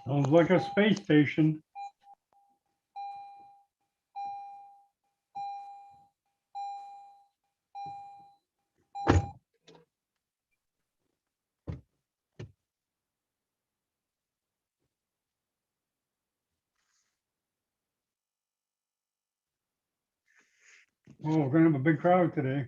Sounds like a space station. Oh, we're gonna have a big crowd today.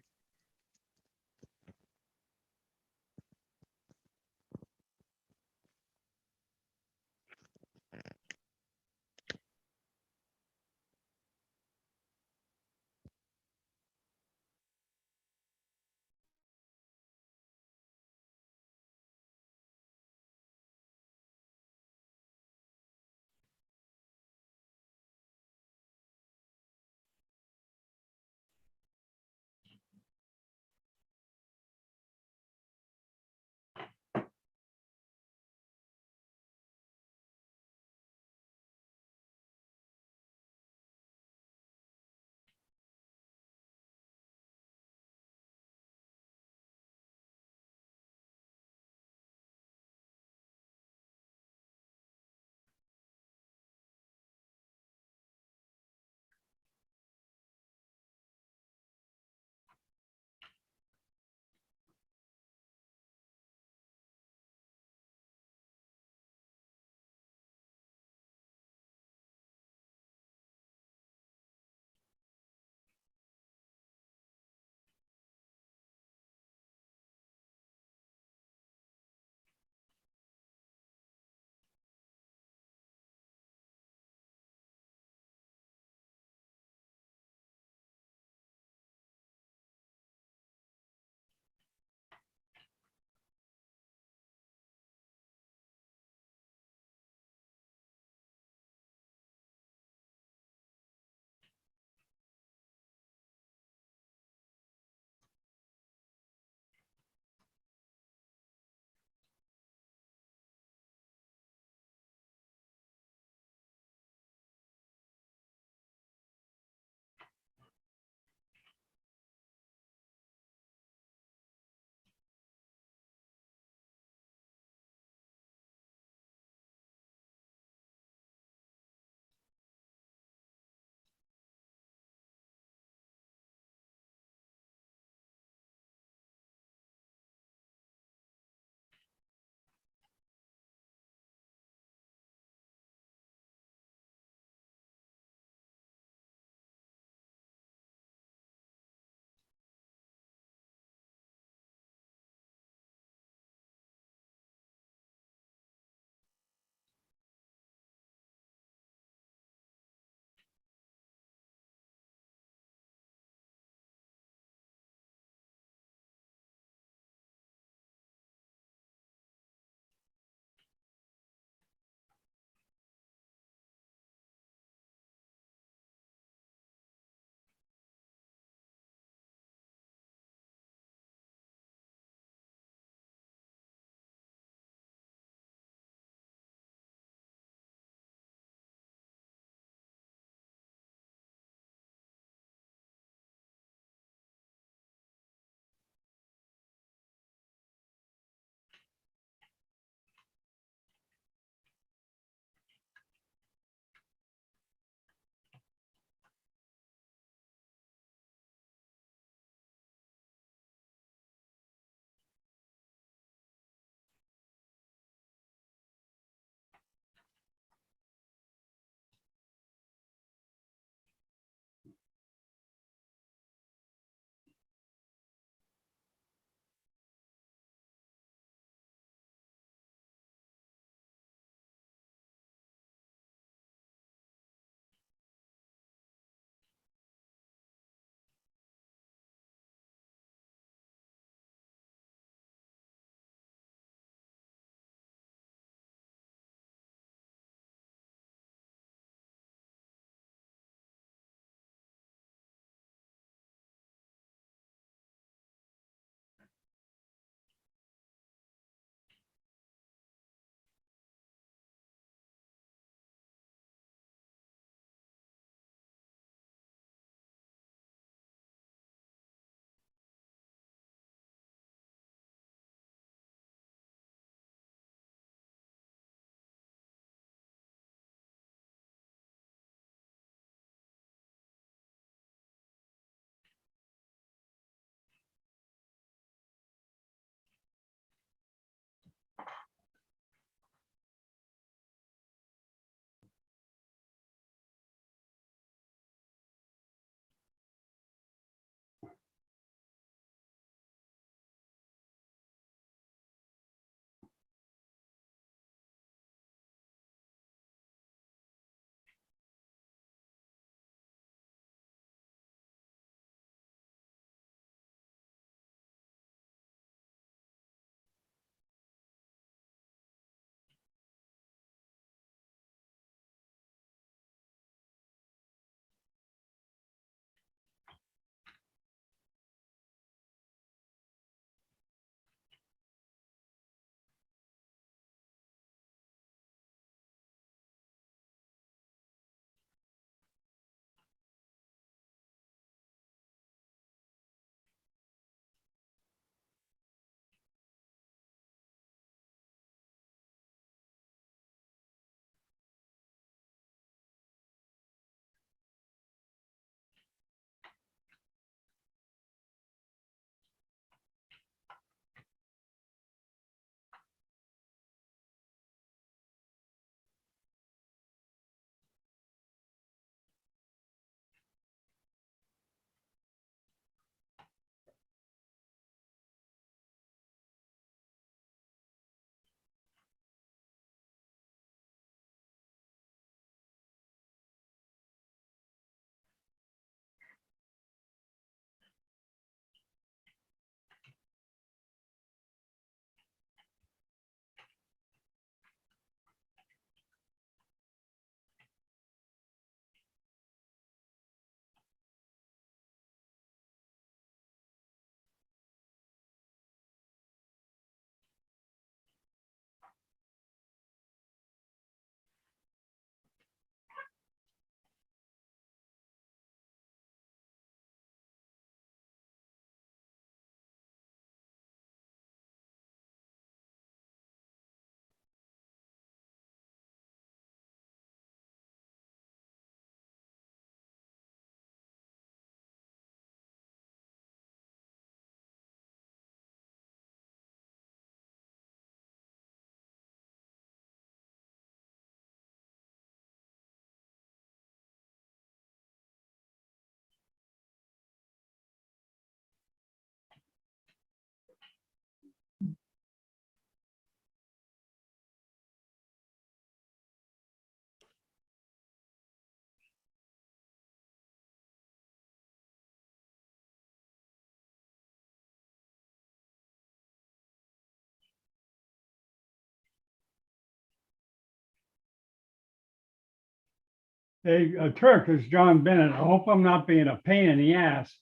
Hey, Turk, it's John Bennett. I hope I'm not being a pain in the ass,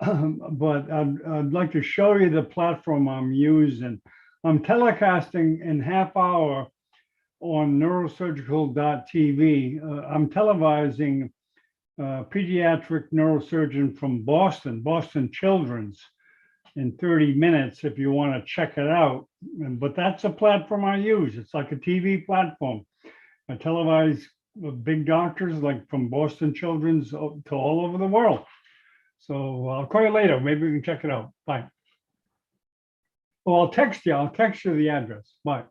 but I'd like to show you the platform I'm using. I'm telecasting in half hour on neurosurgical.tv. I'm televising pediatric neurosurgeon from Boston Children's in 30 minutes if you want to check it out. But that's a platform I use. It's like a TV platform. I televise big doctors like from Boston Children's to all over the world. So I'll call you later. Maybe we can check it out. Bye. Well, I'll text you. I'll text you the address. Bye.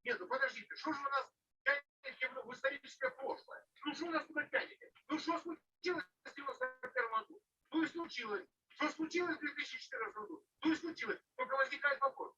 Нет, ну подождите, что же вы нас тянете в историческое прошлое? Ну что вы нас туда тянете? Ну что случилось в 91 году? Ну и случилось. Что случилось в 2014 году? Ну и случилось. Только возникает вопрос.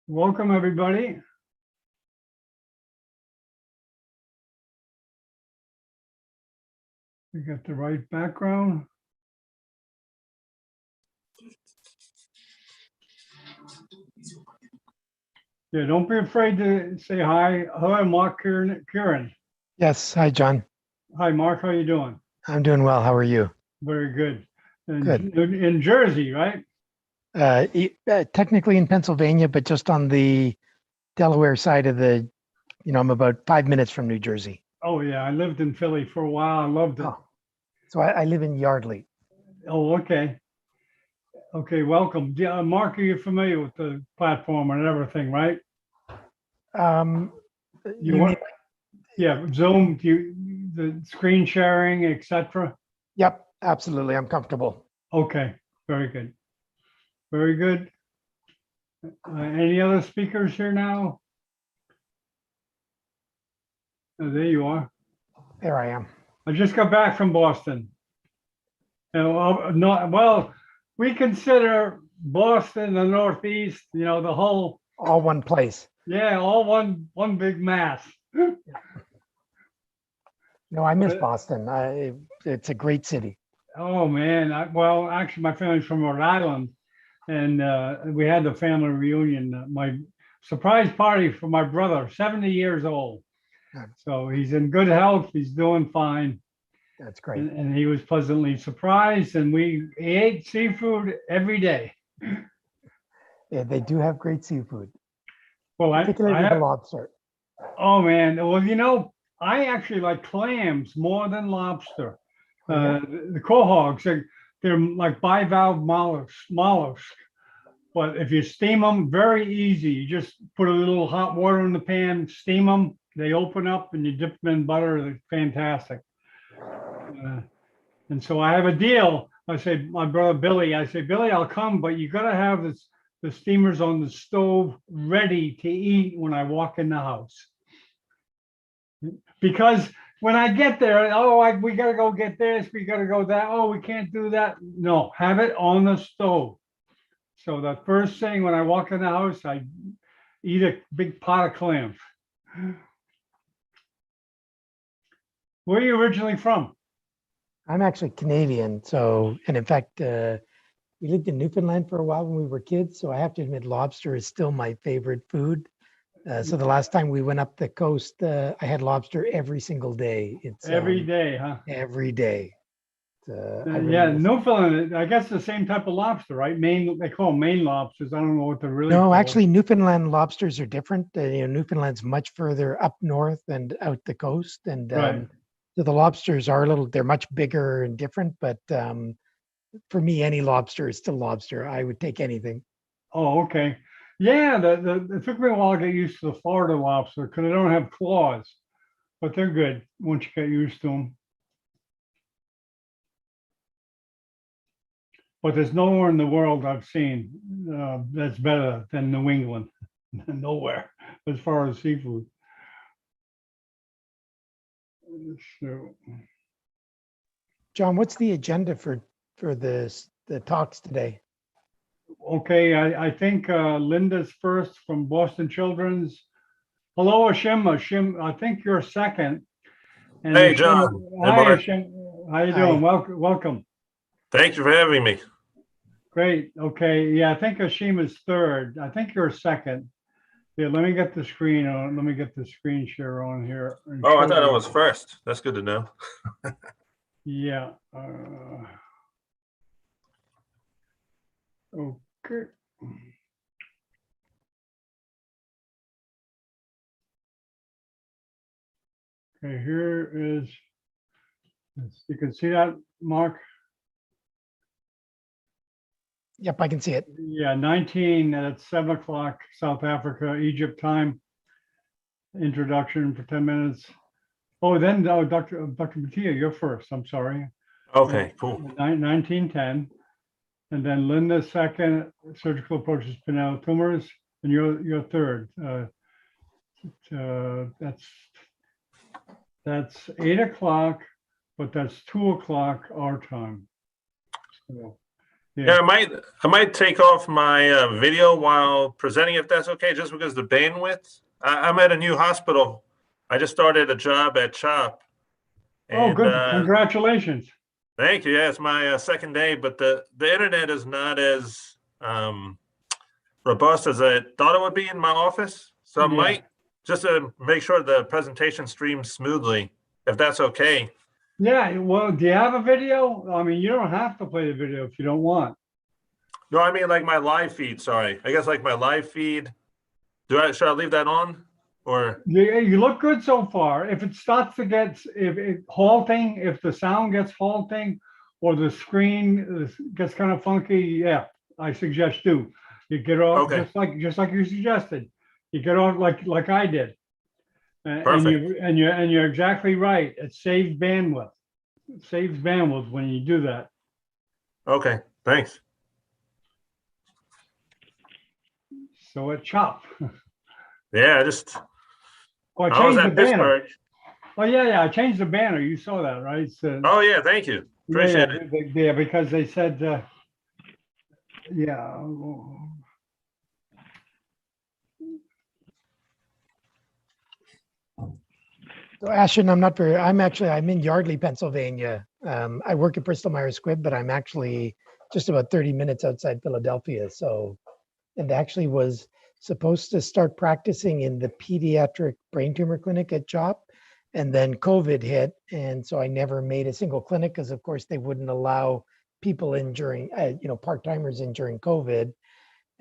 Welcome, everybody. We got the right background. Yeah, don't be afraid to say hi. Hello, Mark Kieran. Yes. Hi, John. Hi, Mark. How you doing? I'm doing well. How are you? Very good. Good. In Jersey, right? Technically in Pennsylvania, but just on the Delaware side of the, I'm about 5 minutes from New Jersey. Oh, yeah. I lived in Philly for a while. I loved it. Oh, so I live in Yardley. Oh, okay. Okay, welcome. Mark, are you familiar with the platform and everything, right? You You mean want? Yeah, Zoom, the screen sharing, etc. Yep, absolutely. I'm comfortable. Okay, very good. Very good. Any other speakers here now? Oh, there you are. There I am. I just got back from Boston. No, well, we consider Boston the Northeast, the whole, All one place. yeah, all one big mass. No, I miss But- Boston. It's a great city. Oh, man. Well, actually, my family's from Rhode Island, and we had the family reunion. My surprise party for my brother, 70 years old. Good. So he's in good health. He's doing fine. That's great. And he was pleasantly surprised. And we ate seafood every day. Yeah, they do have great seafood, Well, particularly the lobster. oh, man. Well, I actually like clams more than lobster. Oh, yeah? The quahogs, they're like bivalve mollusks. But if you steam them, very easy. You just put a little hot water in the pan, steam them. They open up and you dip them in butter. They're fantastic. And so I have a deal. I say, my brother Billy, Billy, I'll come, but you got to have the steamers on the stove ready to eat when I walk in the house. Because when I get there, we got to go get this, we got to go that. Oh, we can't do that. No, have it on the stove. So the first thing when I walk in the house, I eat a big pot of clams. Where are you originally from? I'm actually Canadian. So, and in fact, we lived in Newfoundland for a while when we were kids. So I have to admit, lobster is still my favorite food. So the last time we went up the coast, I had lobster every single day. It's Every day, huh? every day. I really Yeah, miss it. Newfoundland, I guess the same type of lobster, right? They call them Maine lobsters. I don't know what they're really No, called. actually, Newfoundland lobsters are different. Newfoundland's much further up north and out the coast, and Right. so the lobsters are they're much bigger and different. But for me, any lobster is still lobster. I would take anything. Oh, okay. Yeah, it took me a while to get used to the Florida lobster because they don't have claws, but they're good once you get used to them. But there's nowhere in the world I've seen that's better than New England. Nowhere as far as seafood. So, John, what's the agenda for the talks today? okay, I think Linda's first from Boston Children's. Hello, Ashim. Ashim, I think you're second. And Hey, Ashim- John. Hey, Hi, Mark. Ashim. How you Hi. doing? Welcome. Thank you for having me. Great. Okay. Yeah, I think Ashim is third. I think you're second. Yeah, let me get the screen on. Let me get the screen share on here. and Oh, I show thought I you. was first. That's good to know. Yeah. Okay. Okay, here is, you can see that, Mark? Yep, I can see it. Yeah, 19 at 7 o'clock, South Africa, Egypt time. Introduction for 10 minutes. Oh, then, Dr. Mattia, you're first. I'm sorry. Okay, cool. 1910. And then Linda second, surgical approaches Pinel tumors, and you're third. That's 8 o'clock, but that's 2 o'clock our time. So, Yeah, I might take off my video while presenting if that's okay, just because the bandwidth. I'm at a new hospital. I just started a job at CHOP. Oh, And, good. Congratulations. Thank you. Yeah, it's my second day, but the internet is not as robust as I thought it would be in my office. So I Yeah. might, just to make sure the presentation streams smoothly, if that's okay. Yeah, well, do you have a video? I mean, you don't have to play the video if you don't want. No, I mean like my live feed. Sorry, I guess like my live feed. Should I leave that on or? Yeah, you look good so far. If it starts to get halting, if the sound gets halting, or the screen gets kind of funky, yeah, I suggest you get off Okay. just like you suggested. You get off like I did. And Perfect. you're exactly right. It saves bandwidth. It saves bandwidth when you do that. Okay, thanks. So at CHOP. Yeah, Oh, I I was changed the at banner. Pittsburgh. Oh, yeah, I changed the banner. You saw that, right? So, Oh, yeah, thank you. Appreciate it. yeah, because they said, yeah. So Ashton, I'm in Yardley, Pennsylvania. I work at Bristol Myers Squibb, but I'm actually just about 30 minutes outside Philadelphia. So, and actually was supposed to start practicing in the pediatric brain tumor clinic at CHOP. And then COVID hit. And so I never made a single clinic because of course they wouldn't allow people in during, part-timers in during COVID.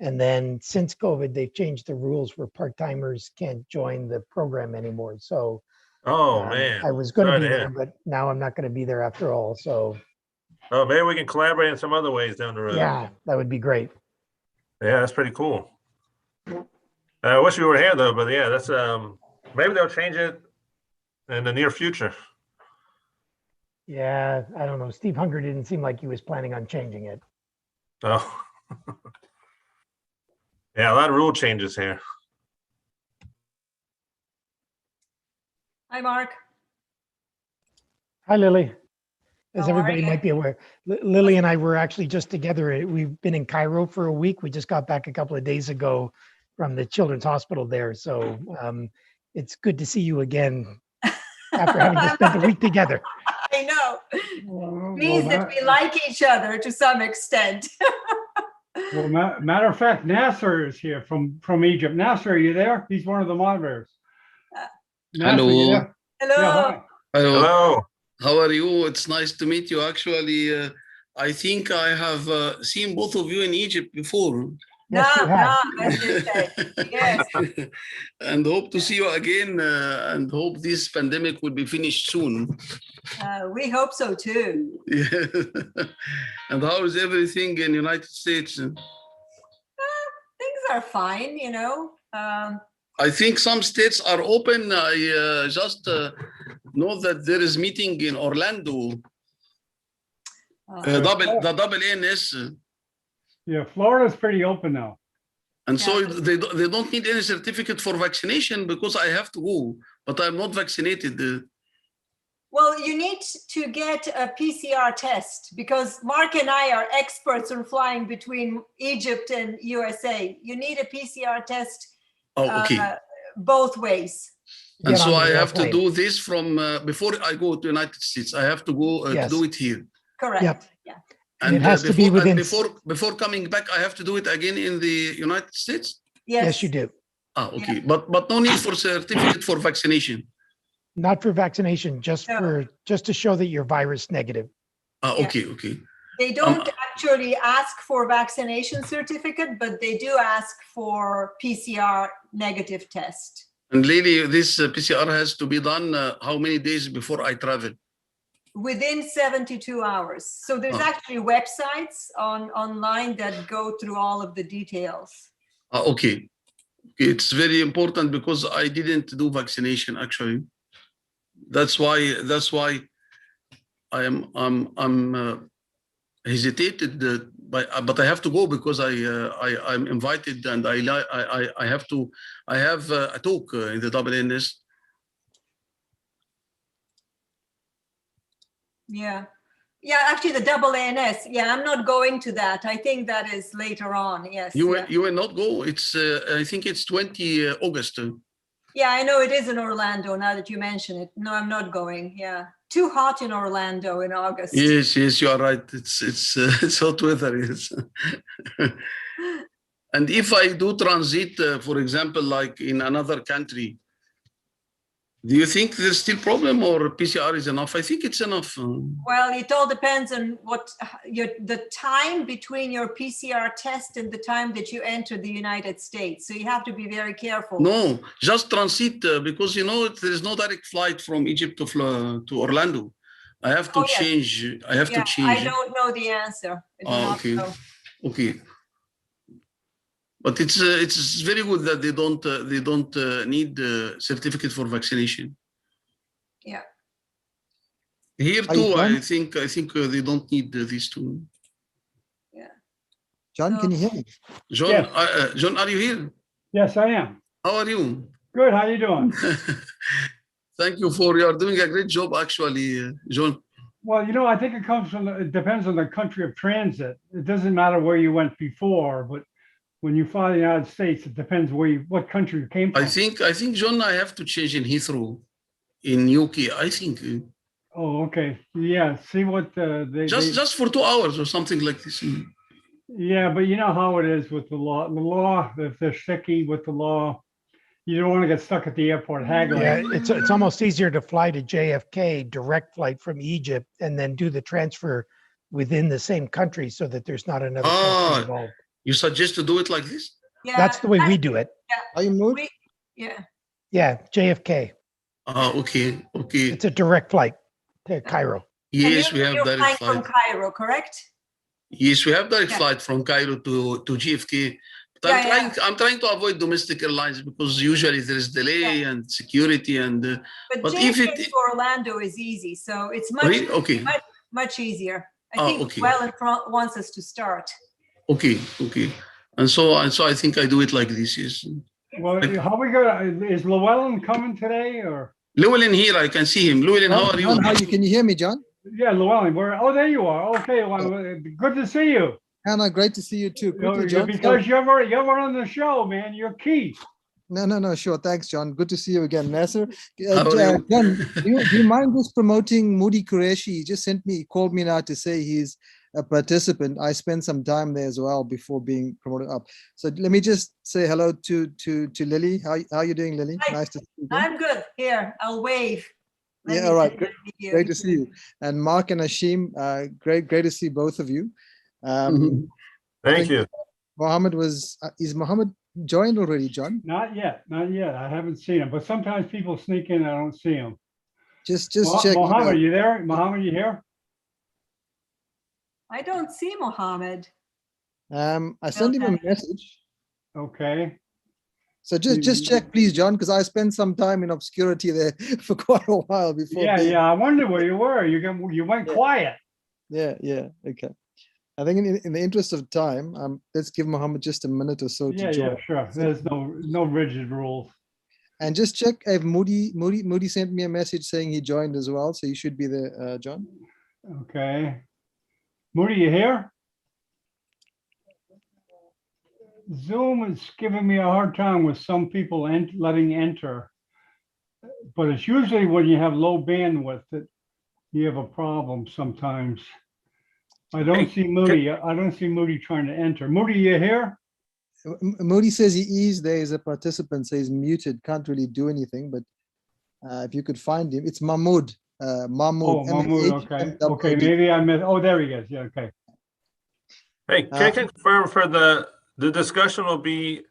And then since COVID, they've changed the rules where part-timers can't join the program anymore. So Oh, man. I was going to Sorry be to there, hear. but now I'm not going to be there after all. So Oh, maybe we can collaborate in some other ways down the road. yeah, that would be great. Yeah, that's pretty cool. I wish we were here though, but yeah, that's maybe they'll change it in the near future. Yeah, I don't know. Steve Hunger didn't seem like he was planning on changing it. Oh. Yeah, a lot of rule changes here. Hi, Mark. Hi, Lily. As How are everybody you? might be aware, Lily and I were actually just together. We've been in Cairo for a week. We just got back a couple of days ago from the Children's Hospital there. So it's good to see you again after having just spent a week together. I know. Well, Means that we like each other to some extent. well, matter of fact, Nasser is here from Egypt. Nasser, are you there? He's one of the moderators. Nasser, Hello. you there? Hello. Yeah, hi. Hello. Hello. How are you? It's nice to meet you. Actually, I think I have seen both of you in Egypt before. Yes, you have. as they say. Yes. And hope to see you again and hope this pandemic will be finished soon. We hope so too. Yeah. And how is everything in United States? Things are fine, you know. I think some states are open. I just know that there is meeting in Orlando. The AANS. Yeah, Florida's pretty open now. And so Yeah. they don't need any certificate for vaccination because I have to go, but I'm not vaccinated. Well, you need to get a PCR test because Mark and I are experts on flying between Egypt and USA. You need a PCR test Oh, okay. Both ways. And Get so on I the have to airplane. do this from before I go to United States. I have to go Yes. to do it here. Correct. Yep. Yeah. And it has to be within. before coming back, I have to do it again in the United States. Yes, you do. Ah, okay. But no need for certificate for vaccination. Not for vaccination, just No. to show that you're virus negative. Ah, Yeah. okay, okay. They don't actually ask for vaccination certificate, but they do ask for PCR negative test. And Lily, this PCR has to be done how many days before I travel? Within 72 hours. So there's actually websites online that go through all of the details. Okay. It's very important because I didn't do vaccination actually. That's why I'm hesitated, but I have to go because I'm invited and I have a talk in the AANS. Yeah. Yeah, actually the AANS. Yeah, I'm not going to that. I think that is later on. Yes. You yeah. will not go. It's I think it's 20 August. Yeah, I know it is in Orlando now that you mention it. No, I'm not going. Yeah. Too hot in Orlando in August. Yes, you are right. It's hot weather. Yes. And if I do transit, for example, like in another country, do you think there's still problem or PCR is enough? I think it's enough. Well, it all depends on what the time between your PCR test and the time that you enter the United States. So you have to be very careful. No, just transit because there is no direct flight from Egypt to Orlando. I have to change. I have to change. I don't know the answer. I do not Okay. know. Okay. But it's very good that they don't need certificate for vaccination. Yeah. Here Are you too, done? I think they don't need these two. John, can you hear me? John, Yes. John, are you here? Yes, I am. How are you? Good. How you doing? Thank you you are doing a great job, actually, John. Well, I think it comes from, it depends on the country of transit. It doesn't matter where you went before, but when you fly the United States, it depends what country you came from. I think, John, I have to change in Heathrow, in UK. I think Oh, okay. Yeah. See what just for 2 hours or something like this. yeah, but you know how it is with the law. The law, if they're sticky with the law, you don't want to get stuck at the airport haggling. Yeah, it's almost easier to fly to JFK, direct flight from Egypt, and then do the transfer within the same country so that there's not another country involved. You suggest to do it like this? Yeah. That's the way we do it. Are you moved? Yeah. Yeah, JFK. Okay. It's a direct flight to Cairo. Yes, we You're have direct flying flight. from Cairo, correct? Yes, we have direct Yeah. flight from Cairo to JFK. But Yeah, I'm trying to avoid domestic airlines because usually there is delay and security and. But if JFK it to Orlando is easy, so it's Really? Okay. much easier. I Oh, think okay. Wellington wants us to start. Okay. And so I think I do it like this. Yes. Well, how we gonna? Is Llewellyn coming today or? Llewellyn here, I can see him. Llewellyn, how are you? John, can you hear me, John? Yeah, Llewellyn. There you are. Okay, well, good to see you. Hannah, great to see you too. Quickly, John. Because you're on the show, man. You're key. No, sure. Thanks, John. Good to see you again. Nasser, How are you? John, do you mind just promoting Moody Qureshi? He just called me now to say he's a participant. I spent some time there as well before being promoted up. So let me just say hello to Lily. How are you doing, Lily? Hi. Nice to see you again. I'm good. Here, I'll wave. Let Yeah, me all right. take that video. Great to see you. And Mark and Hashim, great to see both of you. Thank you. Mohammed is Mohammed joined already, John? Not yet. I haven't seen him, but sometimes people sneak in. I don't see him. Just check. Mohammed, you there? Mohammed, you here? I don't see Mohammed. I sent him a message. Okay. So just check, please, John, because I spent some time in obscurity there for quite a while before. Yeah. I wondered where you were. You went quiet. Yeah. Okay. I think in the interest of time, let's give Mohammed just a minute or so to join. Yeah, sure. There's no rigid rules. And just check if Moody sent me a message saying he joined as well. So you should be there, John. Okay. Moody, you here? Zoom is giving me a hard time with some people letting enter. But it's usually when you have low bandwidth that you have a problem sometimes. I don't see Moody. I don't see Moody trying to enter. Moody, you here? Moody says he is there as a participant, so he's muted, can't really do anything. But if you could find him, it's Mahmoud. Mahmoud. Oh, Mahmoud, okay, maybe I missed. Oh, there he is. Yeah, okay. Hey, can I confirm for the discussion will be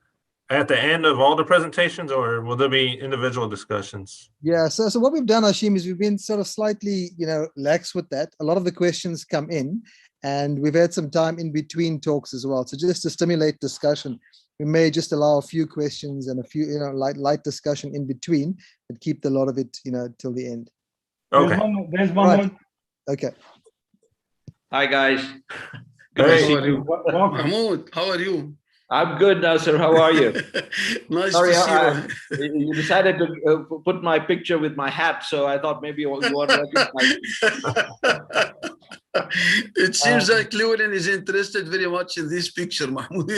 at the end of all the presentations, or will there be individual discussions? Yeah, so what we've done, Hashim, is we've been sort of slightly, lax with that. A lot of the questions come in, and we've had some time in between talks as well. So just to stimulate discussion, we may just allow a few questions and a few, light discussion in between, but keep a lot of it, till the end. Okay. There's Mahmoud. Okay. Hi, guys. Hey. How are you? Welcome. Mahmoud, how are you? I'm good now, sir. How are you? Nice Sorry, to see you. you decided to put my picture with my hat, so I thought maybe you want to recognize me. It seems like Llewellyn is interested very much in this picture, Mahmoud.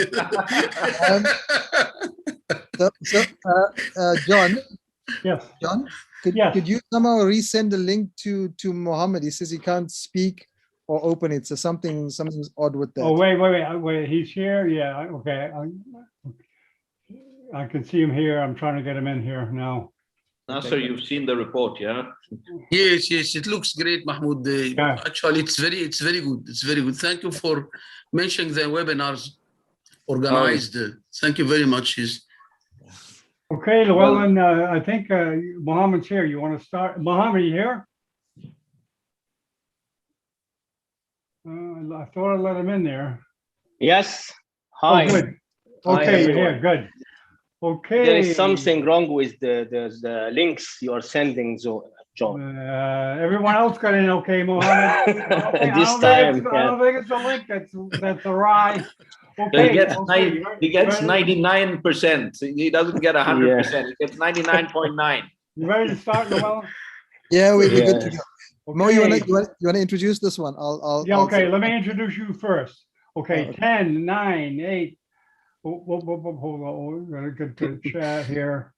John. Yes. John, Yes. could you somehow resend the link to Mohammed? He says he can't speak or open it, so something's odd with that. Oh, wait. He's here. Yeah. Okay. I can see him here. I'm trying to get him in here now. Now, sir, you've seen the report, yeah? Yes, it looks great, Mahmoud. Yeah. Actually, it's very good. It's very good. Thank you for mentioning the webinars organized. Thank you very much. Yes. Okay, Llewellyn, I think Mohammed's here. You want to start? Mohammed, you here? I thought I let him in there. Yes. Oh, Hi. good. Okay, you're everyone. here, good. Okay. There is something wrong with the links you are sending, John. Everyone else got in okay, Mohammed. Okay, This I time, don't think it's a link, that's awry. He Okay, gets okay. he gets you ready- 99%. He doesn't get 100%. He gets 99.9. You ready to start, Noel? Yeah, we're good to Yes. go. Mo, you Okay. wanna introduce this one? Yeah, I'll okay, say- let me introduce you first. Okay, okay. 10, 9, 8. Hold on, we gotta get the chat here.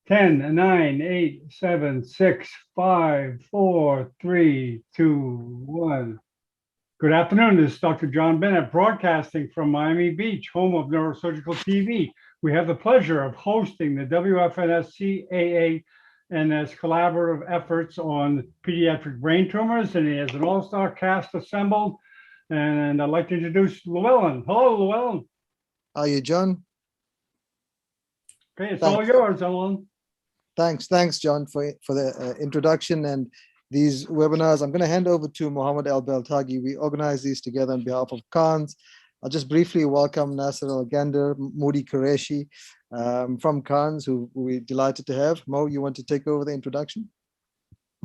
10, 9, 8, 7, 6, 5, 4, 3, 2, 1. Good afternoon, this is Dr. John Bennett broadcasting from Miami Beach, home of Neurosurgical TV. We have the pleasure of hosting the WFNS CAANS collaborative efforts on pediatric brain tumors, and he has an all-star cast assembled. And I'd like to introduce Llewellyn. Hello, Llewellyn. Are you, John? Okay, it's all Thanks. yours, Llewellyn. Thanks, John, for the introduction and these webinars. I'm going to hand over to Mohammed Al Beltagi. We organize these together on behalf of CAANS. I'll just briefly welcome Nasser Al Gander, Modi Qureshi from CAANS, who we're delighted to have. Mo, you want to take over the introduction?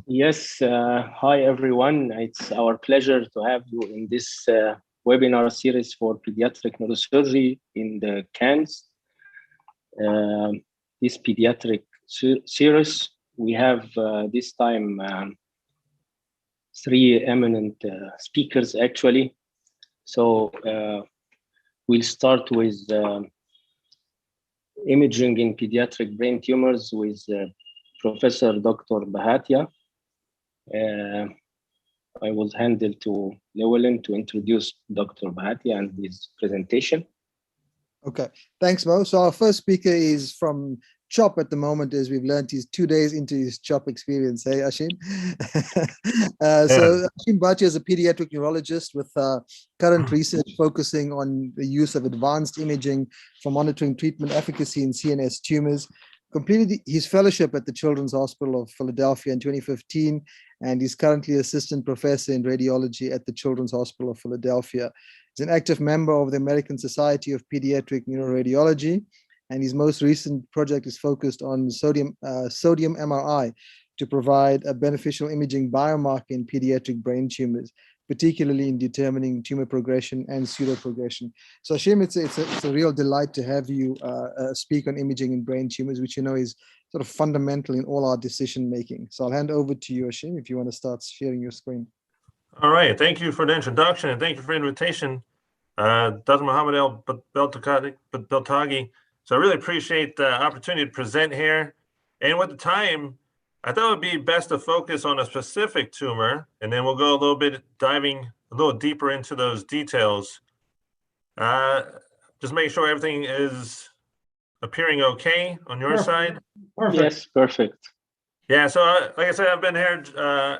Yes. Hi, everyone. It's our pleasure to have you in this webinar series for pediatric neurosurgery in the CAANS. This pediatric series, we have this time 3 eminent speakers, actually. So we'll start with imaging in pediatric brain tumors with Professor Dr. Bahatia. I will hand it to Llewellyn to introduce Dr. Bahatia and his presentation. Okay, thanks, Mo. So our first speaker is from CHOP at the moment, as we've learned he's 2 days into his CHOP experience. Hey, Ashim. So Ashim Bhatia is a pediatric neurologist with current research focusing on the use of advanced imaging for monitoring treatment efficacy in CNS tumors. Completed his fellowship at the Children's Hospital of Philadelphia in 2015, and he's currently assistant professor in radiology at the Children's Hospital of Philadelphia. He's an active member of the American Society of Pediatric Neuroradiology, and his most recent project is focused on sodium MRI to provide a beneficial imaging biomarker in pediatric brain tumors, particularly in determining tumor progression and pseudoprogression. So Ashim, it's a real delight to have you speak on imaging in brain tumors, which you know is sort of fundamental in all our decision making. So I'll hand over to you, Ashim, if you want to start sharing your screen. All right, thank you for the introduction and thank you for the invitation, Dr. Mohammed Al Beltagi. So I really appreciate the opportunity to present here. And with the time, I thought it would be best to focus on a specific tumor, and then we'll go a little bit diving a little deeper into those details. Just make sure everything is appearing okay on your side. Perfect. Yes, perfect. Yeah, so like I said, I've been here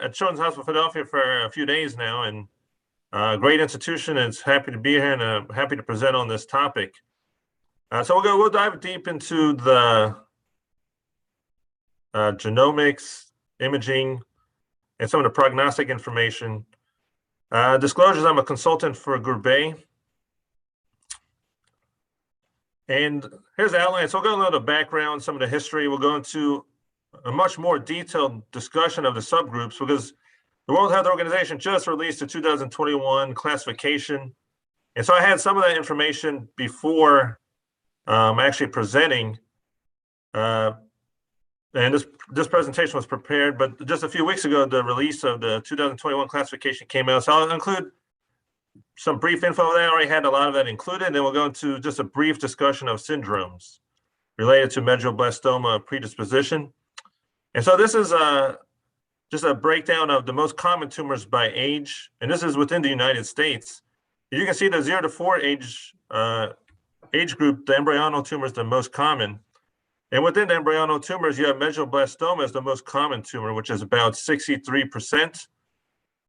at Children's Hospital Philadelphia for a few days now, and great institution, and it's happy to be here and happy to present on this topic. So we'll dive deep into the genomics, imaging, and some of the prognostic information. Disclosures, I'm a consultant for Group A. And here's the outline. So we'll go into the background, some of the history. We'll go into a much more detailed discussion of the subgroups because the World Health Organization just released the 2021 classification. And so I had some of that information before actually presenting. And this presentation was prepared, but just a few weeks ago, the release of the 2021 classification came out. So I'll include some brief info there. I already had a lot of that included. And then we'll go into just a brief discussion of syndromes related to medulloblastoma predisposition. And so this is just a breakdown of the most common tumors by age. And this is within the United States. You can see the 0 to 4 age group, the embryonal tumor is the most common. And within the embryonal tumors, you have medulloblastoma as the most common tumor, which is about 63%.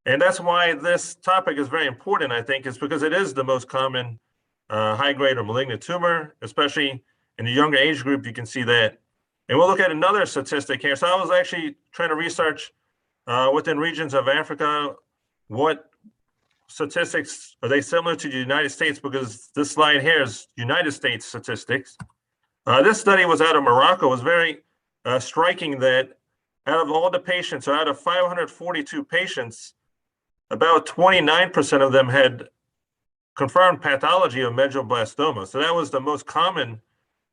And that's why this topic is very important, I think, is because it is the most common high-grade or malignant tumor, especially in the younger age group, you can see that. And we'll look at another statistic here. So I was actually trying to research within regions of Africa, what statistics, are they similar to the United States? Because this slide here is United States statistics. This study was out of Morocco. It was very striking that out of all the patients, so out of 542 patients, about 29% of them had confirmed pathology of medulloblastoma. So that was the most common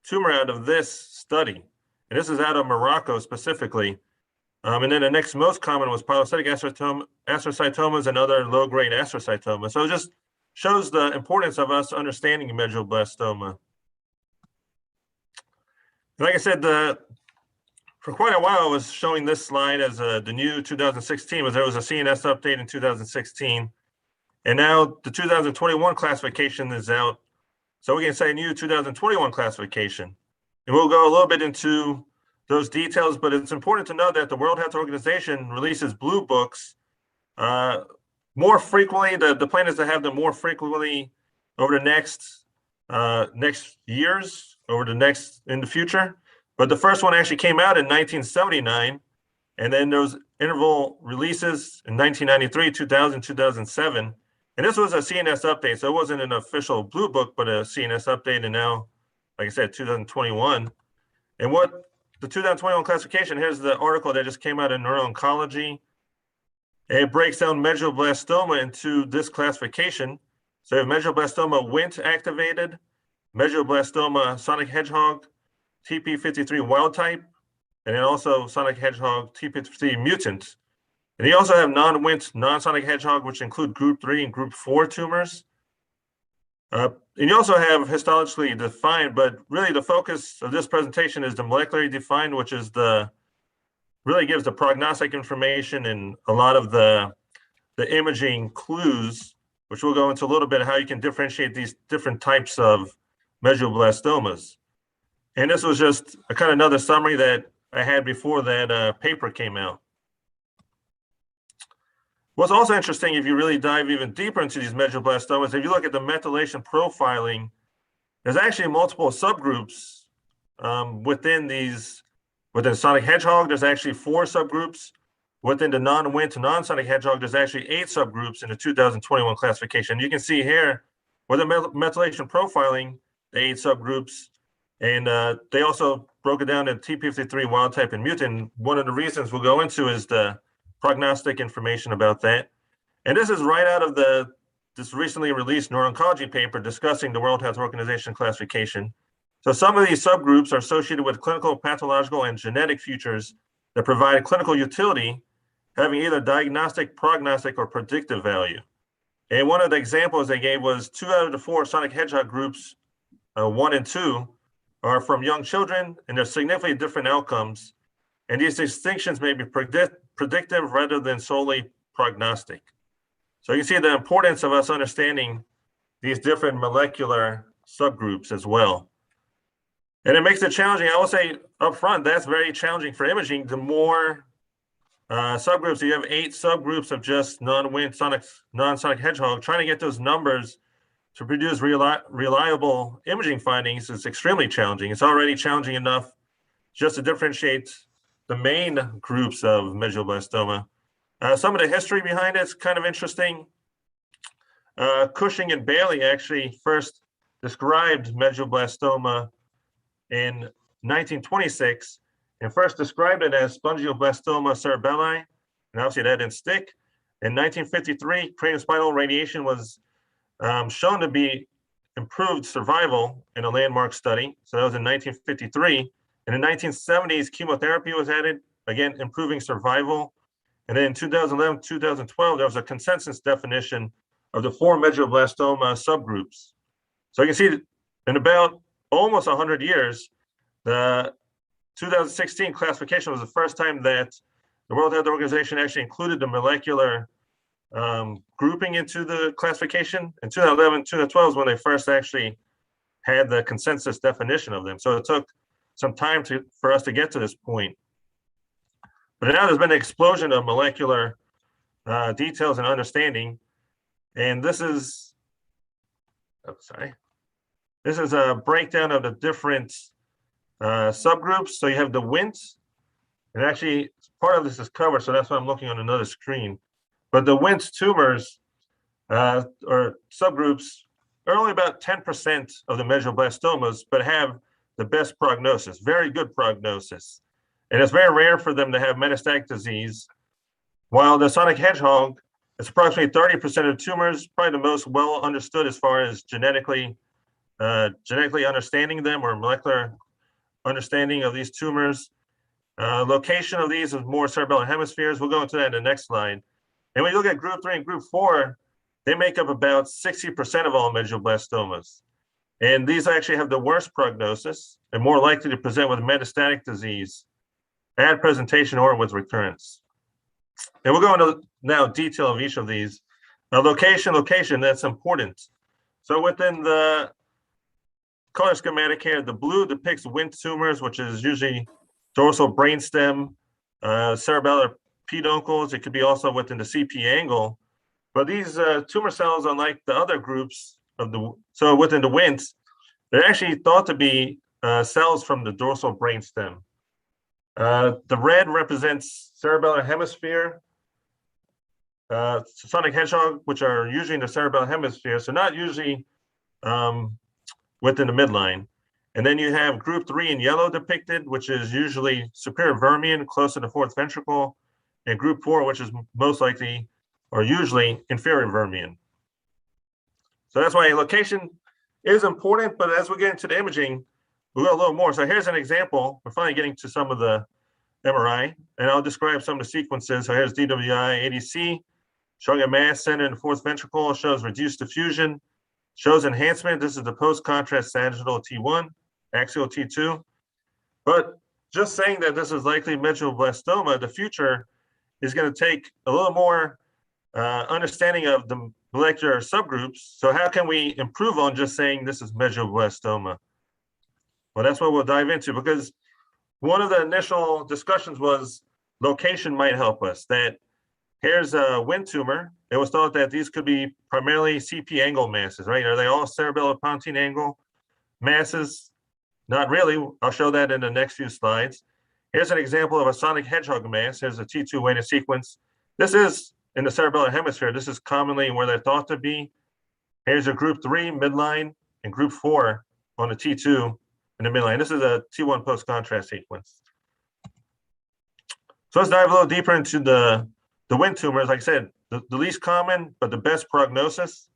tumor out of this study. And this is out of Morocco specifically. And then the next most common was polycytic astrocytomas and other low-grade astrocytomas. So it just shows the importance of us understanding medulloblastoma. Like I said, for quite a while, I was showing this slide as the new 2016, was there was a CNS update in 2016. And now the 2021 classification is out. So we can say new 2021 classification. And we'll go a little bit into those details, but it's important to know that the World Health Organization releases blue books more frequently. The plan is to have them more frequently over the next years, in the future. But the first one actually came out in 1979, and then there was interval releases in 1993, 2000, 2007. And this was a CNS update, so it wasn't an official blue book, but a CNS update. And now, like I said, 2021. And what the 2021 classification, here's the article that just came out in Neuro-Oncology. It breaks down medulloblastoma into this classification. So you have medulloblastoma Wnt activated, medulloblastoma sonic hedgehog, TP53 wild type, and then also sonic hedgehog TP53 mutant. And you also have non-Wnt, non-sonic hedgehog, which include group 3 and group 4 tumors. And you also have histologically defined, but really the focus of this presentation is the molecularly defined, which is really gives the prognostic information and a lot of the imaging clues, which we'll go into a little bit of how you can differentiate these different types of medulloblastomas. And this was just a kind of another summary that I had before that paper came out. What's also interesting, if you really dive even deeper into these medulloblastomas, if you look at the methylation profiling, there's actually multiple subgroups within sonic hedgehog. There's actually 4 subgroups. Within the non-Wnt non-sonic hedgehog, there's actually 8 subgroups in the 2021 classification. You can see here with the methylation profiling, the 8 subgroups, and they also broke it down in TP53 wild type and mutant. One of the reasons we'll go into is the prognostic information about that. And this is right out of this recently released Neuro-Oncology paper discussing the World Health Organization classification. So some of these subgroups are associated with clinical, pathological, and genetic features that provide clinical utility, having either diagnostic, prognostic, or predictive value. And one of the examples they gave was 2 out of the 4 sonic hedgehog groups, 1 and 2, are from young children, and there's significantly different outcomes. And these distinctions may be predictive rather than solely prognostic. So you can see the importance of us understanding these different molecular subgroups as well. And it makes it challenging. I will say up front, that's very challenging for imaging. The more subgroups, you have 8 subgroups of just non-Wnt non-sonic hedgehog, trying to get those numbers to produce reliable imaging findings is extremely challenging. It's already challenging enough just to differentiate the main groups of medulloblastoma. Some of the history behind it is kind of interesting. Cushing and Bailey actually first described medulloblastoma in 1926 and first described it as spongioblastoma cerebelli, and obviously that didn't stick. In 1953, craniospinal radiation was shown to be improved survival in a landmark study. So that was in 1953. And in the 1970s, chemotherapy was added, again, improving survival. And then in 2011, 2012, there was a consensus definition of the 4 medulloblastoma subgroups. So you can see in about almost 100 years, the 2016 classification was the first time that the World Health Organization actually included the molecular grouping into the classification. In 2011, 2012 is when they first actually had the consensus definition of them. So it took some time for us to get to this point. But now there's been an explosion of molecular details and understanding. And this is, this is a breakdown of the different subgroups. So you have the Wnt, and actually part of this is covered, so that's why I'm looking on another screen. But the Wnt tumors or subgroups are only about 10% of the medulloblastomas, but have the best prognosis, very good prognosis. And it's very rare for them to have metastatic disease. While the sonic hedgehog, it's approximately 30% of tumors, probably the most well understood as far as genetically understanding them or molecular understanding of these tumors. Location of these is more cerebellar hemispheres. We'll go into that in the next slide. And when you look at group 3 and group 4, they make up about 60% of all medulloblastomas. And these actually have the worst prognosis and more likely to present with metastatic disease at presentation or with recurrence. And we'll go into now detail of each of these. Location, that's important. So within the color schematic here, the blue depicts Wnt tumors, which is usually dorsal brainstem, cerebellar peduncles. It could be also within the CP angle. But these tumor cells, unlike the other groups so within the Wnt, they're actually thought to be cells from the dorsal brainstem. The red represents cerebellar hemisphere, sonic hedgehog, which are usually in the cerebellar hemisphere, so not usually within the midline. And then you have group 3 in yellow depicted, which is usually superior vermian, close to the fourth ventricle, and group 4, which is most likely or usually inferior vermian. So that's why location is important, but as we get into the imaging, we'll go a little more. So here's an example. We're finally getting to some of the MRI, and I'll describe some of the sequences. So here's DWI ADC, showing a mass centered in the fourth ventricle, shows reduced diffusion, shows enhancement. This is the post-contrast sagittal T1, axial T2. But just saying that this is likely medulloblastoma, the future is going to take a little more understanding of the molecular subgroups. So how can we improve on just saying this is medulloblastoma? Well, that's what we'll dive into, because one of the initial discussions was location might help us. That here's a Wnt tumor. It was thought that these could be primarily CP angle masses, right? Are they all cerebellopontine angle masses? Not really. I'll show that in the next few slides. Here's an example of a sonic hedgehog mass. Here's a T2 weighted sequence. This is in the cerebellar hemisphere. This is commonly where they're thought to be. Here's a group 3 midline and group 4 on the T2 in the midline. This is a T1 post-contrast sequence. So let's dive a little deeper into the Wnt tumors. Like I said, the least common, but the best prognosis.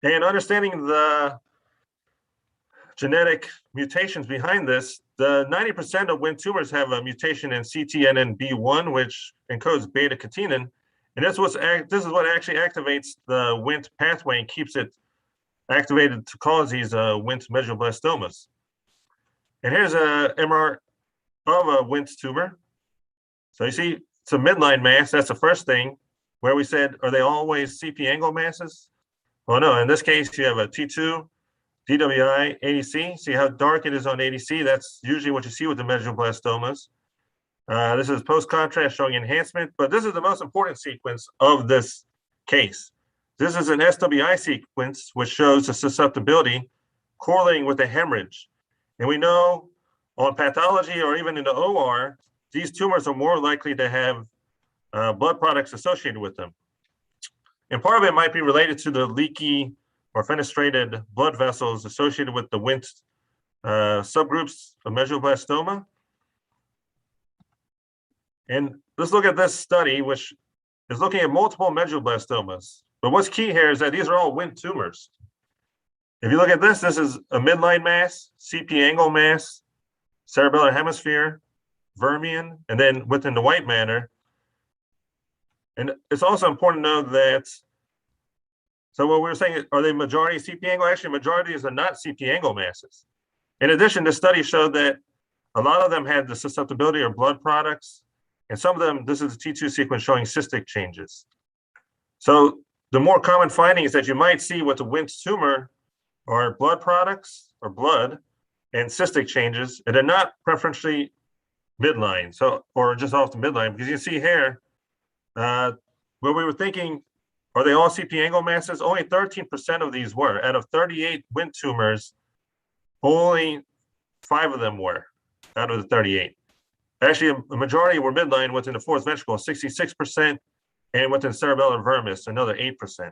And understanding the genetic mutations behind this, the 90% of Wnt tumors have a mutation in CTNNB1, which encodes beta-catenin. And this is what actually activates the Wnt pathway and keeps it activated to cause these Wnt medulloblastomas. And here's a MR of a Wnt tumor. So you see it's a midline mass. That's the first thing where we said, are they always CP angle masses? Well, no, in this case, you have a T2, DWI, ADC. See how dark it is on ADC? That's usually what you see with the medulloblastomas. This is post-contrast showing enhancement, but this is the most important sequence of this case. This is an SWI sequence, which shows the susceptibility correlating with the hemorrhage. And we know on pathology or even in the OR, these tumors are more likely to have blood products associated with them. And part of it might be related to the leaky or fenestrated blood vessels associated with the Wnt subgroups of medulloblastoma. And let's look at this study, which is looking at multiple medulloblastomas. But what's key here is that these are all Wnt tumors. If you look at this, this is a midline mass, CP angle mass, cerebellar hemisphere, vermian, and then within the white matter. And it's also important to know that, so what we were saying, are they majority CP angle? Actually, majorities are not CP angle masses. In addition, the study showed that a lot of them had the susceptibility or blood products, and some of them, this is a T2 sequence showing cystic changes. So the more common findings that you might see with the Wnt tumor are blood products or blood and cystic changes, and they're not preferentially midline, so or just off the midline, because you see here, where we were thinking, are they all CP angle masses? Only 13% of these were. Out of 38 Wnt tumors, only 5 of them were out of the 38. Actually, a majority were midline within the fourth ventricle, 66%, and within cerebellar vermis, another 8%.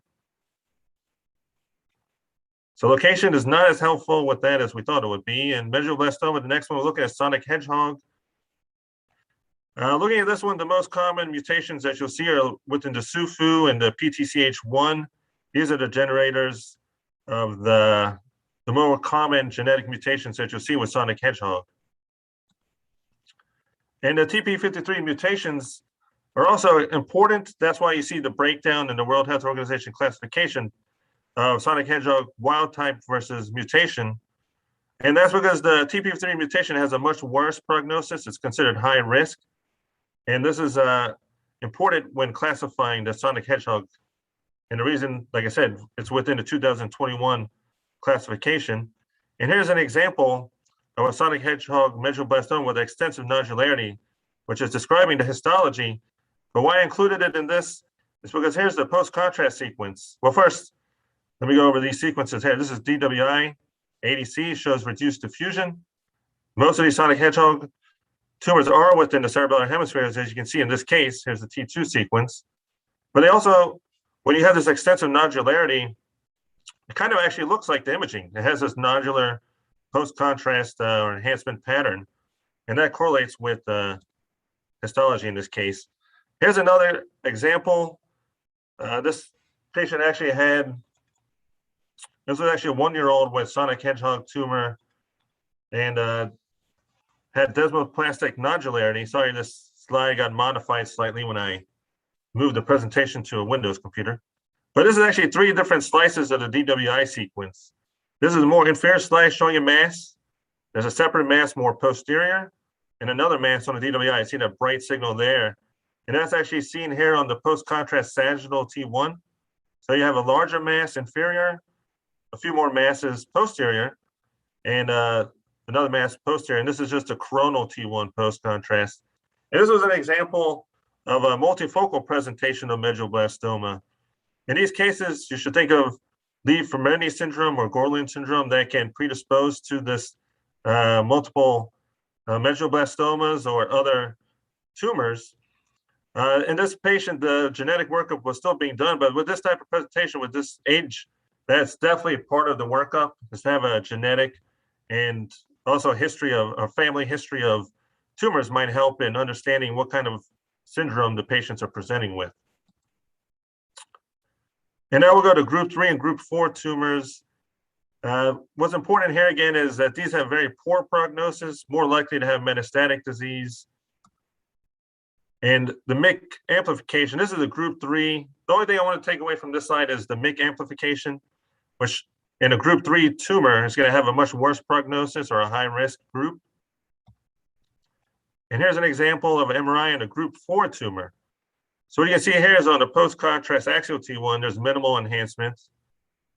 So location is not as helpful with that as we thought it would be. And medulloblastoma, the next one, we're looking at sonic hedgehog. Looking at this one, the most common mutations that you'll see are within the SUFU and the PTCH1. These are the generators of the more common genetic mutations that you'll see with sonic hedgehog. And the TP53 mutations are also important. That's why you see the breakdown in the World Health Organization classification of sonic hedgehog wild type versus mutation. And that's because the TP53 mutation has a much worse prognosis. It's considered high risk. And this is important when classifying the sonic hedgehog. And the reason, like I said, it's within the 2021 classification. And here's an example of a sonic hedgehog medulloblastoma with extensive nodularity, which is describing the histology. But why I included it in this is because here's the post-contrast sequence. Well, first, let me go over these sequences here. This is DWI, ADC, shows reduced diffusion. Most of these sonic hedgehog tumors are within the cerebellar hemispheres, as you can see in this case. Here's the T2 sequence. But they also, when you have this extensive nodularity, it kind of actually looks like the imaging. It has this nodular post-contrast or enhancement pattern, and that correlates with histology in this case. Here's another example. This patient actually this was actually a 1-year-old with sonic hedgehog tumor and had desmoplastic nodularity. Sorry, this slide got modified slightly when I moved the presentation to a Windows computer. But this is actually 3 different slices of the DWI sequence. This is a more inferior slice showing a mass. There's a separate mass more posterior and another mass on the DWI. I see that bright signal there. And that's actually seen here on the post-contrast sagittal T1. So you have a larger mass inferior, a few more masses posterior, and another mass posterior. And this is just a coronal T1 post-contrast. And this was an example of a multifocal presentation of medulloblastoma. In these cases, you should think of Lee-Fermenti syndrome or Gorlin syndrome that can predispose to this multiple medulloblastomas or other tumors. In this patient, the genetic workup was still being done, but with this type of presentation, with this age, that's definitely part of the workup, is to have a genetic and also a family history of tumors might help in understanding what kind of syndrome the patients are presenting with. And now we'll go to group 3 and group 4 tumors. What's important here again is that these have very poor prognosis, more likely to have metastatic disease. And the MYC amplification, this is a group 3. The only thing I want to take away from this slide is the MYC amplification, which in a group 3 tumor is going to have a much worse prognosis or a high risk group. And here's an example of an MRI in a group 4 tumor. So what you can see here is on the post-contrast axial T1, there's minimal enhancements.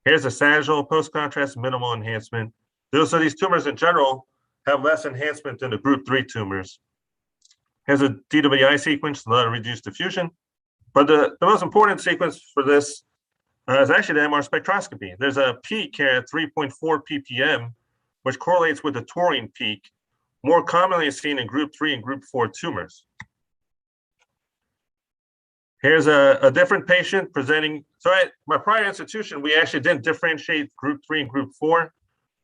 Here's a sagittal post-contrast minimal enhancement. So these tumors in general have less enhancement than the group 3 tumors. Here's a DWI sequence, a lot of reduced diffusion. But the most important sequence for this is actually the MR spectroscopy. There's a peak here at 3.4 ppm, which correlates with the taurine peak, more commonly seen in group 3 and group 4 tumors. Here's a different patient presenting. So at my prior institution, we actually didn't differentiate group 3 and group 4.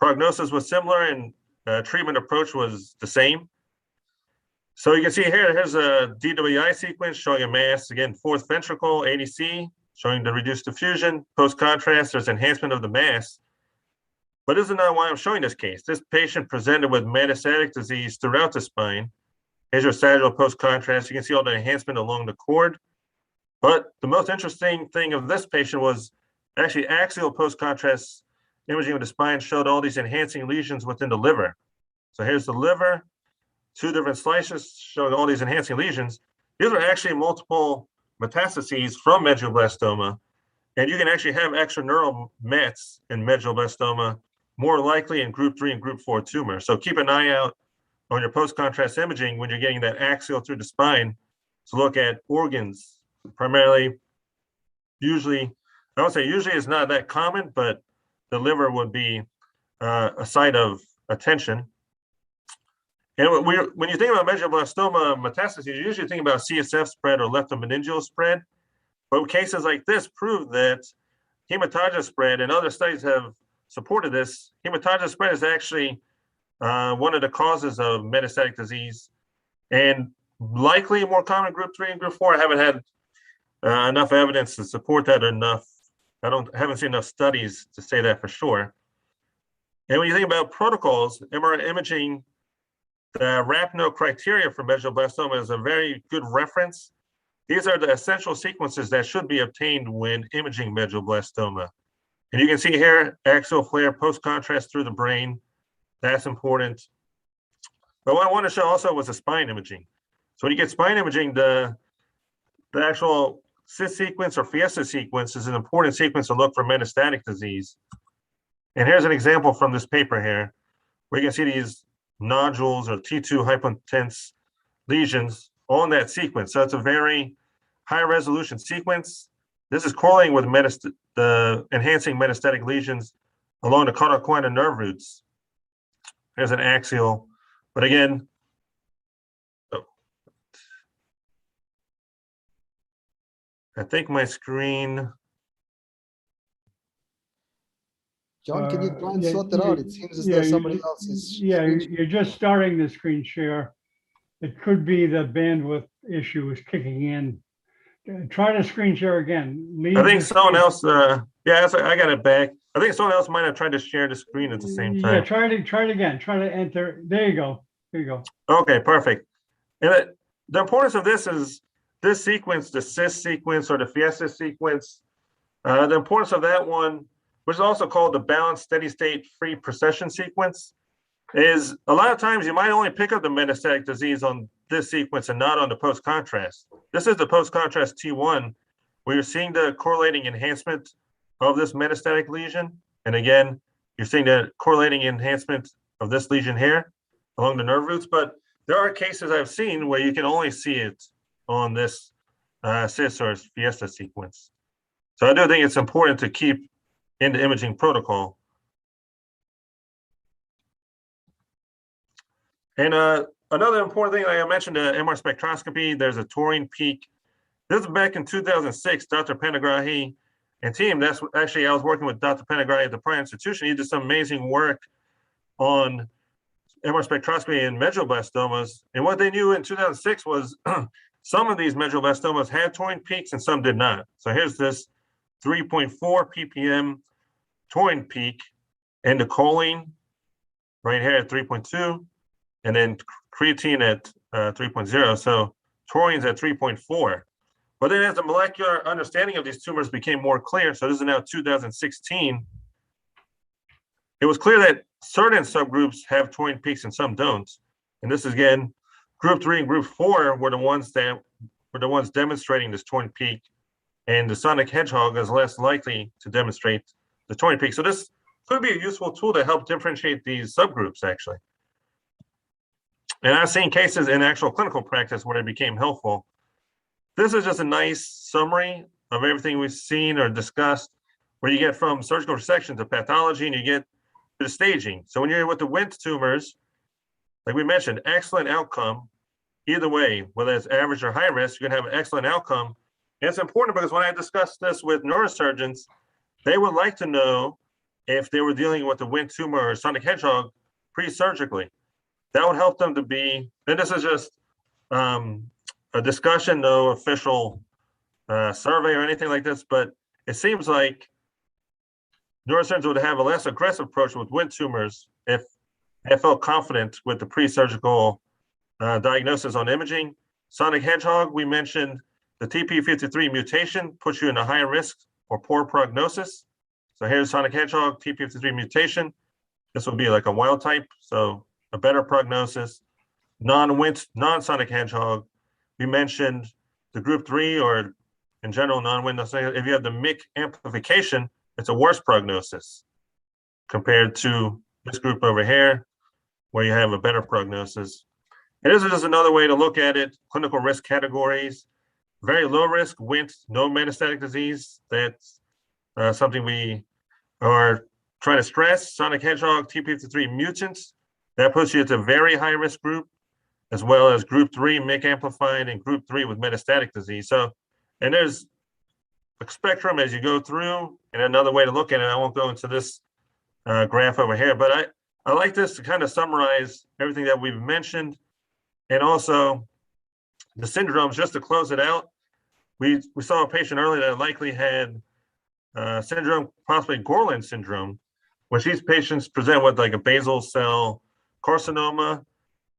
Prognosis was similar and treatment approach was the same. So you can see here, here's a DWI sequence showing a mass, again, 4th ventricle, ADC, showing the reduced diffusion. Post-contrast, there's enhancement of the mass. But this is not why I'm showing this case. This patient presented with metastatic disease throughout the spine. Here's your sagittal post-contrast. You can see all the enhancement along the cord. But the most interesting thing of this patient was actually axial post-contrast imaging of the spine showed all these enhancing lesions within the liver. So here's the liver, 2 different slices showing all these enhancing lesions. These are actually multiple metastases from medulloblastoma. And you can actually have extraneural mets in medulloblastoma, more likely in group 3 and group 4 tumors. So keep an eye out on your post-contrast imaging when you're getting that axial through the spine to look at organs. Primarily, usually, I would say usually it's not that common, but the liver would be a site of attention. And when you think about medulloblastoma metastases, you usually think about CSF spread or leptomeningeal spread. But cases like this prove that hematologic spread, and other studies have supported this, hematologic spread is actually one of the causes of metastatic disease, and likely more common group 3 and group 4. I haven't had enough evidence to support that enough. I haven't seen enough studies to say that for sure. And when you think about protocols, MRI imaging, the RAPNO criteria for medulloblastoma is a very good reference. These are the essential sequences that should be obtained when imaging medulloblastoma. And you can see here, axial flare, post-contrast through the brain. That's important. But what I want to show also was the spine imaging. So when you get spine imaging, the actual CIS sequence or Fiesta sequence is an important sequence to look for metastatic disease. And here's an example from this paper here, where you can see these nodules or T2 hypotense lesions on that sequence. So it's a very high resolution sequence. This is correlating with the enhancing metastatic lesions along the cauda nerve roots. Here's an axial, but again, I think my screen. John, can you try and Yeah, sort that out? It seems as though somebody else is. Yeah, you're just starting the screen share. It could be the bandwidth issue is kicking in. Try to screen share again. I think someone else, yeah, I got it back. I think someone else might have tried to share the screen at the same time. Yeah, try it again. Try to enter. There you go. There you go. Okay, perfect. And the importance of this is this sequence, the CIS sequence or the Fiesta sequence, the importance of that one, which is also called the balanced steady state free precession sequence, is a lot of times you might only pick up the metastatic disease on this sequence and not on the post-contrast. This is the post-contrast T1, where you're seeing the correlating enhancement of this metastatic lesion. And again, you're seeing the correlating enhancement of this lesion here along the nerve roots. But there are cases I've seen where you can only see it on this CIS or Fiesta sequence. So I do think it's important to keep in the imaging protocol. And another important thing, like I mentioned, the MR spectroscopy, there's a taurine peak. This is back in 2006, Dr. Panagrahi and team. That's actually, I was working with Dr. Panagrahi at the Prime Institution. He did some amazing work on MR spectroscopy in medulloblastomas. And what they knew in 2006 was some of these medulloblastomas had taurine peaks and some did not. So here's this 3.4 ppm taurine peak and the choline right here at 3.2. And then creatine at 3.0. So taurine's at 3.4. But then as the molecular understanding of these tumors became more clear, so this is now 2016, it was clear that certain subgroups have taurine peaks and some don't. And this is again, group 3 and group 4 were the ones demonstrating this taurine peak, and the sonic hedgehog is less likely to demonstrate the taurine peak. So this could be a useful tool to help differentiate these subgroups actually. And I've seen cases in actual clinical practice where they became helpful. This is just a nice summary of everything we've seen or discussed, where you get from surgical resection to pathology and you get to the staging. So when you're with the Wnt tumors, like we mentioned, excellent outcome. Either way, whether it's average or high risk, you're gonna have an excellent outcome. And it's important because when I discussed this with neurosurgeons, they would like to know if they were dealing with the Wnt tumor or sonic hedgehog pre-surgically. That would help them to be, and this is just a discussion, no official survey or anything like this, but it seems like neurosurgeons would have a less aggressive approach with Wnt tumors if they felt confident with the pre-surgical diagnosis on imaging. Sonic hedgehog, we mentioned the TP53 mutation puts you in a high risk or poor prognosis. So here's sonic hedgehog, TP53 mutation. This would be like a wild type, so a better prognosis. Non-Wnt, non-sonic hedgehog, we mentioned the group 3 or in general non-Wnt. If you have the MYC amplification, it's a worse prognosis compared to this group over here, where you have a better prognosis. And this is just another way to look at it. Clinical risk categories, very low risk, Wnt, no metastatic disease. That's something we are trying to stress. Sonic hedgehog, TP53 mutants, that puts you at a very high risk group, as well as group 3 MYC amplified and group 3 with metastatic disease. So, and there's spectrum as you go through. And another way to look at it, I won't go into this graph over here, but I like this to kind of summarize everything that we've mentioned. And also the syndromes, just to close it out. We saw a patient earlier that likely had syndrome, possibly Gorlin syndrome, which these patients present with like a basal cell carcinoma.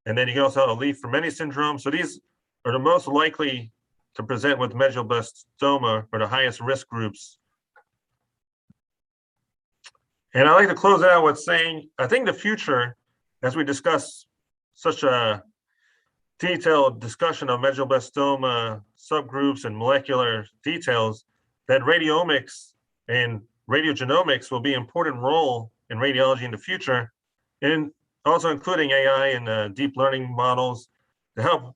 And then you can also have a leaf for many syndrome. So these are the most likely to present with medulloblastoma, or the highest risk groups. And I like to close it out with saying, I think the future, as we discuss such a detailed discussion of medulloblastoma subgroups and molecular details, that radiomics and radiogenomics will be an important role in radiology in the future, and also including AI and deep learning models to help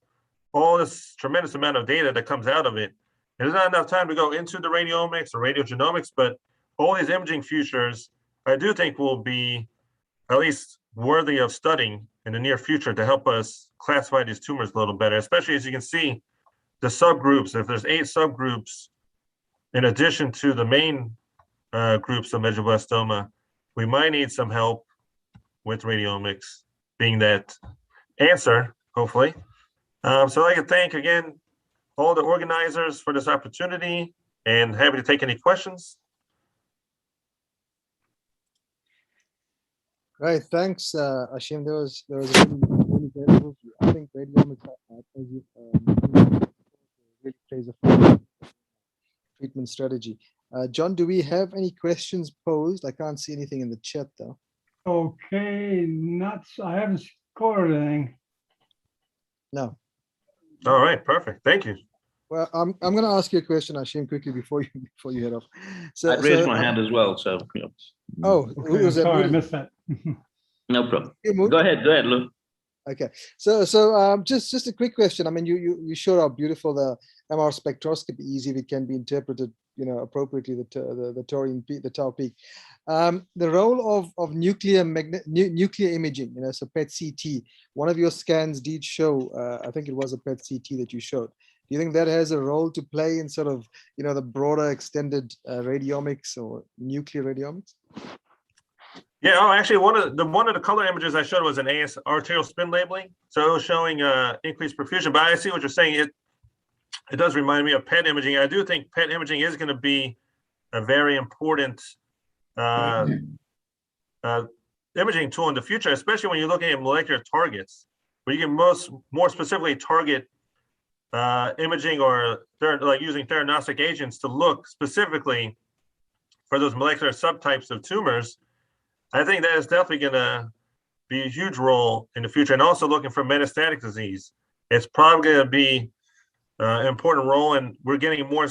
all this tremendous amount of data that comes out of it. There's not enough time to go into the radiomics or radiogenomics, but all these imaging futures, I do think will be at least worthy of studying in the near future to help us classify these tumors a little better, especially as you can see the subgroups. If there's 8 subgroups, in addition to the main groups of medulloblastoma, we might need some help with radiomics being that answer, hopefully. So I can thank again all the organizers for this opportunity, and happy to take any questions. Right, thanks, Ashim. There was a really great overview. I think radiomics really plays a treatment strategy. John, do we have any questions posed? I can't see anything in the chat though. Okay, I haven't scored anything. No. All right, perfect. Thank you. Well, I'm going to ask you a question, Ashim, quickly before you head off. I raised my hand as well, so. Yeah. Oh, Okay, who was that? sorry, I missed that. No problem. You Go ahead, Lou. Okay, so just a quick question. I mean, you showed how beautiful the MR spectroscopy is if it can be interpreted, appropriately, the tau peak. The role of nuclear imaging, so PET CT. One of your scans did show, I think it was a PET CT that you showed. Do you think that has a role to play in sort of, the broader extended radiomics or nuclear radiomics? Yeah, actually, one of the color images I showed was an AS arterial spin labeling. So it was showing increased perfusion. But I see what you're saying. It does remind me of PET imaging. I do think PET imaging is going to be a very important imaging tool in the future, especially when you're looking at molecular targets, where you can more specifically target imaging or like using theranostic agents to look specifically for those molecular subtypes of tumors. I think that is definitely going to be a huge role in the future, and also looking for metastatic disease. It's probably going to be an important role, and we're getting more.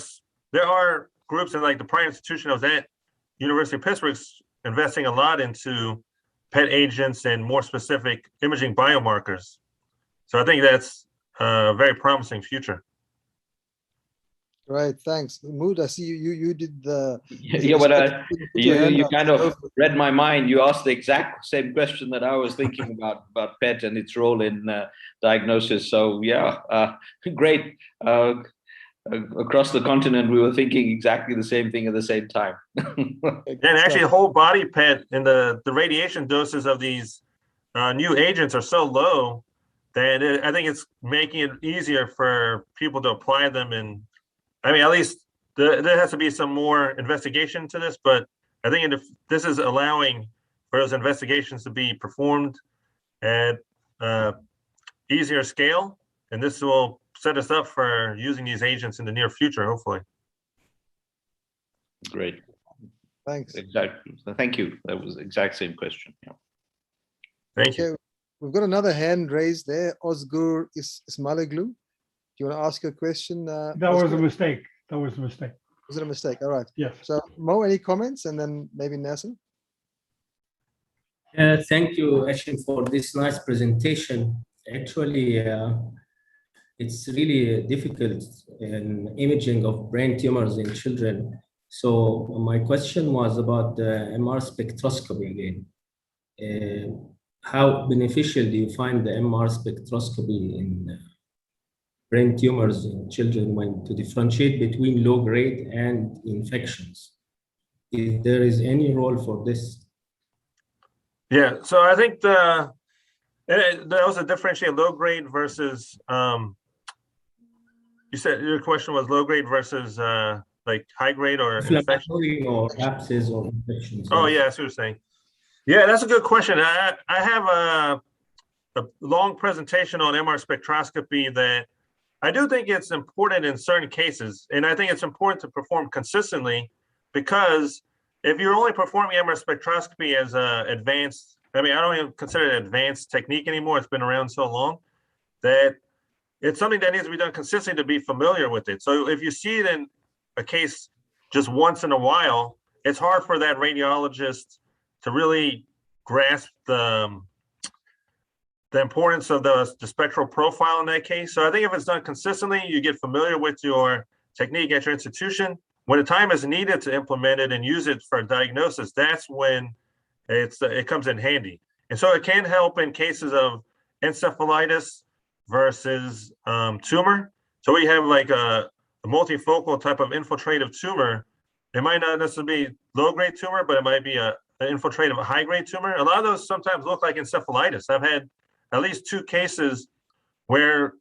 There are groups in like the prior institution I was at, University of Pittsburgh's investing a lot into PET agents and more specific imaging biomarkers. So I think that's a very promising future. Right, thanks. Mood, I see you did the. Yeah, but you kind of read my mind. You asked the exact same question that I was thinking about PET and its role in diagnosis. So yeah, great. Across the continent, we were thinking exactly the same thing at the same time. And actually, whole body PET and the radiation doses of these new agents are so low that I think it's making it easier for people to apply them. And I mean, at least there has to be some more investigation to this, but I think this is allowing for those investigations to be performed at easier scale, and this will set us up for using these agents in the near future, hopefully. Great. Thanks. Exactly. Thank you. That was the exact same question. Yeah. Thank you. We've got another hand raised there. Ozgur Ismailoglu. Do you want to ask a question? That was a mistake. That was a mistake. Was it a mistake? All right. Yes. So Mo, any comments? And then maybe Nasser? Thank you, Ashim, for this nice presentation. Actually, it's really difficult in imaging of brain tumors in children. So my question was about the MR spectroscopy again. How beneficial do you find the MR spectroscopy in brain tumors in children when to differentiate between low grade and infections. If there is any role for this. Yeah, so I think there was a differentiate low grade versus, you said your question was low grade versus like high grade or infection? Inflammatory or abscess or infections. Oh, yes. yeah, I see what you're saying. Yeah, that's a good question. I have a long presentation on MR spectroscopy that I do think it's important in certain cases. And I think it's important to perform consistently, because if you're only performing MR spectroscopy as advanced, I mean, I don't even consider it advanced technique anymore. It's been around so long that it's something that needs to be done consistently to be familiar with it. So if you see it in a case just once in a while, it's hard for that radiologist to really grasp the importance of the spectral profile in that case. So I think if it's done consistently, you get familiar with your technique at your institution. When the time is needed to implement it and use it for diagnosis, that's when it comes in handy. And so it can help in cases of encephalitis versus tumor. So we have like a multifocal type of infiltrative tumor. It might not necessarily be low-grade tumor, but it might be an infiltrative high-grade tumor. A lot of those sometimes look like encephalitis. I've had at least 2 cases where,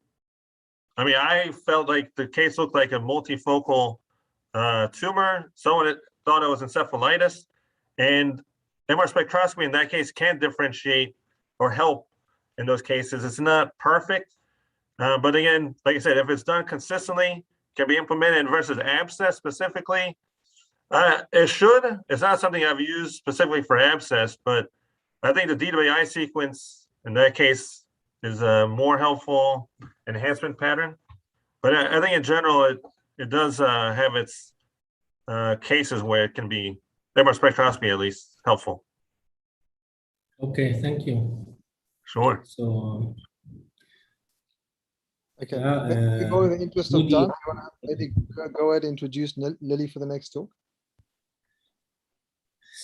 I mean, I felt like the case looked like a multifocal tumor. Someone thought it was encephalitis, and MR spectroscopy in that case can differentiate or help in those cases. It's not perfect, but again, like I said, if it's done consistently, can be implemented versus abscess specifically. It should. It's not something I've used specifically for abscess, but I think the DWI sequence in that case is a more helpful enhancement pattern. But I think in general, it does have its cases where it can be, MR spectroscopy at least, helpful. Okay, thank you. Sure. So, Okay, go in the interest of maybe- time. You want to maybe go ahead and introduce Lily for the next talk?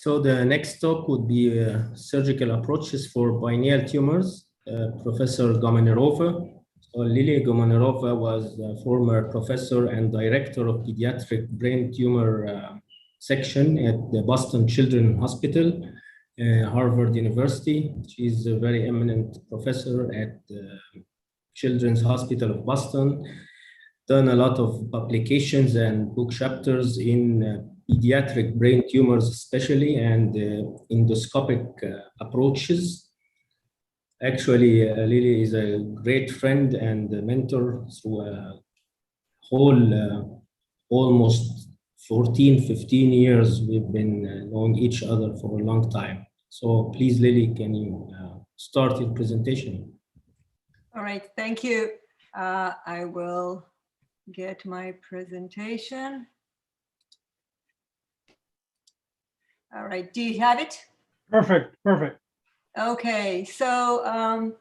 So the next talk would be surgical approaches for pineal tumors. Professor Gomanerova. So Lily Gomanerova was a former professor and director of pediatric brain tumor section at the Boston Children's Hospital, Harvard University. She's a very eminent professor at the Children's Hospital of Boston. Done a lot of publications and book chapters in pediatric brain tumors especially, and endoscopic approaches. Actually, Lily is a great friend and a mentor through a whole almost 14, 15 years. We've been knowing each other for a long time. So please, Lily, can you start your presentation? All right, thank you. I will get my presentation. All right, do you have it? Perfect, perfect. Okay, so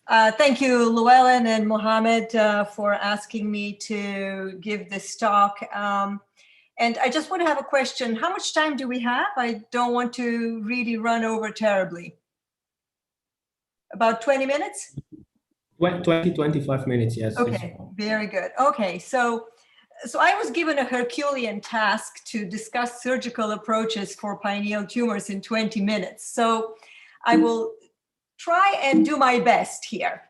thank you, Llewellyn and Mohammed, for asking me to give this talk. And I just want to have a question. How much time do we have? I don't want to really run over terribly. About 20 minutes? 20, 25 minutes, yes. Okay, very good. Okay, so I was given a Herculean task to discuss surgical approaches for pineal tumors in 20 minutes. So I will try and do my best here.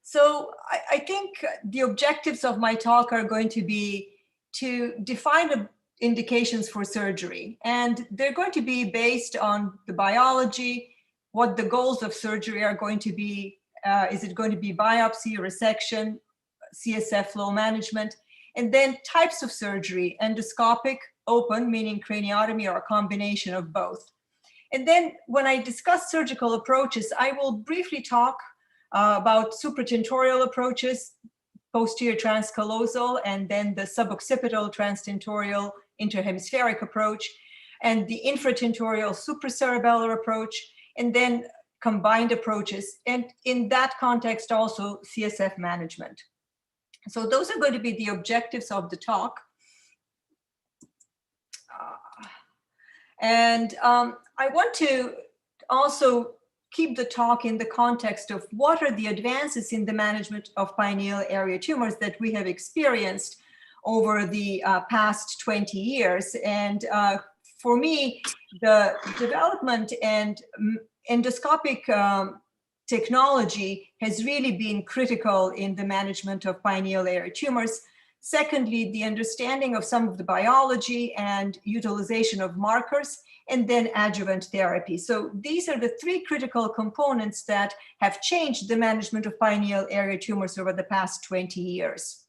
So I think the objectives of my talk are going to be to define the indications for surgery. And they're going to be based on the biology, what the goals of surgery are going to be. Is it going to be biopsy, resection, CSF flow management, and then types of surgery, endoscopic, open, meaning craniotomy, or a combination of both. And then when I discuss surgical approaches, I will briefly talk about supratentorial approaches, posterior transcallosal, and then the suboccipital transtentorial interhemispheric approach, and the infratentorial supracerebellar approach, and then combined approaches, and in that context also CSF management. So those are going to be the objectives of the talk. And I want to also keep the talk in the context of what are the advances in the management of pineal area tumors that we have experienced over the past 20 years. And for me, the development and endoscopic technology has really been critical in the management of pineal area tumors. Secondly, the understanding of some of the biology and utilization of markers, and then adjuvant therapy. So these are the three critical components that have changed the management of pineal area tumors over the past 20 years.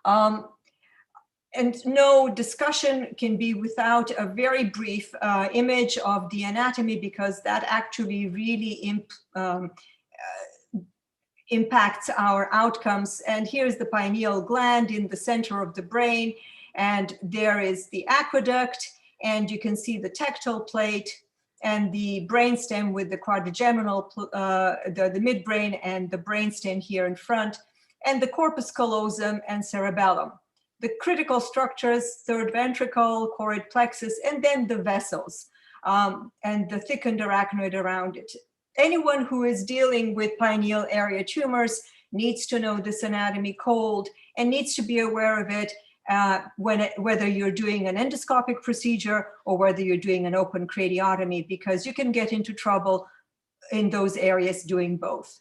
And no discussion can be without a very brief image of the anatomy, because that actually really impacts our outcomes. And here's the pineal gland in the center of the brain, and there is the aqueduct, and you can see the tectal plate and the brainstem with the quadrigeminal, the midbrain and the brainstem here in front, and the corpus callosum and cerebellum. The critical structures, third ventricle, choroid plexus, and then the vessels, and the thickened arachnoid around it. Anyone who is dealing with pineal area tumors needs to know this anatomy cold and needs to be aware of it whether you're doing an endoscopic procedure or whether you're doing an open craniotomy, because you can get into trouble in those areas doing both.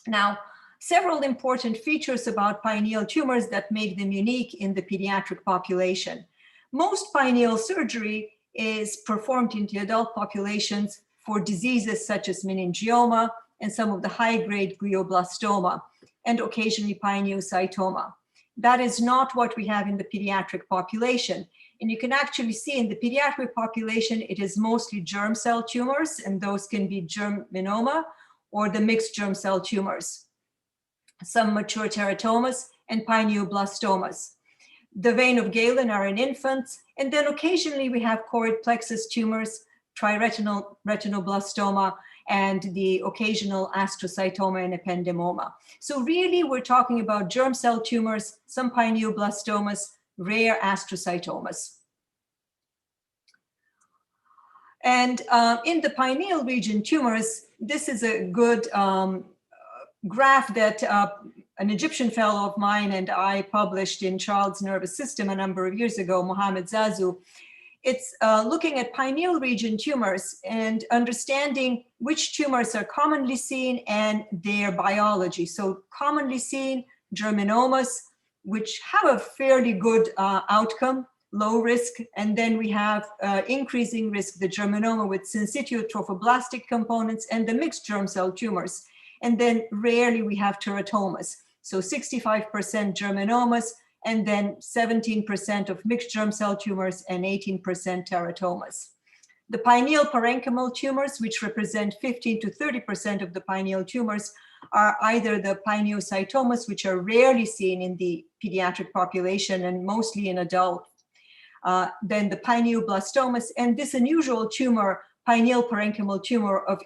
Now, several important features about pineal tumors that make them unique in the pediatric population. Most pineal surgery is performed in the adult populations for diseases such as meningioma and some of the high-grade glioblastoma, and occasionally pineocytoma. That is not what we have in the pediatric population. And you can actually see in the pediatric population, it is mostly germ cell tumors, and those can be germinoma or the mixed germ cell tumors, some mature teratomas and pineoblastomas. The vein of Galen are in infants, and then occasionally we have choroid plexus tumors, triretinal retinoblastoma, and the occasional astrocytoma and ependymoma. So really we're talking about germ cell tumors, some pineoblastomas, rare astrocytomas. And in the pineal region tumors, this is a good graph that an Egyptian fellow of mine and I published in Child's Nervous System a number of years ago, Mohamed Zazu. It's looking at pineal region tumors and understanding which tumors are commonly seen and their biology. So commonly seen germinomas, which have a fairly good outcome, low risk, and then we have increasing risk, the germinoma with syncytial trophoblastic components and the mixed germ cell tumors. And then rarely we have teratomas. So 65% germinomas, and then 17% of mixed germ cell tumors and 18% teratomas. The pineal parenchymal tumors, which represent 15 to 30% of the pineal tumors, are either the pineocytomas, which are rarely seen in the pediatric population and mostly in adults, then the pineoblastomas, and this unusual tumor, pineal parenchymal tumor of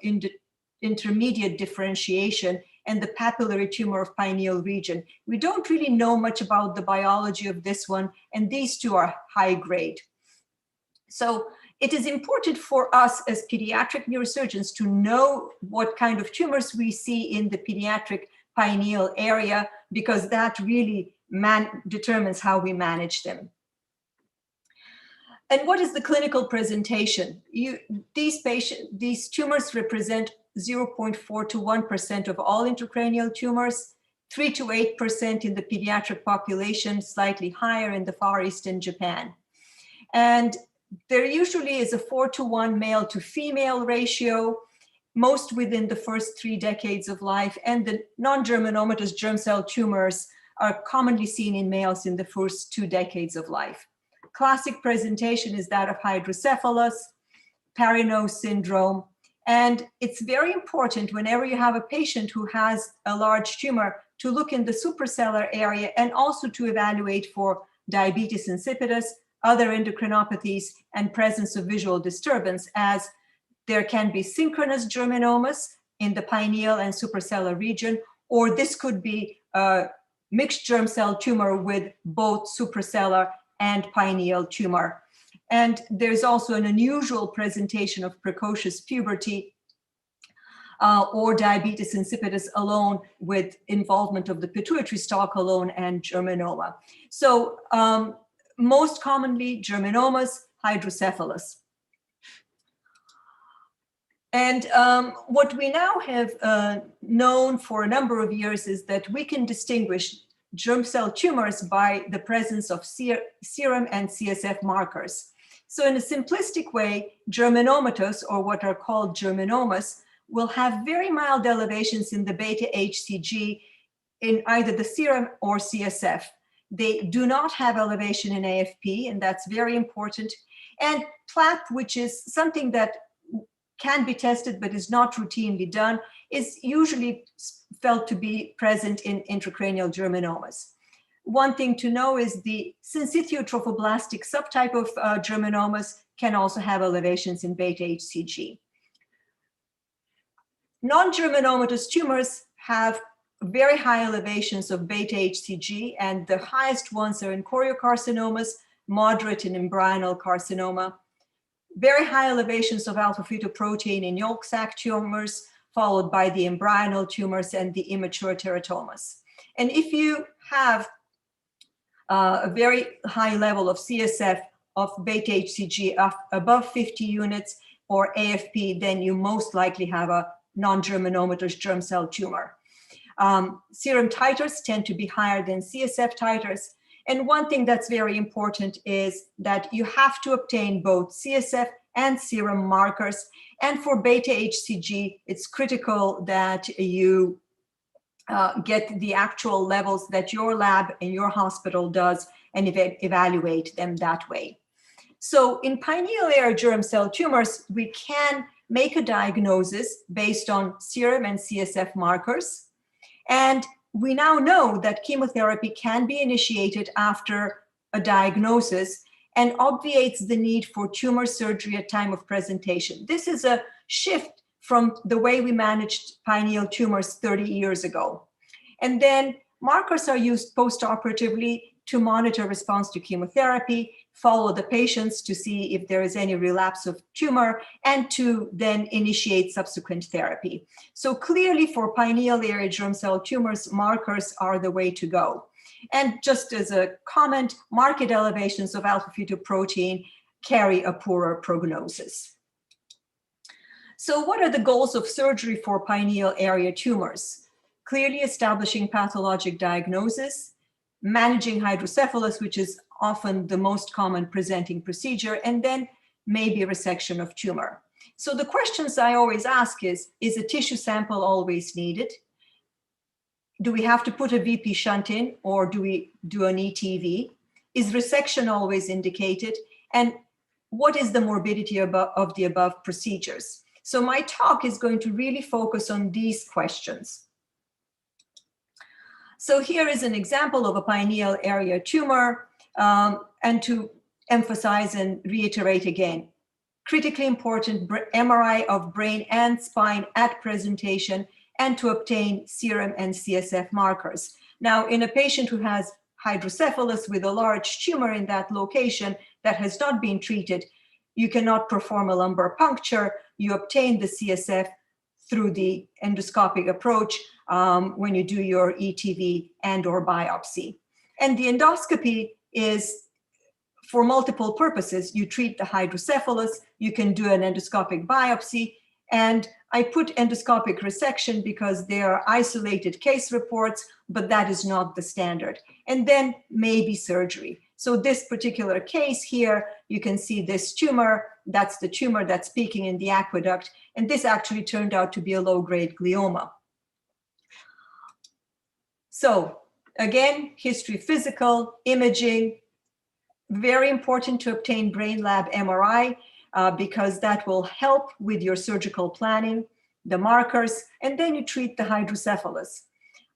intermediate differentiation, and the papillary tumor of pineal region. We don't really know much about the biology of this one, and these two are high grade. So it is important for us as pediatric neurosurgeons to know what kind of tumors we see in the pediatric pineal area, because that really determines how we manage them. And what is the clinical presentation? These tumors represent 0.4 to 1% of all intracranial tumors, 3 to 8% in the pediatric population, slightly higher in the Far East and Japan. And there usually is a 4 to 1 male to female ratio, most within the first 3 decades of life, and the non-germinomatous germ cell tumors are commonly seen in males in the first 2 decades of life. Classic presentation is that of hydrocephalus, Parinose syndrome, and it's very important whenever you have a patient who has a large tumor to look in the suprasellar area and also to evaluate for diabetes insipidus, other endocrinopathies, and presence of visual disturbance, as there can be synchronous germinomas in the pineal and suprasellar region, or this could be a mixed germ cell tumor with both suprasellar and pineal tumor. And there's also an unusual presentation of precocious puberty or diabetes insipidus alone with involvement of the pituitary stalk alone and germinoma. So most commonly germinomas, hydrocephalus. And what we now have known for a number of years is that we can distinguish germ cell tumors by the presence of serum and CSF markers. So in a simplistic way, germinomatous, or what are called germinomas, will have very mild elevations in the beta HCG in either the serum or CSF. They do not have elevation in AFP, and that's very important. And PLAP, which is something that can be tested but is not routinely done, is usually felt to be present in intracranial germinomas. One thing to know is the syncytial trophoblastic subtype of germinomas can also have elevations in beta HCG. Non-germinomatous tumors have very high elevations of beta HCG, and the highest ones are in choriocarcinomas, moderate in embryonal carcinoma, very high elevations of alpha-fetoprotein in yolk sac tumors, followed by the embryonal tumors and the immature teratomas. And if you have a very high level of CSF of beta HCG above 50 units or AFP, then you most likely have a non-germinomatous germ cell tumor. Serum titers tend to be higher than CSF titers. And one thing that's very important is that you have to obtain both CSF and serum markers. And for beta HCG, it's critical that you get the actual levels that your lab in your hospital does and evaluate them that way. So in pineal area germ cell tumors, we can make a diagnosis based on serum and CSF markers. And we now know that chemotherapy can be initiated after a diagnosis and obviates the need for tumor surgery at time of presentation. This is a shift from the way we managed pineal tumors 30 years ago. And then markers are used postoperatively to monitor response to chemotherapy, follow the patients to see if there is any relapse of tumor, and to then initiate subsequent therapy. So clearly for pineal area germ cell tumors, markers are the way to go. And just as a comment, marked elevations of alpha-fetoprotein carry a poorer prognosis. So what are the goals of surgery for pineal area tumors? Clearly establishing pathologic diagnosis, managing hydrocephalus, which is often the most common presenting procedure, and then maybe resection of tumor. So the questions I always ask is a tissue sample always needed? Do we have to put a VP shunt in, or do we do an ETV? Is resection always indicated? And what is the morbidity of the above procedures? So my talk is going to really focus on these questions. So here is an example of a pineal area tumor, and to emphasize and reiterate again, critically important MRI of brain and spine at presentation, and to obtain serum and CSF markers. Now, in a patient who has hydrocephalus with a large tumor in that location that has not been treated, you cannot perform a lumbar puncture. You obtain the CSF through the endoscopic approach when you do your ETV and or biopsy. And the endoscopy is for multiple purposes. You treat the hydrocephalus, you can do an endoscopic biopsy, and I put endoscopic resection because they are isolated case reports, but that is not the standard. And then maybe surgery. So this particular case here, you can see this tumor, that's the tumor that's peaking in the aqueduct, and this actually turned out to be a low-grade glioma. So again, history physical, imaging, very important to obtain brain lab MRI because that will help with your surgical planning, the markers, and then you treat the hydrocephalus.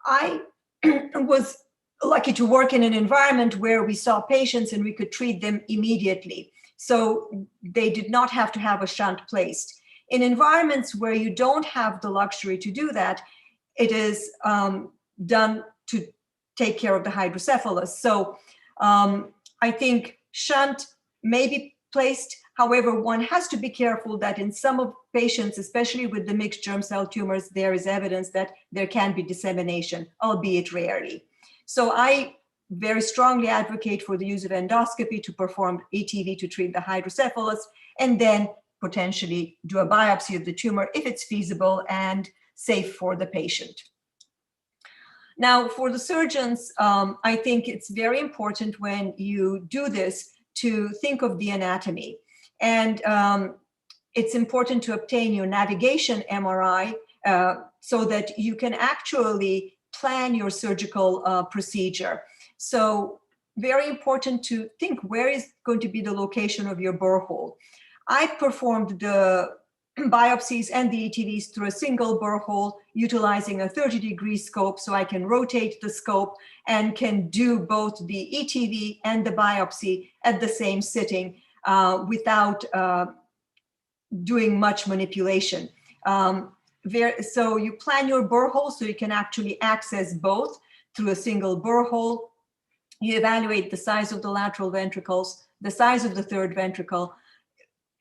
I was lucky to work in an environment where we saw patients and we could treat them immediately. So they did not have to have a shunt placed. In environments where you don't have the luxury to do that, it is done to take care of the hydrocephalus. So I think shunt may be placed. However, one has to be careful that in some of patients, especially with the mixed germ cell tumors, there is evidence that there can be dissemination, albeit rarely. So I very strongly advocate for the use of endoscopy to perform ETV to treat the hydrocephalus, and then potentially do a biopsy of the tumor if it's feasible and safe for the patient. Now, for the surgeons, I think it's very important when you do this to think of the anatomy. And it's important to obtain your navigation MRI so that you can actually plan your surgical procedure. So very important to think where is going to be the location of your borehole. I performed the biopsies and the ETVs through a single borehole utilizing a 30-degree scope, so I can rotate the scope and can do both the ETV and the biopsy at the same sitting without doing much manipulation. So you plan your borehole so you can actually access both through a single borehole. You evaluate the size of the lateral ventricles, the size of the third ventricle,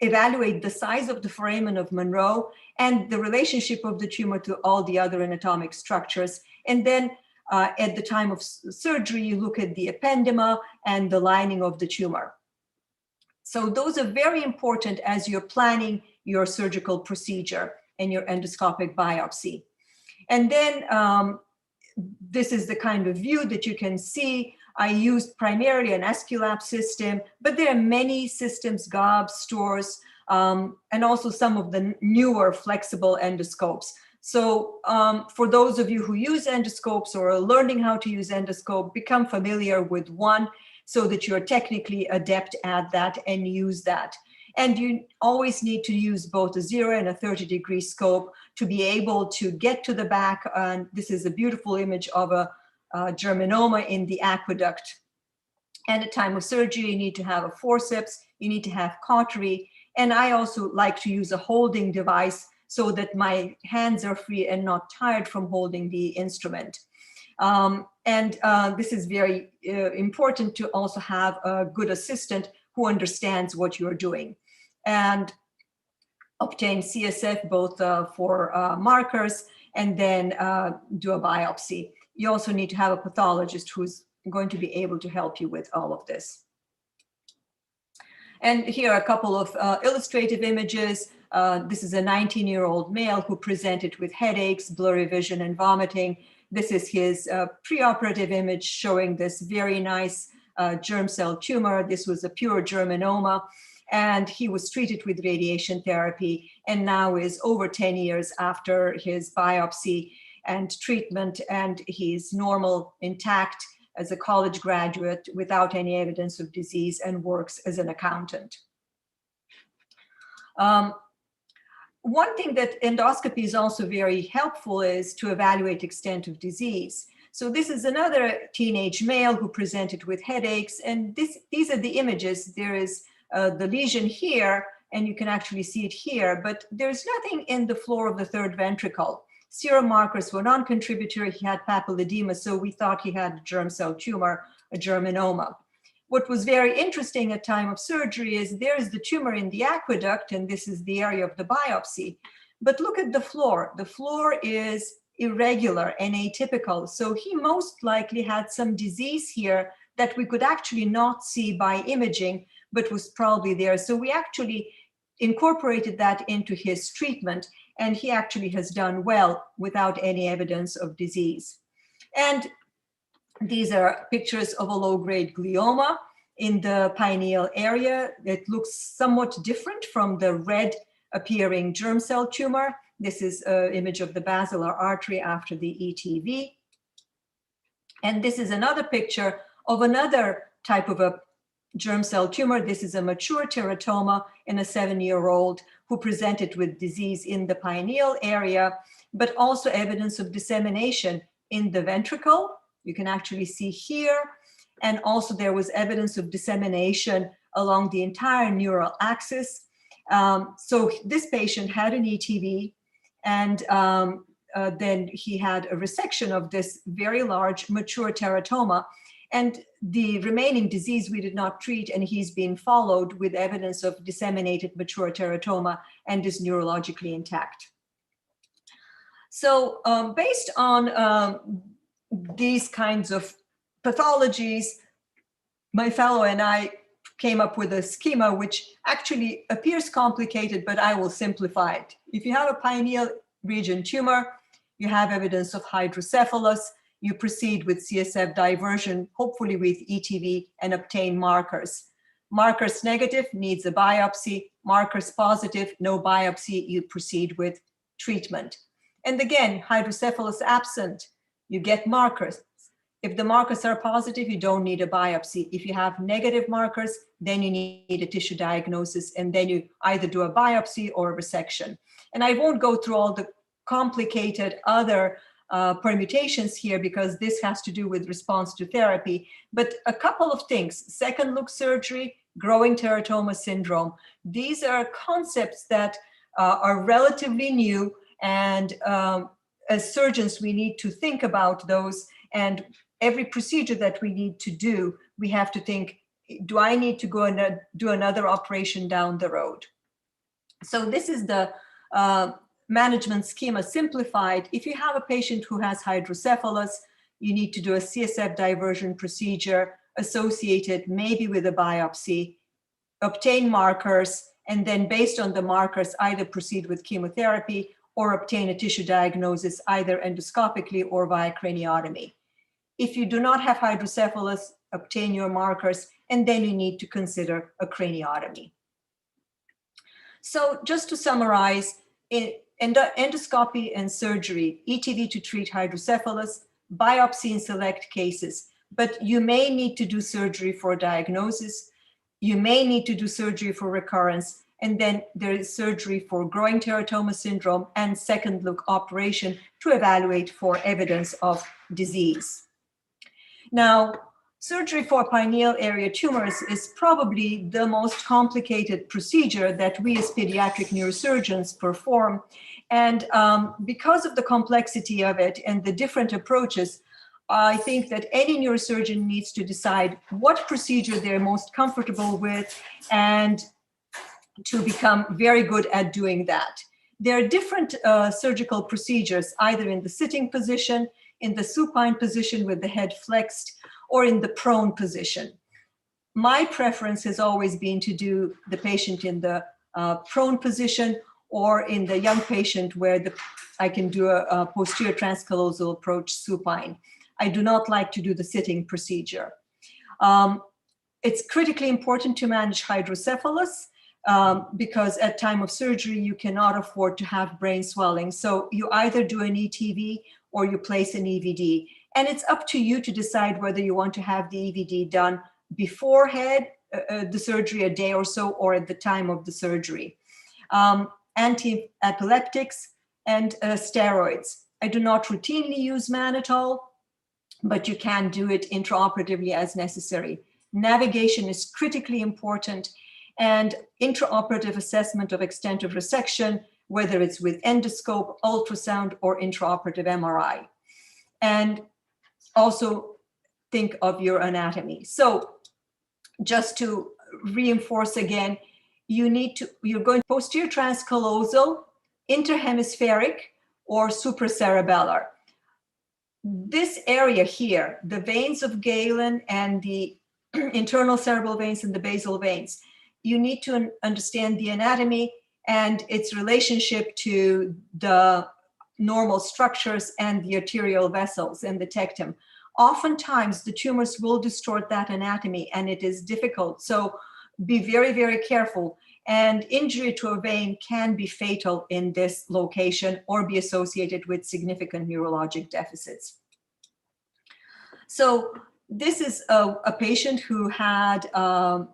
evaluate the size of the foramen of Monroe and the relationship of the tumor to all the other anatomic structures. And then at the time of surgery, you look at the ependyma and the lining of the tumor. So those are very important as you're planning your surgical procedure and your endoscopic biopsy. And then this is the kind of view that you can see. I used primarily an Esculap system, but there are many systems, GOBS, stores, and also some of the newer flexible endoscopes. So for those of you who use endoscopes or are learning how to use endoscope, become familiar with one so that you're technically adept at that and use that. And you always need to use both a 0 and a 30-degree scope to be able to get to the back. And this is a beautiful image of a germinoma in the aqueduct. And at time of surgery, you need to have a forceps, you need to have cautery. And I also like to use a holding device so that my hands are free and not tired from holding the instrument. This is very important to also have a good assistant who understands what you're doing. And obtain CSF both for markers and then do a biopsy. You also need to have a pathologist who's going to be able to help you with all of this. And here are a couple of illustrative images. This is a 19-year-old male who presented with headaches, blurry vision, and vomiting. This is his preoperative image showing this very nice germ cell tumor. This was a pure germinoma, and he was treated with radiation therapy and now is over 10 years after his biopsy and treatment, and he's normal, intact as a college graduate without any evidence of disease and works as an accountant. One thing that endoscopy is also very helpful is to evaluate extent of disease. So this is another teenage male who presented with headaches, and these are the images. There is the lesion here, and you can actually see it here, but there's nothing in the floor of the third ventricle. Serum markers were non-contributory. He had papilledema, so we thought he had a germ cell tumor, a germinoma. What was very interesting at time of surgery is there's the tumor in the aqueduct, and this is the area of the biopsy. But look at the floor. The floor is irregular and atypical. So he most likely had some disease here that we could actually not see by imaging, but was probably there. So we actually incorporated that into his treatment, and he actually has done well without any evidence of disease. And these are pictures of a low-grade glioma in the pineal area. It looks somewhat different from the red appearing germ cell tumor. This is an image of the basilar artery after the ETV. And this is another picture of another type of a germ cell tumor. This is a mature teratoma in a 7-year-old who presented with disease in the pineal area, but also evidence of dissemination in the ventricle. You can actually see here. And also there was evidence of dissemination along the entire neural axis. So this patient had an ETV, and then he had a resection of this very large mature teratoma. And the remaining disease we did not treat, and he's been followed with evidence of disseminated mature teratoma and is neurologically intact. So based on these kinds of pathologies, my fellow and I came up with a schema which actually appears complicated, but I will simplify it. If you have a pineal region tumor, you have evidence of hydrocephalus, you proceed with CSF diversion, hopefully with ETV, and obtain markers. Markers negative needs a biopsy, markers positive, no biopsy, you proceed with treatment. And again, hydrocephalus absent, you get markers. If the markers are positive, you don't need a biopsy. If you have negative markers, then you need a tissue diagnosis, and then you either do a biopsy or a resection. And I won't go through all the complicated other permutations here because this has to do with response to therapy, but a couple of things: second look surgery, growing teratoma syndrome. These are concepts that are relatively new, and as surgeons, we need to think about those, and every procedure that we need to do, we have to think, do I need to go and do another operation down the road? So this is the management schema simplified. If you have a patient who has hydrocephalus, you need to do a CSF diversion procedure associated maybe with a biopsy, obtain markers, and then based on the markers, either proceed with chemotherapy or obtain a tissue diagnosis either endoscopically or via craniotomy. If you do not have hydrocephalus, obtain your markers, and then you need to consider a craniotomy. So just to summarize, endoscopy and surgery, ETV to treat hydrocephalus, biopsy in select cases, but you may need to do surgery for diagnosis, you may need to do surgery for recurrence, and then there is surgery for growing teratoma syndrome and second look operation to evaluate for evidence of disease. Now, surgery for pineal area tumors is probably the most complicated procedure that we as pediatric neurosurgeons perform. And because of the complexity of it and the different approaches, I think that any neurosurgeon needs to decide what procedure they're most comfortable with and to become very good at doing that. There are different surgical procedures, either in the sitting position, in the supine position with the head flexed, or in the prone position. My preference has always been to do the patient in the prone position, or in the young patient where I can do a posterior transcallosal approach supine. I do not like to do the sitting procedure. It's critically important to manage hydrocephalus because at time of surgery, you cannot afford to have brain swelling. So you either do an ETV or you place an EVD. And it's up to you to decide whether you want to have the EVD done beforehand the surgery, a day or so, or at the time of the surgery. Anti-epileptics and steroids. I do not routinely use mannitol, but you can do it intraoperatively as necessary. Navigation is critically important, and intraoperative assessment of extent of resection, whether it's with endoscope, ultrasound, or intraoperative MRI. And also think of your anatomy. So just to reinforce again, you're going posterior transcallosal, interhemispheric, or supracerebellar. This area here, the veins of Galen and the internal cerebral veins and the basal veins, you need to understand the anatomy and its relationship to the normal structures and the arterial vessels and the tectum. Oftentimes, the tumors will distort that anatomy, and it is difficult. So be very, very careful. And injury to a vein can be fatal in this location or be associated with significant neurologic deficits. So this is a patient who had a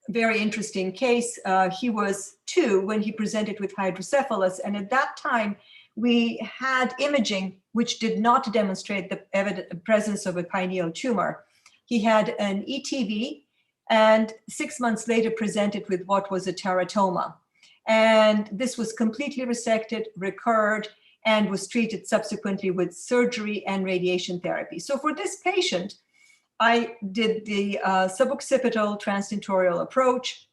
very interesting case. He was 2 when he presented with hydrocephalus, and at that time, we had imaging which did not demonstrate the presence of a pineal tumor. He had an ETV, and 6 months later presented with what was a teratoma. And this was completely resected, recurred, and was treated subsequently with surgery and radiation therapy. So for this patient, I did the suboccipital transtentorial approach,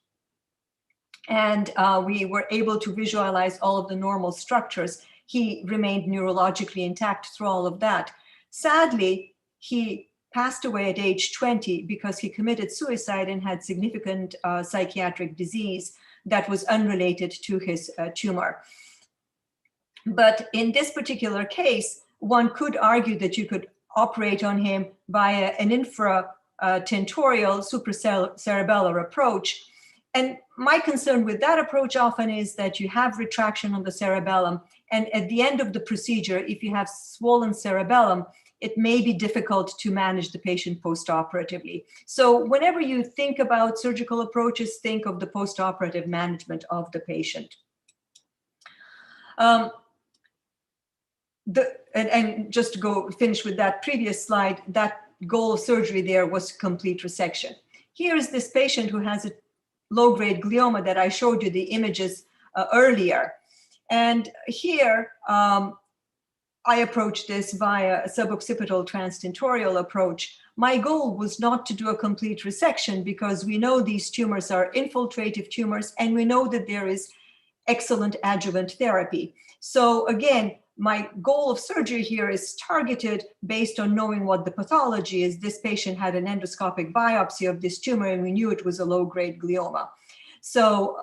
and we were able to visualize all of the normal structures. He remained neurologically intact through all of that. Sadly, he passed away at age 20 because he committed suicide and had significant psychiatric disease that was unrelated to his tumor. But in this particular case, one could argue that you could operate on him via an infratentorial supracerebellar approach. And my concern with that approach often is that you have retraction on the cerebellum, and at the end of the procedure, if you have swollen cerebellum, it may be difficult to manage the patient postoperatively. So whenever you think about surgical approaches, think of the postoperative management of the patient. And just to go finish with that previous slide, that goal of surgery there was complete resection. Here is this patient who has a low-grade glioma that I showed you the images earlier. And here, I approached this via a suboccipital transtentorial approach. My goal was not to do a complete resection because we know these tumors are infiltrative tumors and we know that there is excellent adjuvant therapy. So again, my goal of surgery here is targeted based on knowing what the pathology is. This patient had an endoscopic biopsy of this tumor and we knew it was a low-grade glioma. So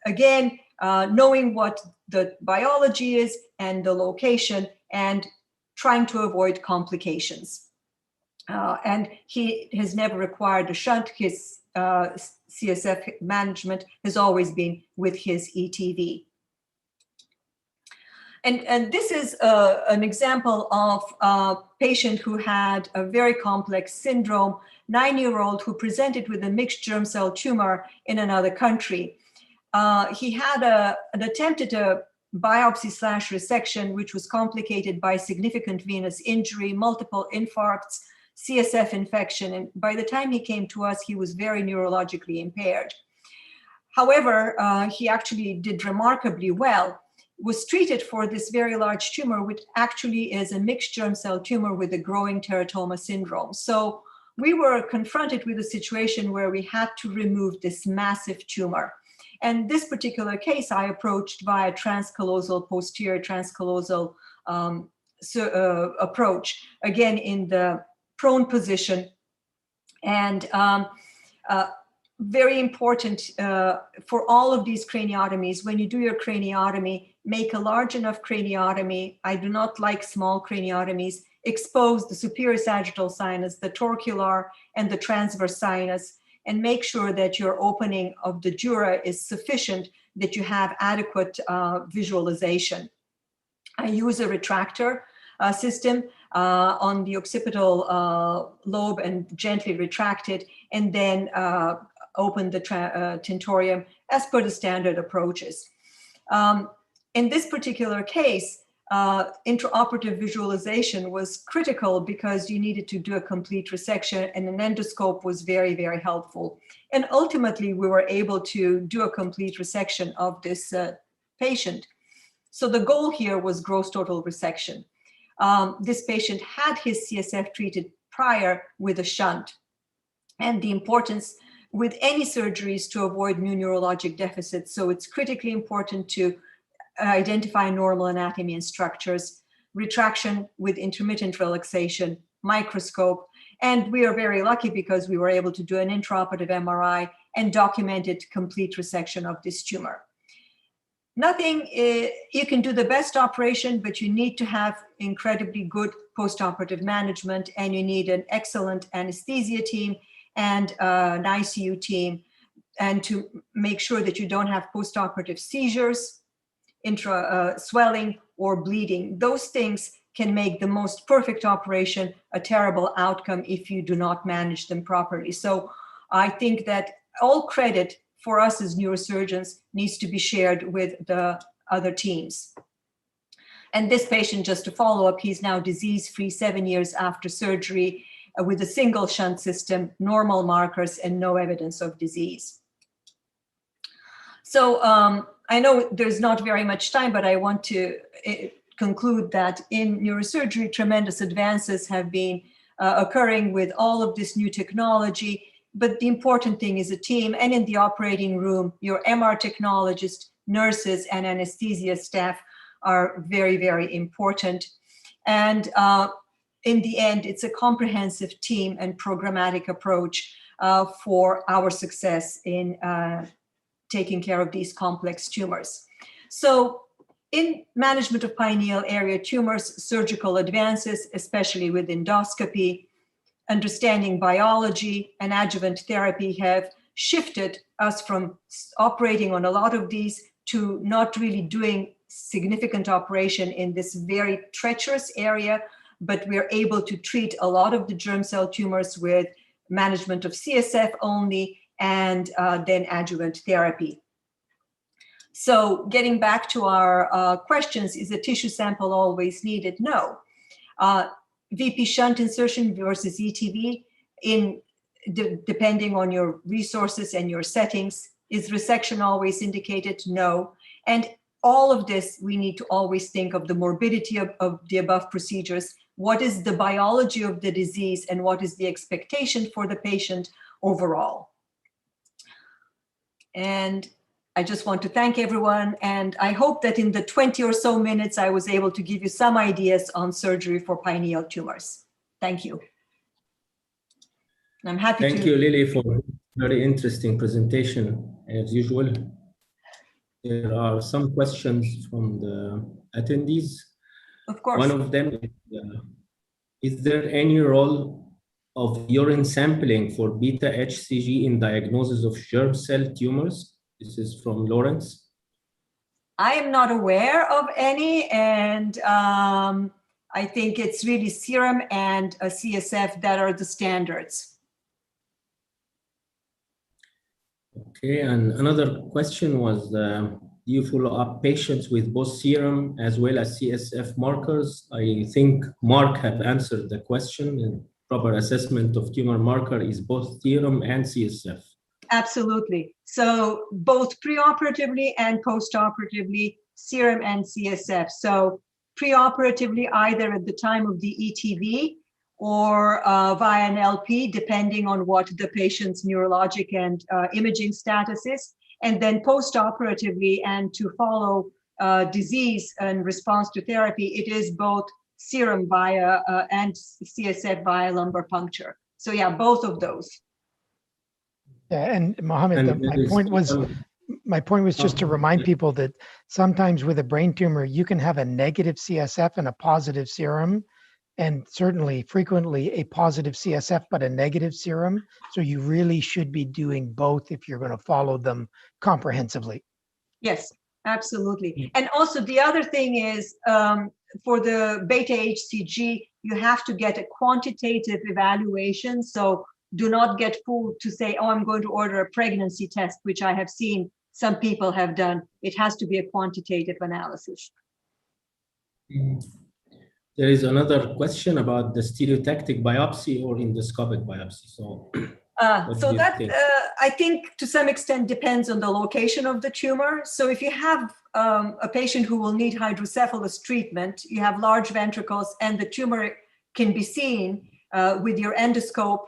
again, knowing what the biology is and the location and trying to avoid complications. And he has never required a shunt. His CSF management has always been with his ETV. And this is an example of a patient who had a very complex syndrome, 9-year-old who presented with a mixed germ cell tumor in another country. He had an attempt at a biopsy/resection, which was complicated by significant venous injury, multiple infarcts, CSF infection. And by the time he came to us, he was very neurologically impaired. However, he actually did remarkably well, was treated for this very large tumor, which actually is a mixed germ cell tumor with a growing teratoma syndrome. So we were confronted with a situation where we had to remove this massive tumor. And this particular case I approached via transcallosal, posterior transcallosal approach, again in the prone position. And very important for all of these craniotomies, when you do your craniotomy, make a large enough craniotomy. I do not like small craniotomies. Expose the superior sagittal sinus, the torcular, and the transverse sinus, and make sure that your opening of the dura is sufficient, that you have adequate visualization. I use a retractor system on the occipital lobe and gently retract it, and then open the tentorium as per the standard approaches. In this particular case, intraoperative visualization was critical because you needed to do a complete resection, and an endoscope was very, very helpful. And ultimately, we were able to do a complete resection of this patient. So the goal here was gross total resection. This patient had his CSF treated prior with a shunt. And the importance with any surgery is to avoid new neurologic deficits. So it's critically important to identify normal anatomy and structures, retraction with intermittent relaxation, microscope. And we are very lucky because we were able to do an intraoperative MRI and documented complete resection of this tumor. Nothing, you can do the best operation, but you need to have incredibly good postoperative management, and you need an excellent anesthesia team and an ICU team, and to make sure that you don't have postoperative seizures, swelling, or bleeding. Those things can make the most perfect operation a terrible outcome if you do not manage them properly. So I think that all credit for us as neurosurgeons needs to be shared with the other teams. And this patient, just to follow up, he's now disease-free 7 years after surgery with a single shunt system, normal markers, and no evidence of disease. So I know there's not very much time, but I want to conclude that in neurosurgery, tremendous advances have been occurring with all of this new technology. But the important thing is a team, and in the operating room, your MR technologist, nurses, and anesthesia staff are very, very important. And in the end, it's a comprehensive team and programmatic approach for our success in taking care of these complex tumors. So in management of pineal area tumors, surgical advances, especially with endoscopy, understanding biology and adjuvant therapy have shifted us from operating on a lot of these to not really doing significant operation in this very treacherous area, but we're able to treat a lot of the germ cell tumors with management of CSF only and then adjuvant therapy. So getting back to our questions, is a tissue sample always needed? No. VP shunt insertion versus ETV, depending on your resources and your settings. Is resection always indicated? No. And all of this, we need to always think of the morbidity of the above procedures. What is the biology of the disease and what is the expectation for the patient overall? And I just want to thank everyone, and I hope that in the 20 or so minutes I was able to give you some ideas on surgery for pineal tumors. Thank you. I'm happy to— Thank you, Lily, for a very interesting presentation, as usual. There are some questions from the attendees. Of course. One of them is there any role of urine sampling for beta HCG in diagnosis of germ cell tumors? This is from Lawrence. I am not aware of any, and I think it's really serum and a CSF that are the standards. Okay, and another question was, do you follow up patients with both serum as well as CSF markers? I think Mark have answered the question. And proper assessment of tumor marker is both serum and CSF. Absolutely. So both preoperatively and postoperatively, serum and CSF. So preoperatively, either at the time of the ETV or via an LP, depending on what the patient's neurologic and imaging status is. And then postoperatively, and to follow disease and response to therapy, it is both serum via and CSF via lumbar puncture. So yeah, both of those. Yeah, and Mohammed, my point was just to remind people that sometimes with a brain tumor, you can have a negative CSF and a positive serum, and certainly frequently a positive CSF, but a negative serum. So you really should be doing both if you're going to follow them comprehensively. Yes, absolutely. And also the other thing is for the beta HCG, you have to get a quantitative evaluation. So do not get fooled to say, oh, I'm going to order a pregnancy test, which I have seen some people have done. It has to be a quantitative analysis. There is another question about the stereotactic biopsy or endoscopic biopsy. So that I think to some extent depends on the location of the tumor. So if you have a patient who will need hydrocephalus treatment, you have large ventricles and the tumor can be seen with your endoscope,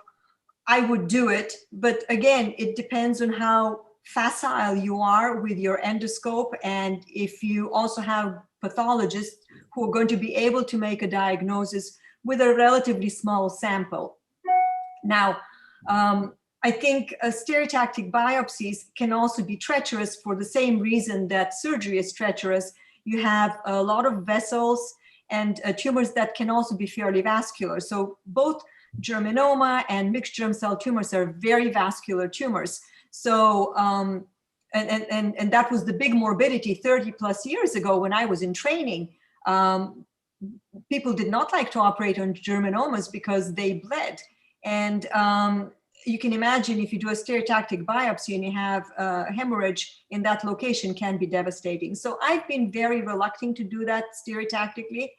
I would do it. But again, it depends on how facile you are with your endoscope, and if you also have pathologists who are going to be able to make a diagnosis with a relatively small sample. Now, I think stereotactic biopsies can also be treacherous for the same reason that surgery is treacherous. You have a lot of vessels and tumors that can also be fairly vascular. So both germinoma and mixed germ cell tumors are very vascular tumors. So, and that was the big morbidity 30 plus years ago when I was in training. People did not like to operate on germinomas because they bled. And you can imagine if you do a stereotactic biopsy and you have hemorrhage in that location can be devastating. So I've been very reluctant to do that stereotactically,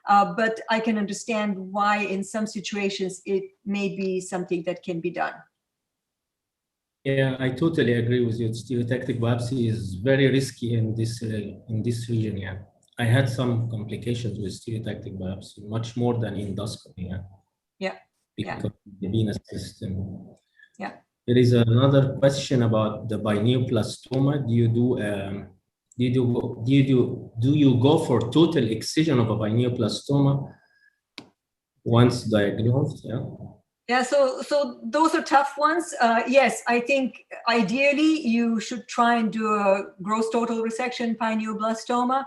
but I can understand why in some situations it may be something that can be done. Yeah, I totally agree with you. Stereotactic biopsy is very risky in this region. Yeah, I had some complications with stereotactic biopsy, much more than endoscopy. Yeah. Yeah. Yeah. because of the venous system. Yeah. There is another question about the pineoblastoma. Do you go for total excision of a pineoblastoma once diagnosed? Yeah. Yeah, so those are tough ones. Yes, I think ideally you should try and do a gross total resection pineoblastoma.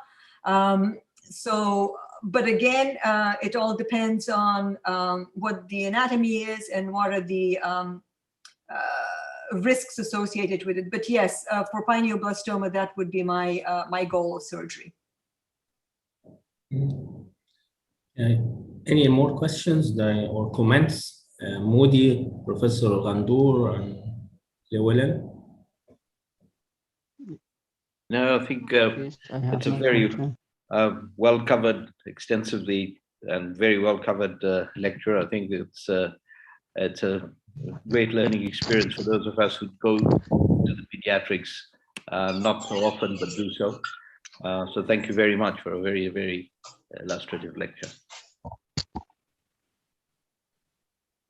But again, it all depends on what the anatomy is and what are the risks associated with it. But yes, for pineoblastoma, that would be my my goal of surgery. Any more questions or comments? Modi, Professor Gandour, and Llewellyn? No, I think it's a very well covered, extensively and very well covered lecture. I think it's a great learning experience for those of us who go to the pediatrics not so often, but do so. So thank you very much for a very, very illustrative lecture.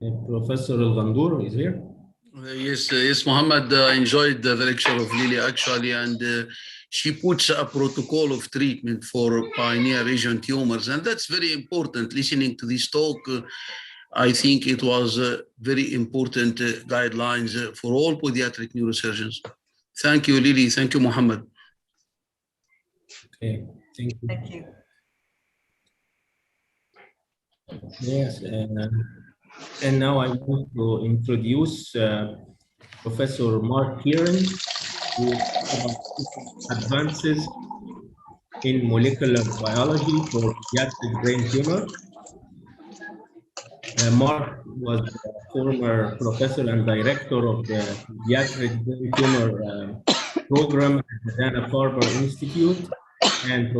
Professor Gandour is here. Yes, Mohammed. I enjoyed the lecture of Lily actually, and she puts a protocol of treatment for pioneer region tumors, and that's very important. Listening to this talk, I think it was very important guidelines for all pediatric neurosurgeons. Thank you, Lily. Thank you, Mohammed. Okay, thank you. Thank you. Yes, and now I want to introduce Professor Mark Kieran, who advances in molecular biology for pediatric brain tumor. Mark was a former professor and director of the pediatric brain tumor program at the Dana-Farber Institute, and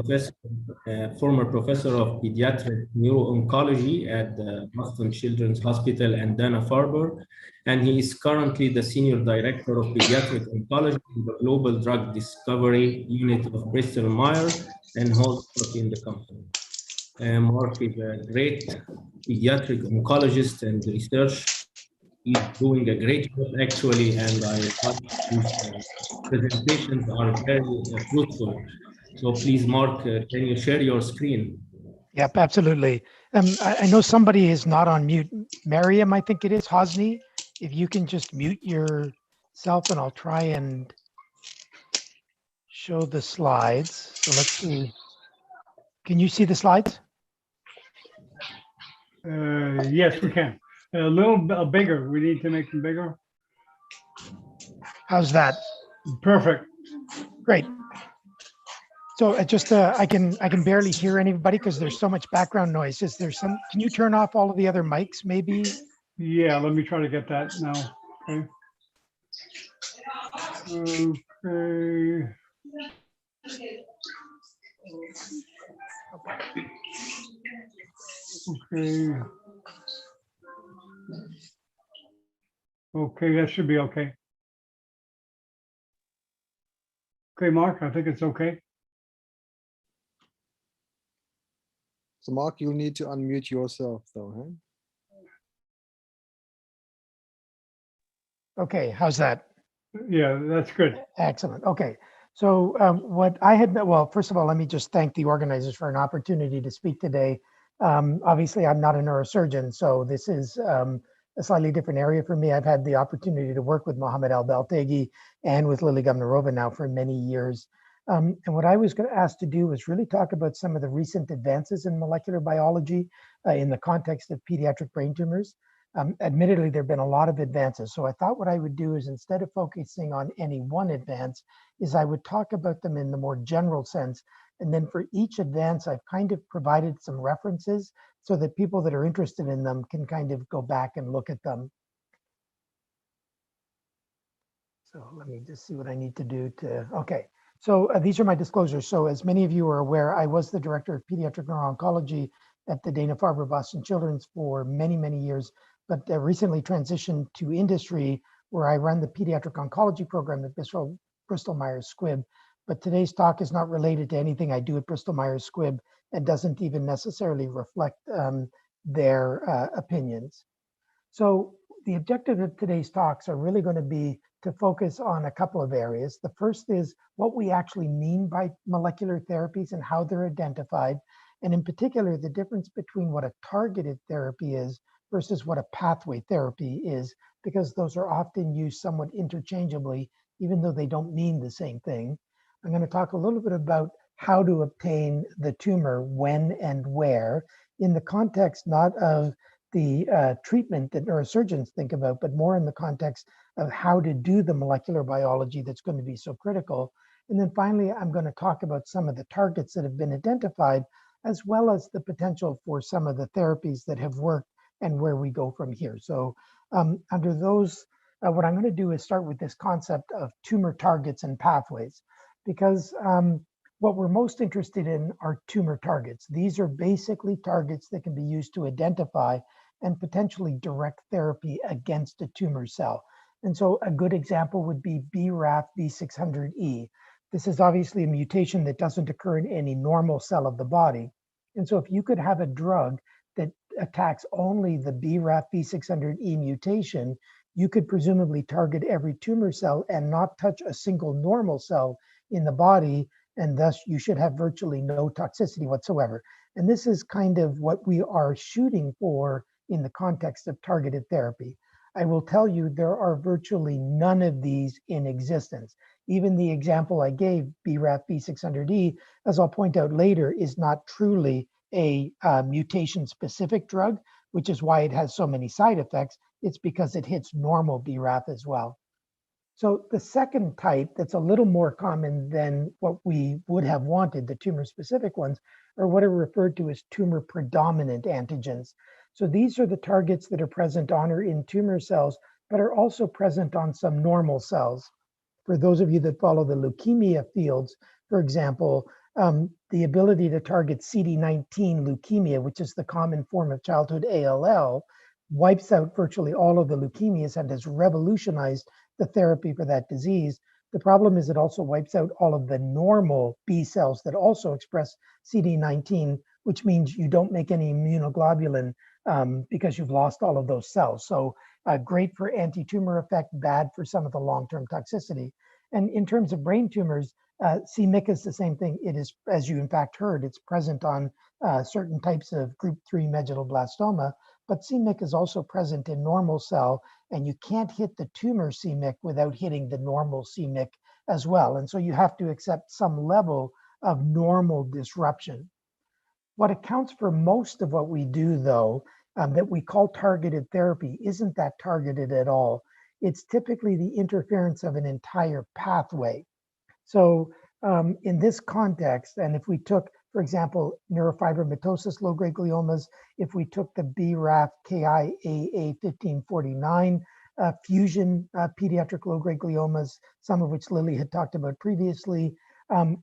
former professor of pediatric neuro-oncology at the Boston Children's Hospital and Dana-Farber, and he is currently the senior director of pediatric oncology in the Global Drug Discovery Unit of Bristol Myers and holds stock in the company. Mark is a great pediatric oncologist and research. He's doing a great job actually, and I thought his presentations are very fruitful. So please, Mark, can you share your screen? Yep, absolutely. I know somebody is not on mute. Mariam, I think it is, Hosni. If you can just mute yourself, and I'll try and show the slides. So let's see. Can you see the slides? Yes, we can. A little bigger. We need to make them bigger. How's that? Perfect. Great. So I can barely hear anybody because there's so much background noise. Is there some? Can you turn off all of the other mics, maybe? Yeah, let me try to get that now. Okay. Okay, that should be okay. Okay, Mark, I think it's okay. So Mark, you'll need to unmute yourself though, huh? Okay, how's that? Yeah, that's good. Excellent. Okay. So what I had, well, first of all, let me just thank the organizers for an opportunity to speak today. Obviously, I'm not a neurosurgeon, so this is a slightly different area for me. I've had the opportunity to work with Mohammed Al-Baltegi and with Lily Gumnarova now for many years. And what I was going to ask to do was really talk about some of the recent advances in molecular biology in the context of pediatric brain tumors. Admittedly, there have been a lot of advances. So I thought what I would do is, instead of focusing on any one advance, is I would talk about them in the more general sense. And then for each advance, I've kind of provided some references so that people that are interested in them can kind of go back and look at them. So let me just see what I need to do to, okay. So these are my disclosures. So as many of you are aware, I was the director of pediatric neuro-oncology at the Dana-Farber Boston Children's for many, many years, but recently transitioned to industry where I run the pediatric oncology program at Bristol Myers Squibb. But today's talk is not related to anything I do at Bristol Myers Squibb, and doesn't even necessarily reflect their opinions. So the objective of today's talks are really going to be to focus on a couple of areas. The first is what we actually mean by molecular therapies and how they're identified, and in particular, the difference between what a targeted therapy is versus what a pathway therapy is, because those are often used somewhat interchangeably, even though they don't mean the same thing. I'm going to talk a little bit about how to obtain the tumor, when and where, in the context not of the treatment that neurosurgeons think about, but more in the context of how to do the molecular biology that's going to be so critical. And then finally, I'm going to talk about some of the targets that have been identified, as well as the potential for some of the therapies that have worked and where we go from here. So under those, what I'm going to do is start with this concept of tumor targets and pathways, because what we're most interested in are tumor targets. These are basically targets that can be used to identify and potentially direct therapy against a tumor cell. And so a good example would be BRAF V600E. This is obviously a mutation that doesn't occur in any normal cell of the body. And so if you could have a drug that attacks only the BRAF V600E mutation, you could presumably target every tumor cell and not touch a single normal cell in the body, and thus you should have virtually no toxicity whatsoever. And this is kind of what we are shooting for in the context of targeted therapy. I will tell you there are virtually none of these in existence. Even the example I gave, BRAF V600E, as I'll point out later, is not truly a mutation-specific drug, which is why it has so many side effects. It's because it hits normal BRAF as well. So the second type that's a little more common than what we would have wanted, the tumor-specific ones, are what are referred to as tumor-predominant antigens. So these are the targets that are present on or in tumor cells, but are also present on some normal cells. For those of you that follow the leukemia fields, for example, the ability to target CD19 leukemia, which is the common form of childhood ALL, wipes out virtually all of the leukemias and has revolutionized the therapy for that disease. The problem is it also wipes out all of the normal B cells that also express CD19, which means you don't make any immunoglobulin because you've lost all of those cells. So great for anti-tumor effect, bad for some of the long-term toxicity. And in terms of brain tumors, c-Myc is the same thing. It is, as you in fact heard, it's present on certain types of group 3 medulloblastoma, but c-Myc is also present in normal cell, and you can't hit the tumor c-Myc without hitting the normal c-Myc as well. And so you have to accept some level of normal disruption. What accounts for most of what we do, though, that we call targeted therapy isn't that targeted at all. It's typically the interference of an entire pathway. So in this context, and if we took, for example, neurofibromatosis low-grade gliomas, if we took the BRAF KIAA1549 fusion pediatric low-grade gliomas, some of which Lily had talked about previously,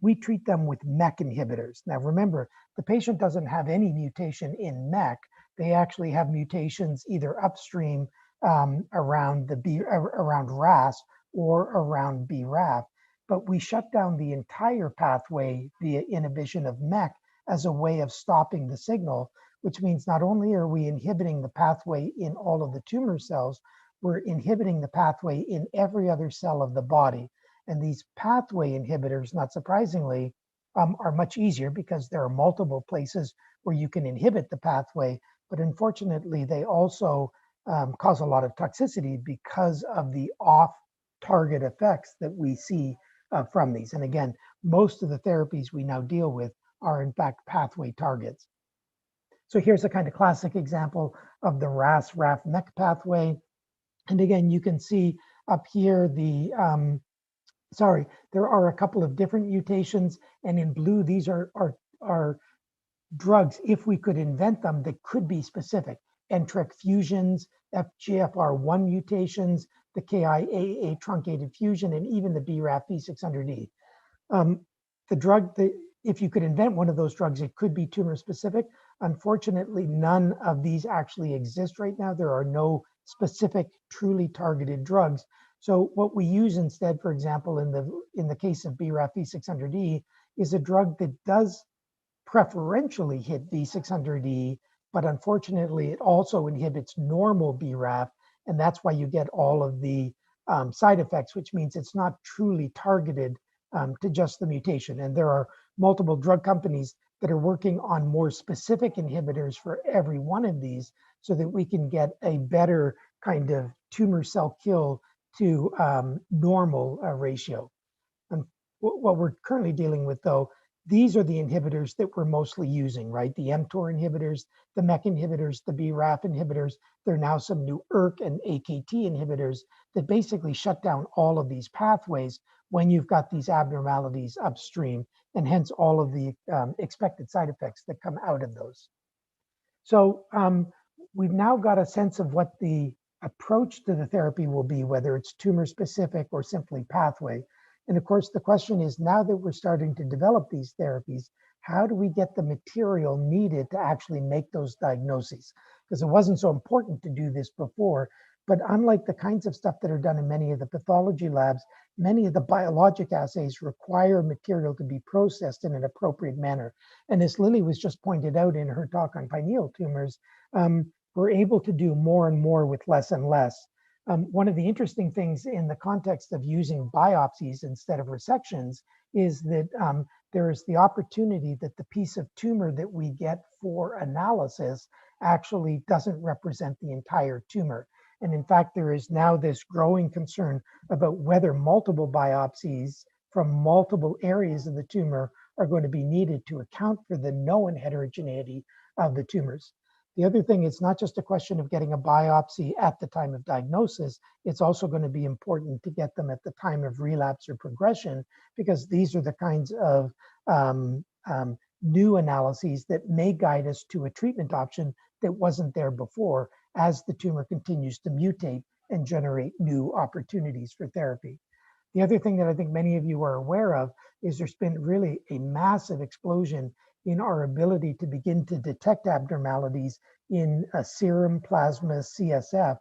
we treat them with MEK inhibitors. Now remember, the patient doesn't have any mutation in MEK. They actually have mutations either upstream around RAS or around BRAF. But we shut down the entire pathway via inhibition of MEK as a way of stopping the signal, which means not only are we inhibiting the pathway in all of the tumor cells, we're inhibiting the pathway in every other cell of the body. And these pathway inhibitors, not surprisingly, are much easier because there are multiple places where you can inhibit the pathway. But unfortunately, they also cause a lot of toxicity because of the off-target effects that we see from these. And again, most of the therapies we now deal with are in fact pathway targets. So here's a kind of classic example of the RAS-RAF-MEK pathway. And again, you can see up here the, there are a couple of different mutations, and in blue, these are drugs, if we could invent them, that could be specific. NTRK fusions, FGFR1 mutations, the KIAA truncated fusion, and even the BRAF V600E. The drug, if you could invent one of those drugs, it could be tumor specific. Unfortunately, none of these actually exist right now. There are no specific, truly targeted drugs. So what we use instead, for example, in the case of BRAF V600E, is a drug that does preferentially hit V600E, but unfortunately, it also inhibits normal BRAF, and that's why you get all of the side effects, which means it's not truly targeted to just the mutation. And there are multiple drug companies that are working on more specific inhibitors for every one of these so that we can get a better kind of tumor cell kill to normal ratio. And what we're currently dealing with, though, these are the inhibitors that we're mostly using, right? The mTOR inhibitors, the MEK inhibitors, the BRAF inhibitors. There are now some new ERK and AKT inhibitors that basically shut down all of these pathways when you've got these abnormalities upstream, and hence all of the expected side effects that come out of those. So we've now got a sense of what the approach to the therapy will be, whether it's tumor specific or simply pathway. And of course, the question is, now that we're starting to develop these therapies, how do we get the material needed to actually make those diagnoses? Because it wasn't so important to do this before, but unlike the kinds of stuff that are done in many of the pathology labs, many of the biologic assays require material to be processed in an appropriate manner. And as Lily was just pointed out in her talk on pineal tumors, we're able to do more and more with less and less. One of the interesting things in the context of using biopsies instead of resections is that there is the opportunity that the piece of tumor that we get for analysis actually doesn't represent the entire tumor. And in fact, there is now this growing concern about whether multiple biopsies from multiple areas of the tumor are going to be needed to account for the known heterogeneity of the tumors. The other thing, it's not just a question of getting a biopsy at the time of diagnosis, it's also going to be important to get them at the time of relapse or progression, because these are the kinds of new analyses that may guide us to a treatment option that wasn't there before as the tumor continues to mutate and generate new opportunities for therapy. The other thing that I think many of you are aware of is there's been really a massive explosion in our ability to begin to detect abnormalities in a serum, plasma, CSF.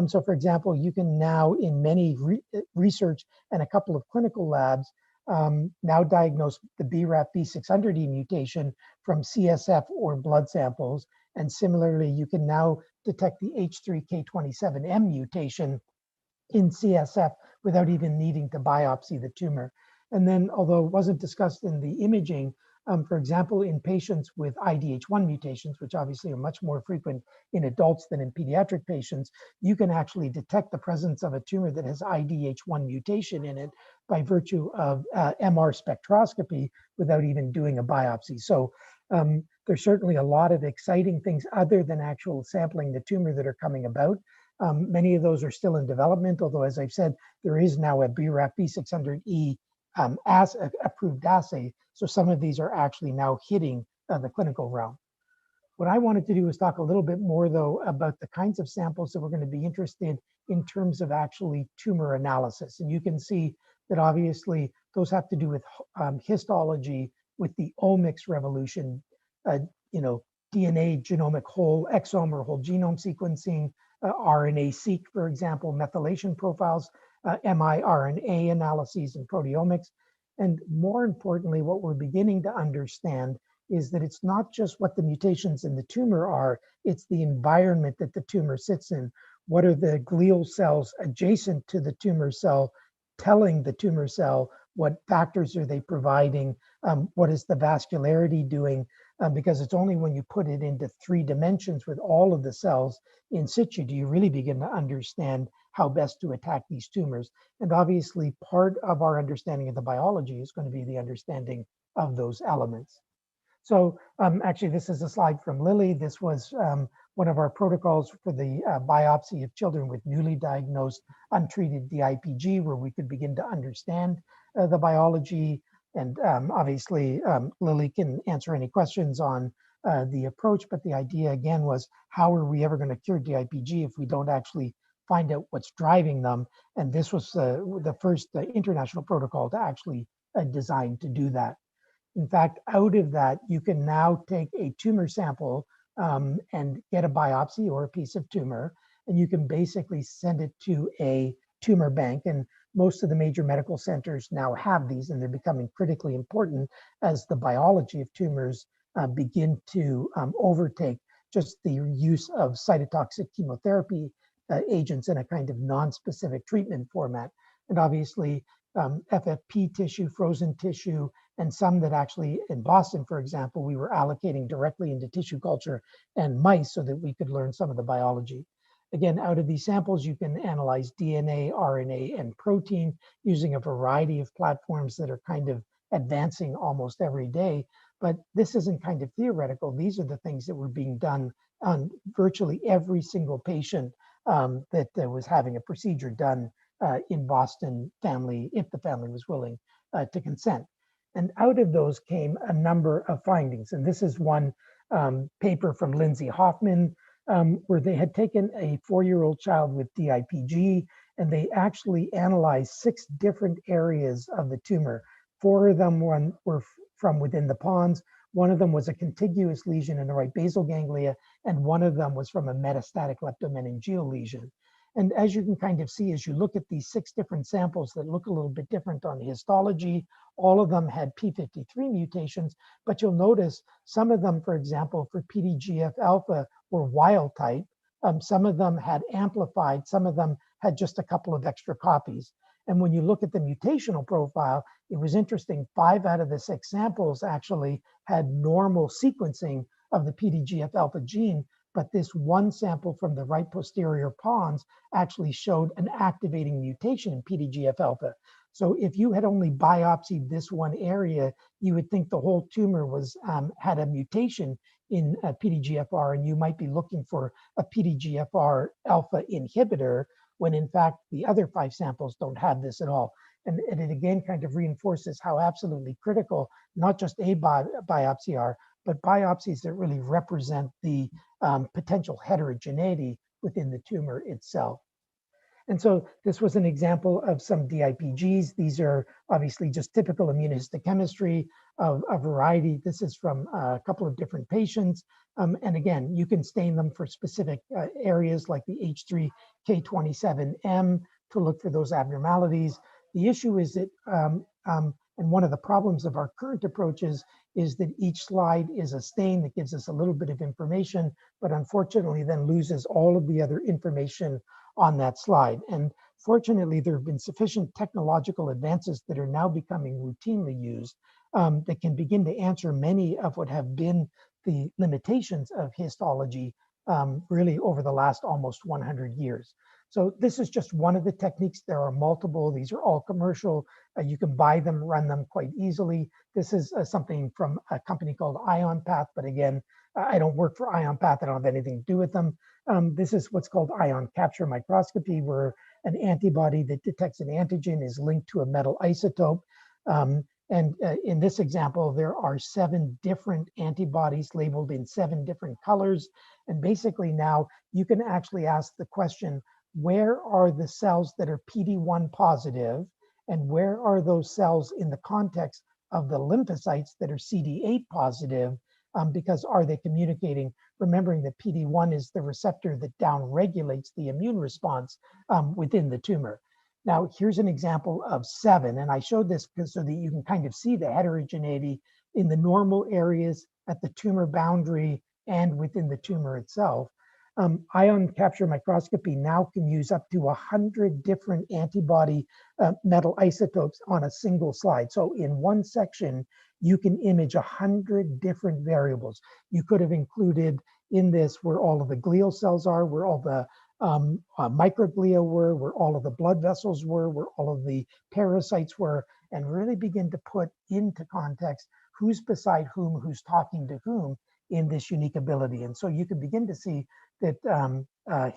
So for example, you can now in many research and a couple of clinical labs now diagnose the BRAF V600E mutation from CSF or blood samples. And similarly, you can now detect the H3K27M mutation in CSF without even needing to biopsy the tumor. And then, although it wasn't discussed in the imaging, for example, in patients with IDH1 mutations, which obviously are much more frequent in adults than in pediatric patients, you can actually detect the presence of a tumor that has IDH1 mutation in it by virtue of MR spectroscopy without even doing a biopsy. So there's certainly a lot of exciting things other than actual sampling the tumor that are coming about. Many of those are still in development, although as I've said, there is now a BRAF V600E approved assay. So some of these are actually now hitting the clinical realm. What I wanted to do is talk a little bit more though about the kinds of samples that we're going to be interested in terms of actually tumor analysis. And you can see that obviously those have to do with histology, with the omics revolution, DNA genomic whole exome or whole genome sequencing, RNA-seq, for example, methylation profiles, miRNA analyses and proteomics. And more importantly, what we're beginning to understand is that it's not just what the mutations in the tumor are, it's the environment that the tumor sits in. What are the glial cells adjacent to the tumor cell telling the tumor cell? What factors are they providing? What is the vascularity doing? Because it's only when you put it into 3 dimensions with all of the cells in situ do you really begin to understand how best to attack these tumors. And obviously part of our understanding of the biology is going to be the understanding of those elements. So actually this is a slide from Lily. This was one of our protocols for the biopsy of children with newly diagnosed untreated DIPG, where we could begin to understand the biology. And obviously, Lily can answer any questions on the approach, but the idea again was, how are we ever going to cure DIPG if we don't actually find out what's driving them? And this was the first international protocol to actually design to do that. In fact, out of that, you can now take a tumor sample and get a biopsy or a piece of tumor, and you can basically send it to a tumor bank. And most of the major medical centers now have these, and they're becoming critically important as the biology of tumors begin to overtake just the use of cytotoxic chemotherapy agents in a kind of non-specific treatment format. And obviously, FFP tissue, frozen tissue, and some that actually in Boston, for example, we were allocating directly into tissue culture and mice so that we could learn some of the biology. Again, out of these samples, you can analyze DNA, RNA, and protein using a variety of platforms that are kind of advancing almost every day. But this isn't kind of theoretical. These are the things that were being done on virtually every single patient that was having a procedure done in Boston family, if the family was willing to consent. And out of those came a number of findings. And this is one paper from Lindsay Hoffman, where they had taken a 4-year-old child with DIPG, and they actually analyzed 6 different areas of the tumor. 4 of them were from within the pons. 1 of them was a contiguous lesion in the right basal ganglia, and 1 of them was from a metastatic leptomeningeal lesion. And as you can kind of see, as you look at these 6 different samples that look a little bit different on histology, all of them had p53 mutations, but you'll notice some of them, for example, for PDGF alpha were wild type. Some of them had amplified, some of them had just a couple of extra copies. And when you look at the mutational profile, it was interesting, 5 out of the 6 samples actually had normal sequencing of the PDGF alpha gene, but this one sample from the right posterior pons actually showed an activating mutation in PDGF alpha. So if you had only biopsied this one area, you would think the whole tumor was had a mutation in PDGFR, and you might be looking for a PDGFR alpha inhibitor, when in fact the other 5 samples don't have this at all. And it again kind of reinforces how absolutely critical not just a biopsy are, but biopsies that really represent the potential heterogeneity within the tumor itself. And so this was an example of some DIPGs. These are obviously just typical immunohistochemistry of a variety. This is from a couple of different patients. And again, you can stain them for specific areas like the H3K27M to look for those abnormalities. The issue is that, and one of the problems of our current approaches is that each slide is a stain that gives us a little bit of information, but unfortunately then loses all of the other information on that slide. And fortunately, there have been sufficient technological advances that are now becoming routinely used that can begin to answer many of what have been the limitations of histology really over the last almost 100 years. So this is just one of the techniques. There are multiple. These are all commercial. You can buy them, run them quite easily. This is something from a company called IonPath, but again, I don't work for IonPath. I don't have anything to do with them. This is what's called ion capture microscopy, where an antibody that detects an antigen is linked to a metal isotope. In this example, there are 7 different antibodies labeled in 7 different colors. And basically now you can actually ask the question, where are the cells that are PD-1 positive, and where are those cells in the context of the lymphocytes that are CD8 positive, because are they communicating, remembering that PD-1 is the receptor that downregulates the immune response within the tumor. Now, here's an example of 7, and I showed this so that you can kind of see the heterogeneity in the normal areas at the tumor boundary and within the tumor itself. Ion capture microscopy now can use up to 100 different antibody metal isotopes on a single slide. So in one section, you can image 100 different variables. You could have included in this where all of the glial cells are, where all the microglia were, where all of the blood vessels were, where all of the parasites were, and really begin to put into context who's beside whom, who's talking to whom in this unique ability. And so you can begin to see that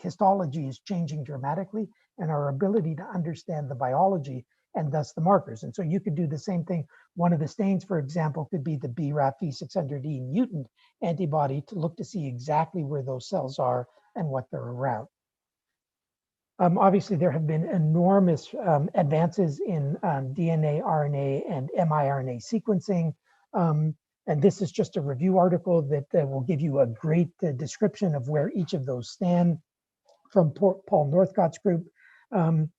histology is changing dramatically, and our ability to understand the biology and thus the markers. And so you could do the same thing. One of the stains, for example, could be the BRAF V600E mutant antibody to look to see exactly where those cells are and what they're around. Obviously, there have been enormous advances in DNA, RNA, and miRNA sequencing. And this is just a review article that will give you a great description of where each of those stand from Paul Northcott's group. And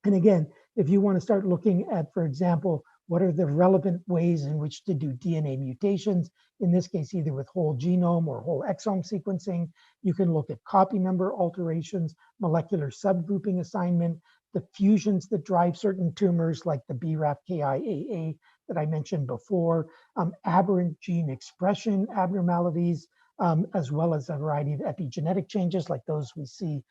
again, if you want to start looking at, for example, What are the relevant ways in which to do DNA mutations? In this case, either with whole genome or whole exome sequencing. You can look at copy number alterations, molecular subgrouping assignment, the fusions that drive certain tumors like the BRAF KIAA that I mentioned before, aberrant gene expression abnormalities, as well as a variety of epigenetic changes like those we see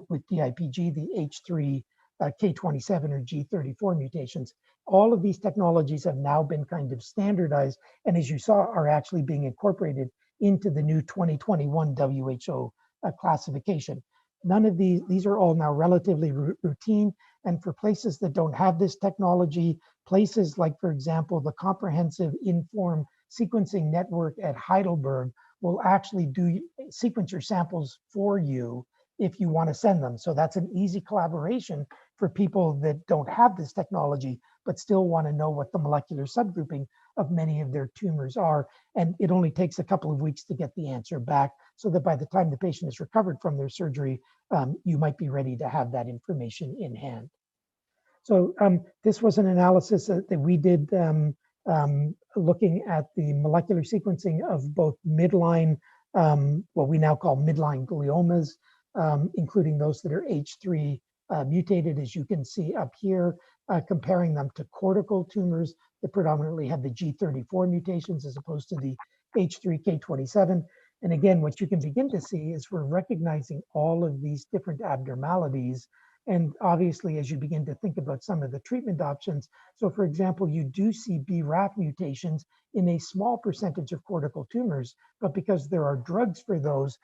with DIPG, the H3 K27 or G34 mutations. All of these technologies have now been kind of standardized, and as you saw, are actually being incorporated into the new 2021 WHO classification. None of these are all now relatively routine, and for places that don't have this technology, places like, for example, the Comprehensive Inform Sequencing Network at Heidelberg will actually sequence your samples for you if you want to send them. So that's an easy collaboration for people that don't have this technology, but still want to know what the molecular subgrouping of many of their tumors are. And it only takes a couple of weeks to get the answer back, so that by the time the patient is recovered from their surgery, you might be ready to have that information in hand. So this was an analysis that we did looking at the molecular sequencing of both midline, what we now call midline gliomas, including those that are H3 mutated, as you can see up here, comparing them to cortical tumors that predominantly have the G34 mutations as opposed to the H3K27. And again, what you can begin to see is we're recognizing all of these different abnormalities. And obviously, as you begin to think about some of the treatment options, so for example, you do see BRAF mutations in a small percentage of cortical tumors, but because there are drugs for those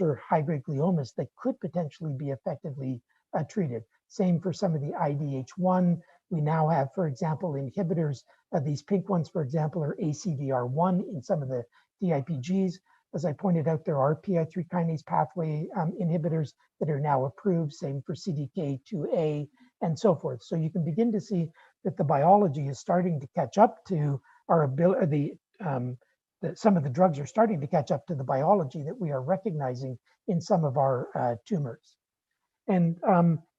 are high-grade gliomas that could potentially be effectively treated. Same for some of the IDH1. We now have, for example, inhibitors. These pink ones, for example, are ACVR1 in some of the DIPGs. As I pointed out, there are PI3 kinase pathway inhibitors that are now approved, same for CDK2A and so forth. So you can begin to see that the biology is starting to catch up to our ability, some of the drugs are starting to catch up to the biology that we are recognizing in some of our tumors. And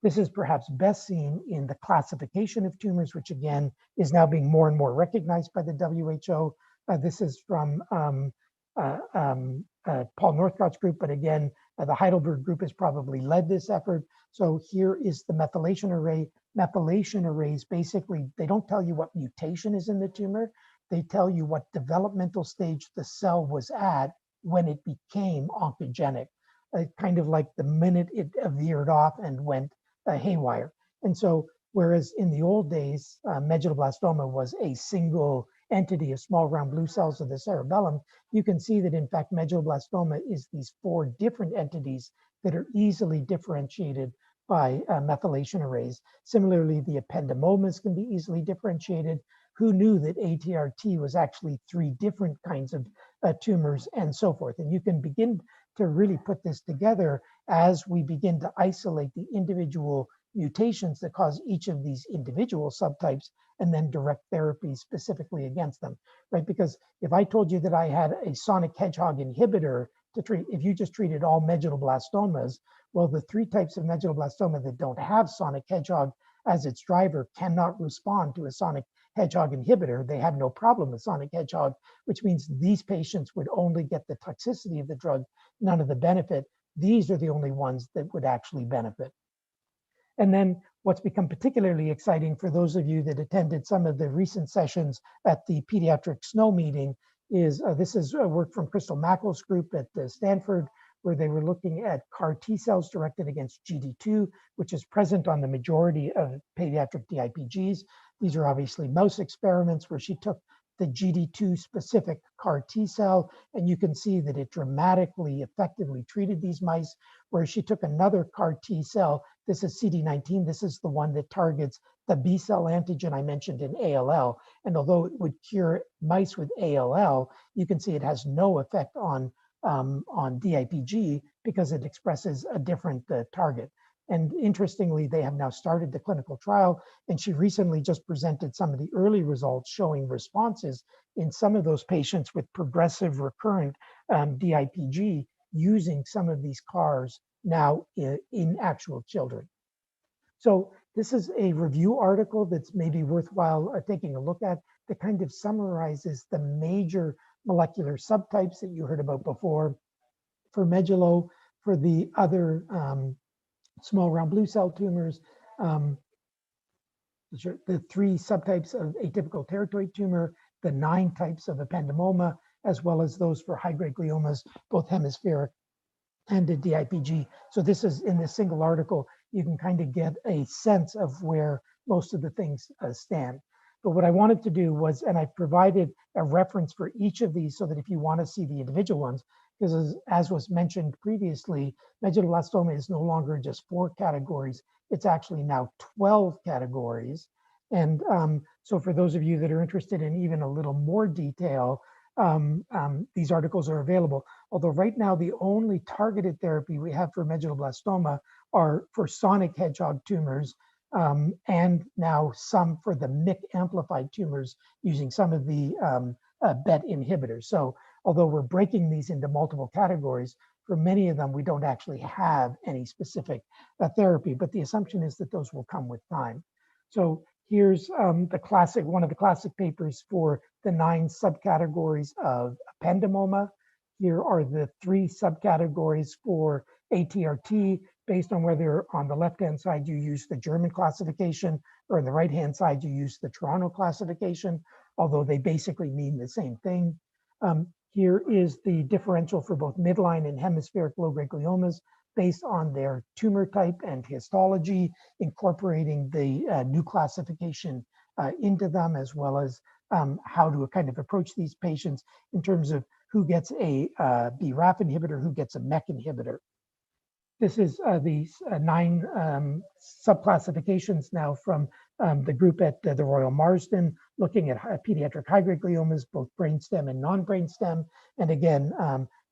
this is perhaps best seen in the classification of tumors, which again is now being more and more recognized by the WHO. This is from Paul Northcott's group, but again, the Heidelberg group has probably led this effort. So here is the methylation array. Methylation arrays, basically, they don't tell you what mutation is in the tumor. They tell you what developmental stage the cell was at when it became oncogenic, kind of like the minute it veered off and went haywire. And so, whereas in the old days, medulloblastoma was a single entity of small round blue cells of the cerebellum, you can see that in fact medulloblastoma is these 4 different entities that are easily differentiated by methylation arrays. Similarly, the ependymomas can be easily differentiated. Who knew that ATRT was actually 3 different kinds of tumors and so forth? And you can begin to really put this together as we begin to isolate the individual mutations that cause each of these individual subtypes and then direct therapy specifically against them, right? Because if I told you that I had a sonic hedgehog inhibitor to treat, if you just treated all medulloblastomas, well, the 3 types of medulloblastoma that don't have sonic hedgehog as its driver cannot respond to a sonic hedgehog inhibitor. They have no problem with sonic hedgehog, which means these patients would only get the toxicity of the drug, none of the benefit. These are the only ones that would actually benefit. And then what's become particularly exciting for those of you that attended some of the recent sessions at the Pediatric SNO meeting is this is work from Crystal Mackle's group at Stanford, where they were looking at CAR T cells directed against GD2, which is present on the majority of pediatric DIPGs. These are obviously mouse experiments where she took the GD2 specific CAR T cell, and you can see that it dramatically effectively treated these mice, where she took another CAR T cell. This is CD19. This is the one that targets the B cell antigen I mentioned in ALL. And although it would cure mice with ALL, you can see it has no effect on DIPG because it expresses a different target. And interestingly, they have now started the clinical trial, and she recently just presented some of the early results showing responses in some of those patients with progressive recurrent DIPG using some of these CARs now in actual children. So This is a review article that's maybe worthwhile taking a look at that kind of summarizes the major molecular subtypes that you heard about before for medulo, for the other small round blue cell tumors, the 3 subtypes of atypical teratoid tumor, the 9 types of ependymoma, as well as those for high-grade gliomas, both hemispheric and a DIPG. So this is in this single article, you can kind of get a sense of where most of the things stand. But what I wanted to do was, and I provided a reference for each of these so that if you want to see the individual ones, because as was mentioned previously, medulloblastoma is no longer just 4 categories, it's actually now 12 categories. And so for those of you that are interested in even a little more detail, these articles are available. Although right now the only targeted therapy we have for medulloblastoma are for sonic hedgehog tumors, and now some for the MYC amplified tumors using some of the BET inhibitors. So although we're breaking these into multiple categories, for many of them, we don't actually have any specific therapy, but the assumption is that those will come with time. So here's the classic, one of the classic papers for the 9 subcategories of ependymoma. Here are the 3 subcategories for ATRT, based on whether on the left-hand side you use the German classification or on the right-hand side you use the Toronto classification, although they basically mean the same thing. Here is the differential for both midline and hemispheric low-grade gliomas based on their tumor type and histology, incorporating the new classification into them, as well as how to kind of approach these patients in terms of who gets a BRAF inhibitor, who gets a MEK inhibitor. This is the 9 subclassifications now from the group at the Royal Marsden, looking at pediatric high-grade gliomas, both brainstem and non-brainstem, and again,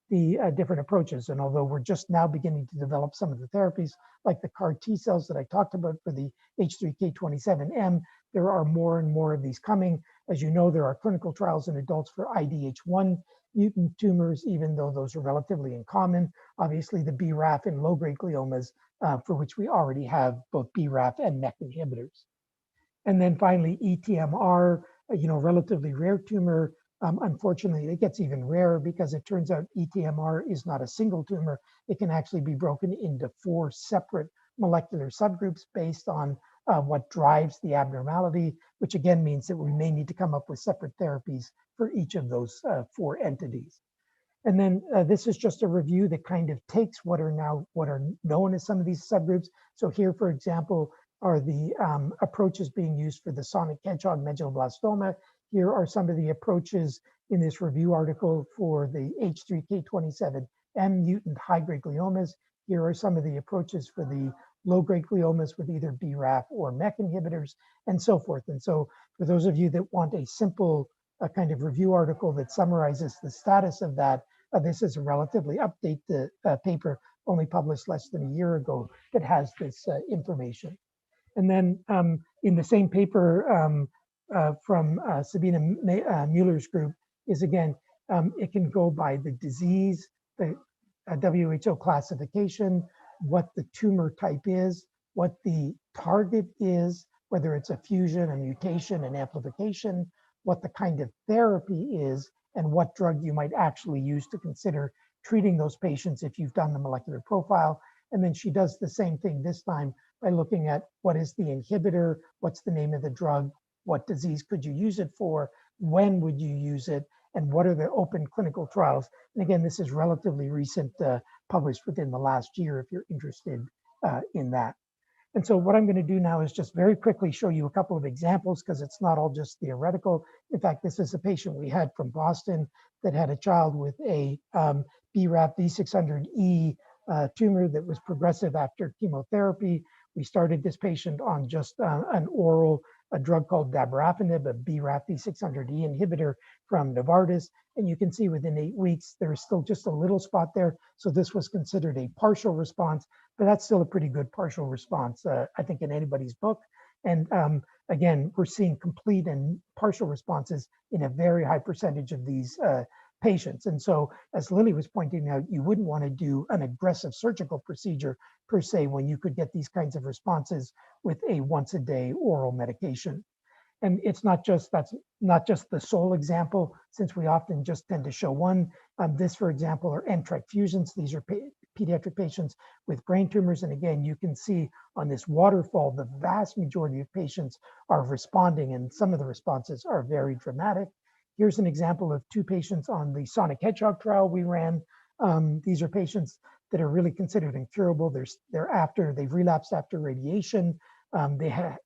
the different approaches. And although we're just now beginning to develop some of the therapies, like the CAR T cells that I talked about for the H3K27M, there are more and more of these coming. As you know, there are clinical trials in adults for IDH1 mutant tumors, even though those are relatively uncommon. Obviously, the BRAF and low-grade gliomas, for which we already have both BRAF and MEK inhibitors. And then finally, ETMR, relatively rare tumor. Unfortunately, it gets even rarer because it turns out ETMR is not a single tumor. It can actually be broken into 4 separate molecular subgroups based on what drives the abnormality, which again means that we may need to come up with separate therapies for each of those 4 entities. And then this is just a review that kind of takes what are known as some of these subgroups. So here, for example, are the approaches being used for the sonic hedgehog medulloblastoma. Here are some of the approaches in this review article for the H3K27M mutant high-grade gliomas. Here are some of the approaches for the low-grade gliomas with either BRAF or MEK inhibitors, and so forth. And so for those of you that want a simple kind of review article that summarizes the status of that, this is a relatively updated paper, only published less than a year ago, that has this information. And then in the same paper from Sabina Mueller's group is, again, it can go by the disease, the WHO classification, what the tumor type is, what the target is, whether it's a fusion, a mutation, an amplification, what the kind of therapy is, and what drug you might actually use to consider treating those patients if you've done the molecular profile. And then she does the same thing this time by looking at what is the inhibitor, what's the name of the drug, what disease could you use it for, when would you use it, and what are the open clinical trials. And again, this is relatively recent, published within the last year if you're interested in that. And so what I'm going to do now is just very quickly show you a couple of examples, because it's not all just theoretical. In fact, this is a patient we had from Boston that had a child with a BRAF V600E tumor that was progressive after chemotherapy. We started this patient on just an oral drug called dabrafenib, a BRAF V600E inhibitor from Novartis. And you can see within 8 weeks, there is still just a little spot there. So this was considered a partial response, but that's still a pretty good partial response, I think, in anybody's book. And again, we're seeing complete and partial responses in a very high percentage of these patients. And so, as Lily was pointing out, you wouldn't want to do an aggressive surgical procedure per se when you could get these kinds of responses with a once a day oral medication. And it's not just, that's not just the sole example, since we often just tend to show one. This, for example, are NTRK fusions. These are pediatric patients with brain tumors. And again, you can see on this waterfall, the vast majority of patients are responding, and some of the responses are very dramatic. Here's an example of 2 patients on the Sonic Hedgehog trial we ran. These are patients that are really considered incurable. They've relapsed after radiation. They had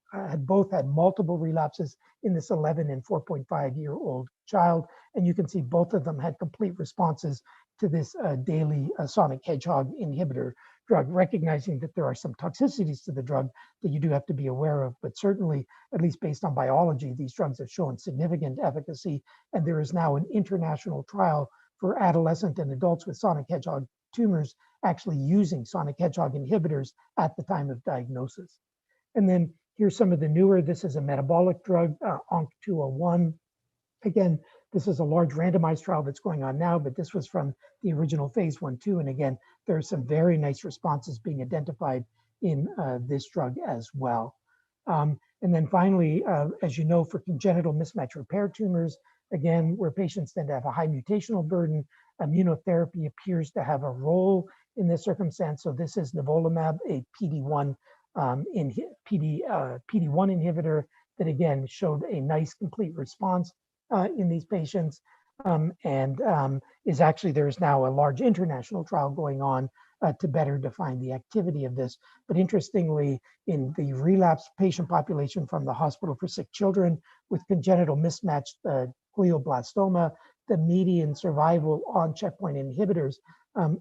both had multiple relapses in this 11 and 4.5-year-old child. And you can see both of them had complete responses to this daily Sonic Hedgehog inhibitor drug, recognizing that there are some toxicities to the drug that you do have to be aware of. But certainly, at least based on biology, these drugs have shown significant efficacy. And there is now an international trial for adolescent and adults with Sonic Hedgehog tumors actually using Sonic Hedgehog inhibitors at the time of diagnosis. And then here's some of the newer. This is a metabolic drug, ONC201. Again, this is a large randomized trial that's going on now, but this was from the original phase 1/2. And again, there are some very nice responses being identified in this drug as well. And then finally, as you know, for congenital mismatch repair tumors, again, where patients tend to have a high mutational burden, immunotherapy appears to have a role in this circumstance. So this is nivolumab, a PD1 inhibitor that again showed a nice complete response in these patients, is actually, there is now a large international trial going on to better define the activity of this. But interestingly, in the relapsed patient population from the Hospital for Sick Children with congenital mismatched glioblastoma, the median survival on checkpoint inhibitors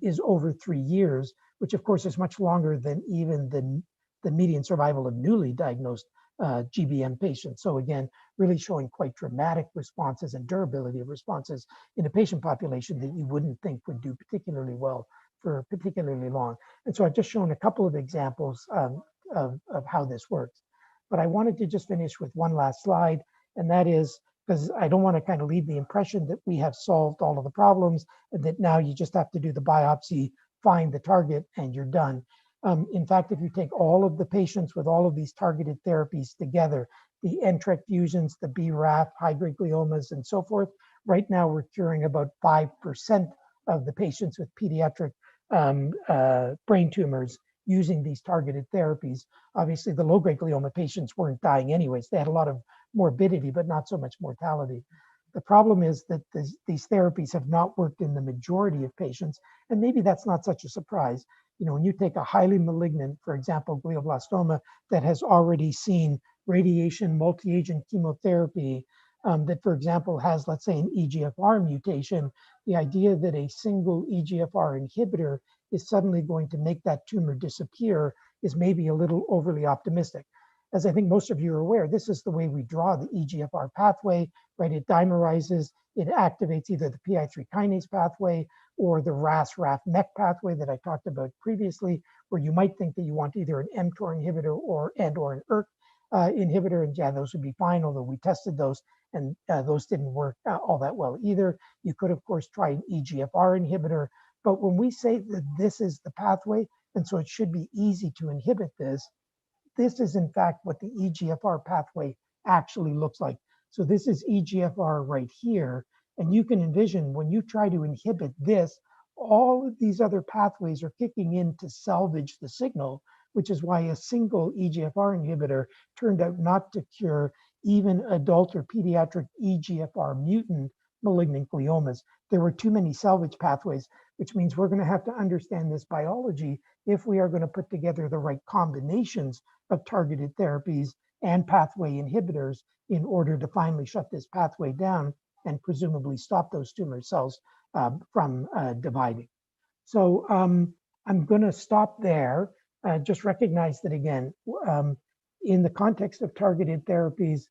is over 3 years, which of course is much longer than even the median survival of newly diagnosed GBM patients. So again, really showing quite dramatic responses and durability of responses in a patient population that you wouldn't think would do particularly well for particularly long. And so I've just shown a couple of examples of how this works. But I wanted to just finish with one last slide, and that is, because I don't want to kind of leave the impression that we have solved all of the problems and that now you just have to do the biopsy, find the target, and you're done. In fact, if you take all of the patients with all of these targeted therapies together, the NTRK fusions, the BRAF, high-grade gliomas, and so forth, right now we're curing about 5% of the patients with pediatric brain tumors using these targeted therapies. Obviously, the low-grade glioma patients weren't dying anyways. They had a lot of morbidity, but not so much mortality. The problem is that these therapies have not worked in the majority of patients, and maybe that's not such a surprise. You know, when you take a highly malignant, for example, glioblastoma that has already seen radiation, multi-agent chemotherapy, that, for example, has, let's say, an EGFR mutation, the idea that a single EGFR inhibitor is suddenly going to make that tumor disappear is maybe a little overly optimistic. As I think most of you are aware, this is the way we draw the EGFR pathway, right? It dimerizes, it activates either the PI3 kinase pathway or the RAS-RAF-MEK pathway that I talked about previously, where you might think that you want either an mTOR inhibitor or an ERK inhibitor, and yeah, those would be fine, although we tested those and those didn't work all that well either. You could, of course, try an EGFR inhibitor, but when we say that this is the pathway, and so it should be easy to inhibit this, this is in fact what the EGFR pathway actually looks like. So this is EGFR right here, and you can envision when you try to inhibit this, all of these other pathways are kicking in to salvage the signal, which is why a single EGFR inhibitor turned out not to cure even adult or pediatric EGFR mutant malignant gliomas. There were too many salvage pathways, which means we're going to have to understand this biology if we are going to put together the right combinations of targeted therapies and pathway inhibitors in order to finally shut this pathway down and presumably stop those tumor cells from dividing. So I'm going to stop there. Just recognize that, again, in the context of targeted therapies,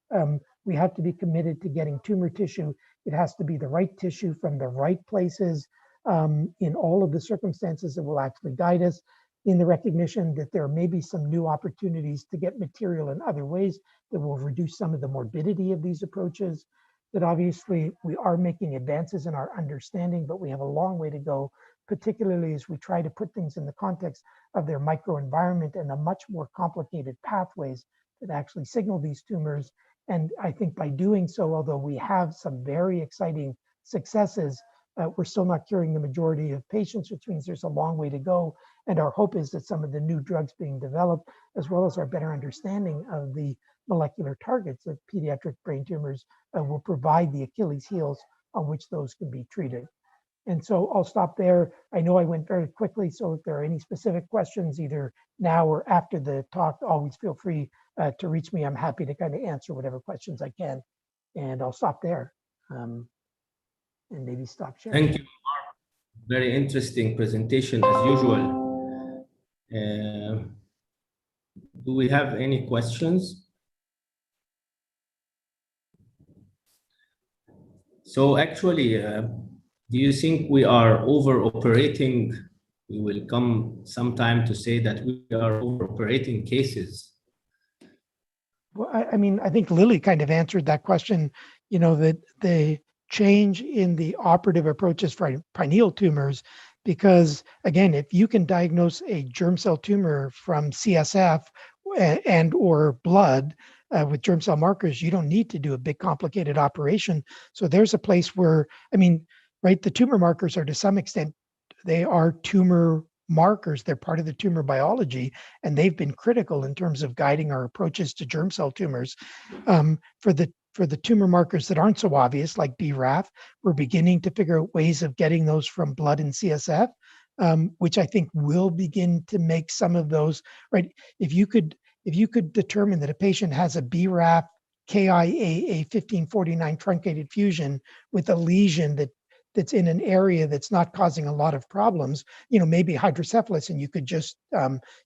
we have to be committed to getting tumor tissue. It has to be the right tissue from the right places in all of the circumstances that will actually guide us, in the recognition that there may be some new opportunities to get material in other ways that will reduce some of the morbidity of these approaches. that obviously we are making advances in our understanding, but we have a long way to go, particularly as we try to put things in the context of their microenvironment and the much more complicated pathways that actually signal these tumors. And I think by doing so, although we have some very exciting successes, we're still not curing the majority of patients, which means there's a long way to go. And our hope is that some of the new drugs being developed, as well as our better understanding of the molecular targets of pediatric brain tumors, will provide the Achilles heels on which those can be treated. And so I'll stop there. I know I went very quickly, so if there are any specific questions, either now or after the talk, always feel free to reach me. I'm happy to kind of answer whatever questions I can. And I'll stop there and maybe stop sharing. Thank you, Mark. Very interesting presentation as usual. Do we have any questions? So actually, do you think we are over-operating? We will come sometime to say that we are over-operating cases. Well, I mean, I think Lily kind of answered that question, you know, that the change in the operative approaches for pineal tumors, because again, if you can diagnose a germ cell tumor from CSF and or blood with germ cell markers, you don't need to do a big complicated operation. So there's a place where, I mean, right, the tumor markers are to some extent, they are tumor markers. They're part of the tumor biology, and they've been critical in terms of guiding our approaches to germ cell tumors. For the tumor markers that aren't so obvious, like BRAF, we're beginning to figure out ways of getting those from blood and CSF, which I think will begin to make some of those, right? If you could determine that a patient has a BRAF KIAA 1549 truncated fusion with a lesion that's in an area that's not causing a lot of problems, you know, maybe hydrocephalus, and you could just,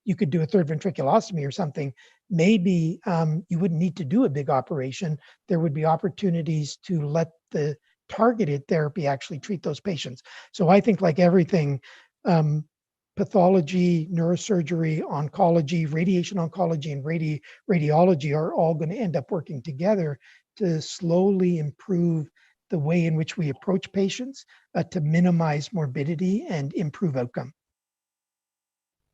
you could do a third ventriculostomy or something. Maybe you wouldn't need to do a big operation. There would be opportunities to let the targeted therapy actually treat those patients. So I think, like everything, pathology, neurosurgery, oncology, radiation oncology, and radiology are all going to end up working together to slowly improve the way in which we approach patients to minimize morbidity and improve outcome.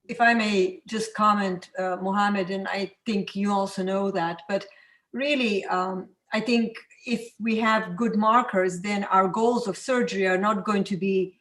If I may just comment, Mohammed, and I think you also know that, but really, I think if we have good markers, then our goals of surgery are not going to be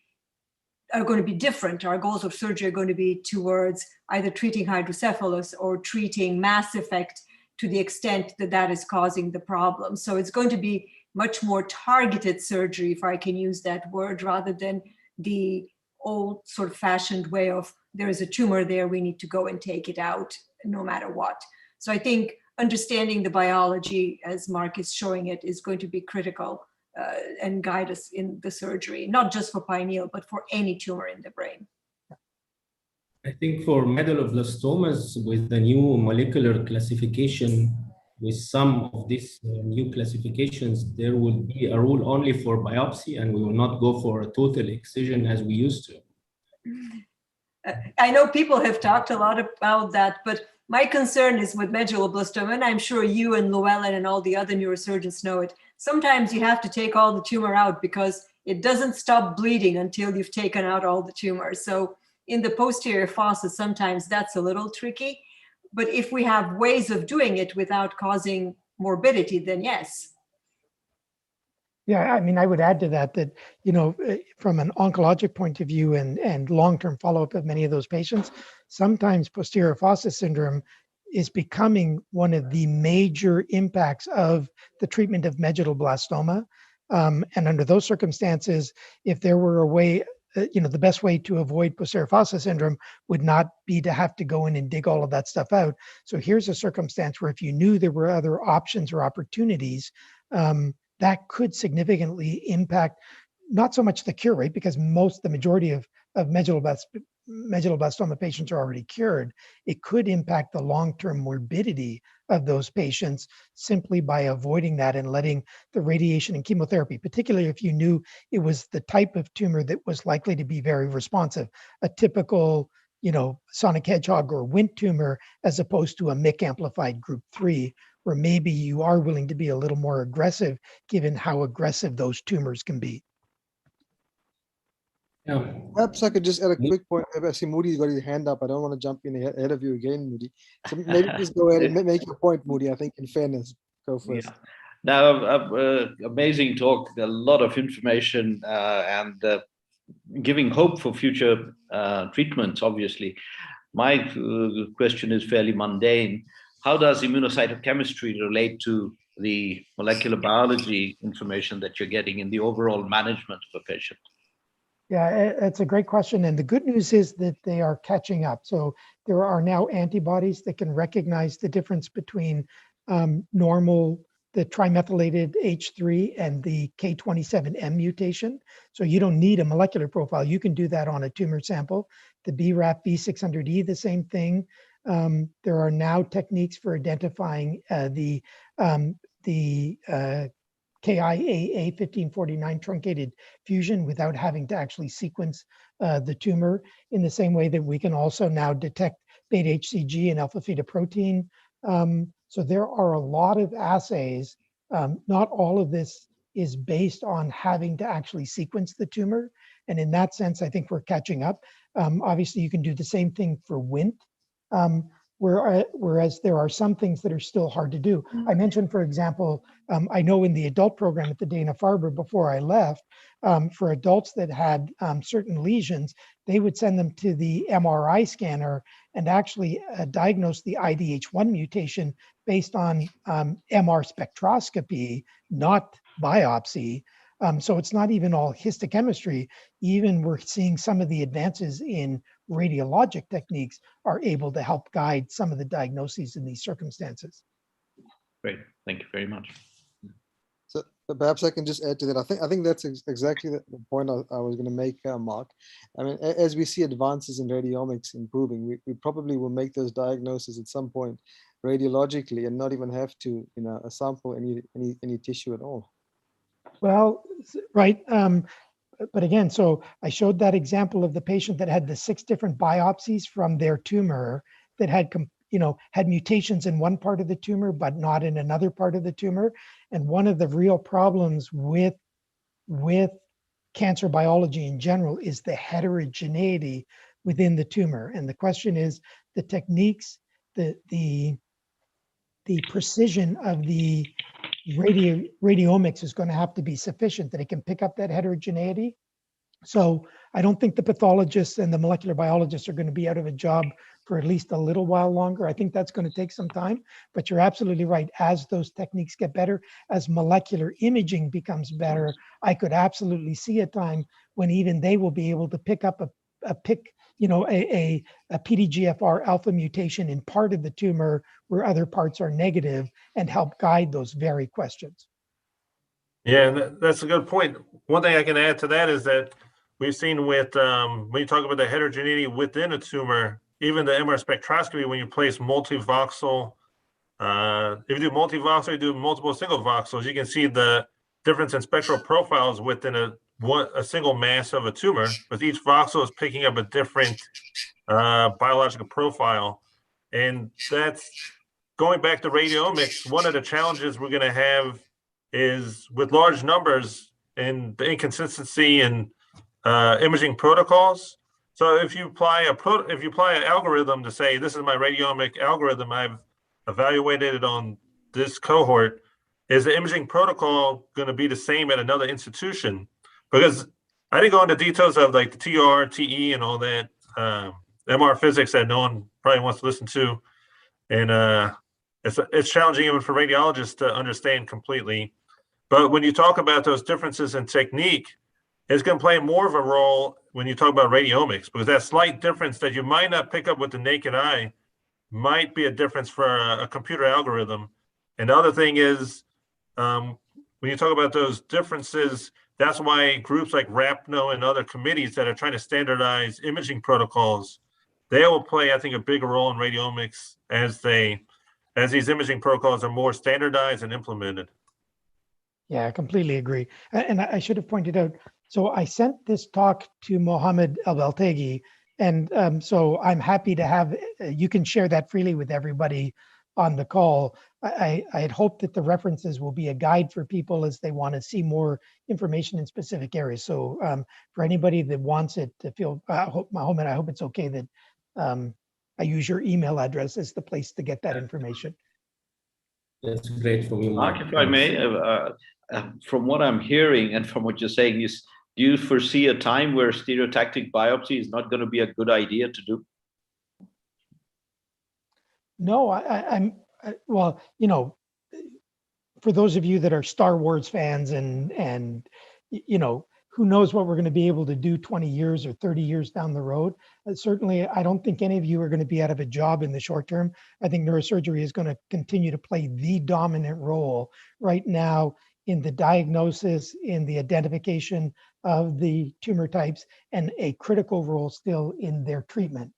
different. Our goals of surgery are going to be towards either treating hydrocephalus or treating mass effect to the extent that that is causing the problem. So it's going to be much more targeted surgery, if I can use that word, rather than the old sort of fashioned way of there is a tumor there, we need to go and take it out no matter what. So I think understanding the biology, as Mark is showing it, is going to be critical and guide us in the surgery, not just for pineal, but for any tumor in the brain. I think for medulloblastomas, with the new molecular classification, with some of these new classifications, there will be a rule only for biopsy, and we will not go for a total excision as we used to. I know people have talked a lot about that, but my concern is with medulloblastoma, and I'm sure you and Llewellyn and all the other neurosurgeons know it. Sometimes you have to take all the tumor out because it doesn't stop bleeding until you've taken out all the tumors. So in the posterior fossa, sometimes that's a little tricky. But if we have ways of doing it without causing morbidity, then yes. Yeah, I mean, I would add to that, you know, from an oncologic point of view and long-term follow-up of many of those patients, sometimes posterior fossa syndrome is becoming one of the major impacts of the treatment of medulloblastoma. And under those circumstances, if there were a way, you know, the best way to avoid posterior fossa syndrome would not be to have to go in and dig all of that stuff out. So here's a circumstance where if you knew there were other options or opportunities, that could significantly impact not so much the cure rate, because the majority of medulloblastoma patients are already cured. It could impact the long-term morbidity of those patients simply by avoiding that and letting the radiation and chemotherapy, particularly if you knew it was the type of tumor that was likely to be very responsive, a typical, you know, sonic hedgehog or Wnt tumor, as opposed to a MYC amplified group 3, where maybe you are willing to be a little more aggressive, given how aggressive those tumors can be. Yeah. Perhaps I could just add a quick point. I see Moody's got his hand up. I don't want to jump in ahead of you again, Moody. So maybe just go ahead and make your point, Moody. I think in fairness, go first. Yeah. Now, amazing talk. A lot of information and giving hope for future treatments, obviously. My question is fairly mundane. How does immunocytochemistry relate to the molecular biology information that you're getting in the overall management of a patient? Yeah, it's a great question. And the good news is that they are catching up. So there are now antibodies that can recognize the difference between normal, the trimethylated H3 and the K27M mutation. So you don't need a molecular profile. You can do that on a tumor sample. The BRAF V600E, the same thing. There are now techniques for identifying the KIAA 1549 truncated fusion without having to actually sequence the tumor, in the same way that we can also now detect beta HCG and alpha fetoprotein. So there are a lot of assays. Not all of this is based on having to actually sequence the tumor. And in that sense, I think we're catching up. Obviously, you can do the same thing for Wnt. Whereas there are some things that are still hard to do. I mentioned, for example, I know in the adult program at the Dana-Farber before I left, for adults that had certain lesions, they would send them to the MRI scanner and actually diagnose the IDH1 mutation based on MR spectroscopy, not biopsy. So it's not even all histochemistry. Even we're seeing some of the advances in radiologic techniques are able to help guide some of the diagnoses in these circumstances. Great, thank you very much. So perhaps I can just add to that. I think that's exactly the point I was going to make, Mark. I mean, as we see advances in radiomics improving, we probably will make those diagnoses at some point radiologically and not even have to, sample any tissue at all. Well, right. But again, so I showed that example of the patient that had the 6 different biopsies from their tumor that had, had mutations in one part of the tumor, but not in another part of the tumor. And one of the real problems with cancer biology in general is the heterogeneity within the tumor. And the question is the techniques, the precision of the radiomics is going to have to be sufficient that it can pick up that heterogeneity. So I don't think the pathologists and the molecular biologists are going to be out of a job for at least a little while longer. I think that's going to take some time, but you're absolutely right. As those techniques get better, as molecular imaging becomes better, I could absolutely see a time when even they will be able to pick up a PDGFR alpha mutation in part of the tumor where other parts are negative and help guide those very questions. Yeah, and that's a good point. One thing I can add to that is that we've seen with, when you talk about the heterogeneity within a tumor, even the MR spectroscopy, when you place multivoxel, if you do multivoxel, you do multiple single voxels, you can see the difference in spectral profiles within a single mass of a tumor, with each voxel is picking up a different biological profile. And that's going back to radiomics. One of the challenges we're going to have is with large numbers and the inconsistency in imaging protocols. So if you apply an algorithm to say, this is my radiomic algorithm, I've evaluated it on this cohort, is the imaging protocol going to be the same at another institution? Because I didn't go into details of like the TR, TE, and all that MR physics that no one probably wants to listen to, and it's challenging even for radiologists to understand completely. But when you talk about those differences in technique, it's going to play more of a role when you talk about radiomics, because that slight difference that you might not pick up with the naked eye might be a difference for a computer algorithm. And the other thing is, when you talk about those differences, that's why groups like RAPNO and other committees that are trying to standardize imaging protocols, they will play, I think, a bigger role in radiomics as these imaging protocols are more standardized and implemented. Yeah, I completely agree. And I should have pointed out, so I sent this talk to Mohammed El-Beltagi, and so I'm happy to have, you can share that freely with everybody on the call, I had hoped that the references will be a guide for people as they want to see more information in specific areas. So for anybody that wants it to feel, I hope it's okay that I use your email address as the place to get that information. That's great for me, Mark, if I may, from what I'm hearing and from what you're saying, do you foresee a time where stereotactic biopsy is not going to be a good idea to do? No, well, you know, for those of you that are Star Wars fans and you know, who knows what we're going to be able to do 20 years or 30 years down the road. Certainly, I don't think any of you are going to be out of a job in the short term. I think neurosurgery is going to continue to play the dominant role right now in the diagnosis, in the identification of the tumor types, and a critical role still in their treatment.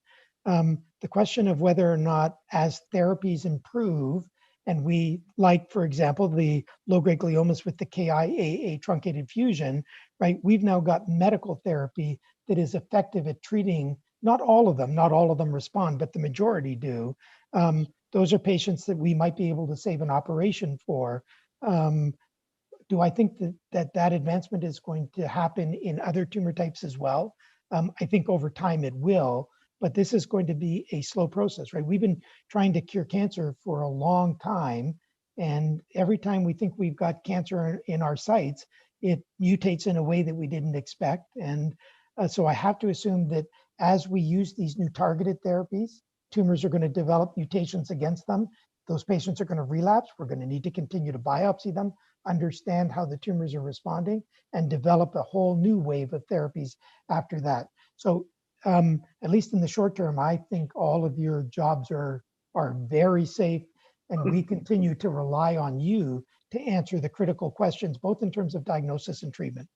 The question of whether or not as therapies improve, and we, like, for example, the low-grade gliomas with the KIAA truncated fusion, right? We've now got medical therapy that is effective at treating, not all of them respond, but the majority do. Those are patients that we might be able to save an operation for. Do I think that advancement is going to happen in other tumor types as well? I think over time it will. But this is going to be a slow process, right? We've been trying to cure cancer for a long time. And every time we think we've got cancer in our sites, it mutates in a way that we didn't expect. And so I have to assume that as we use these new targeted therapies, tumors are going to develop mutations against them. Those patients are going to relapse. We're going to need to continue to biopsy them, understand how the tumors are responding, and develop a whole new wave of therapies after that. So at least in the short term, I think all of your jobs are very safe, and we continue to rely on you to answer the critical questions, both in terms of diagnosis and treatment.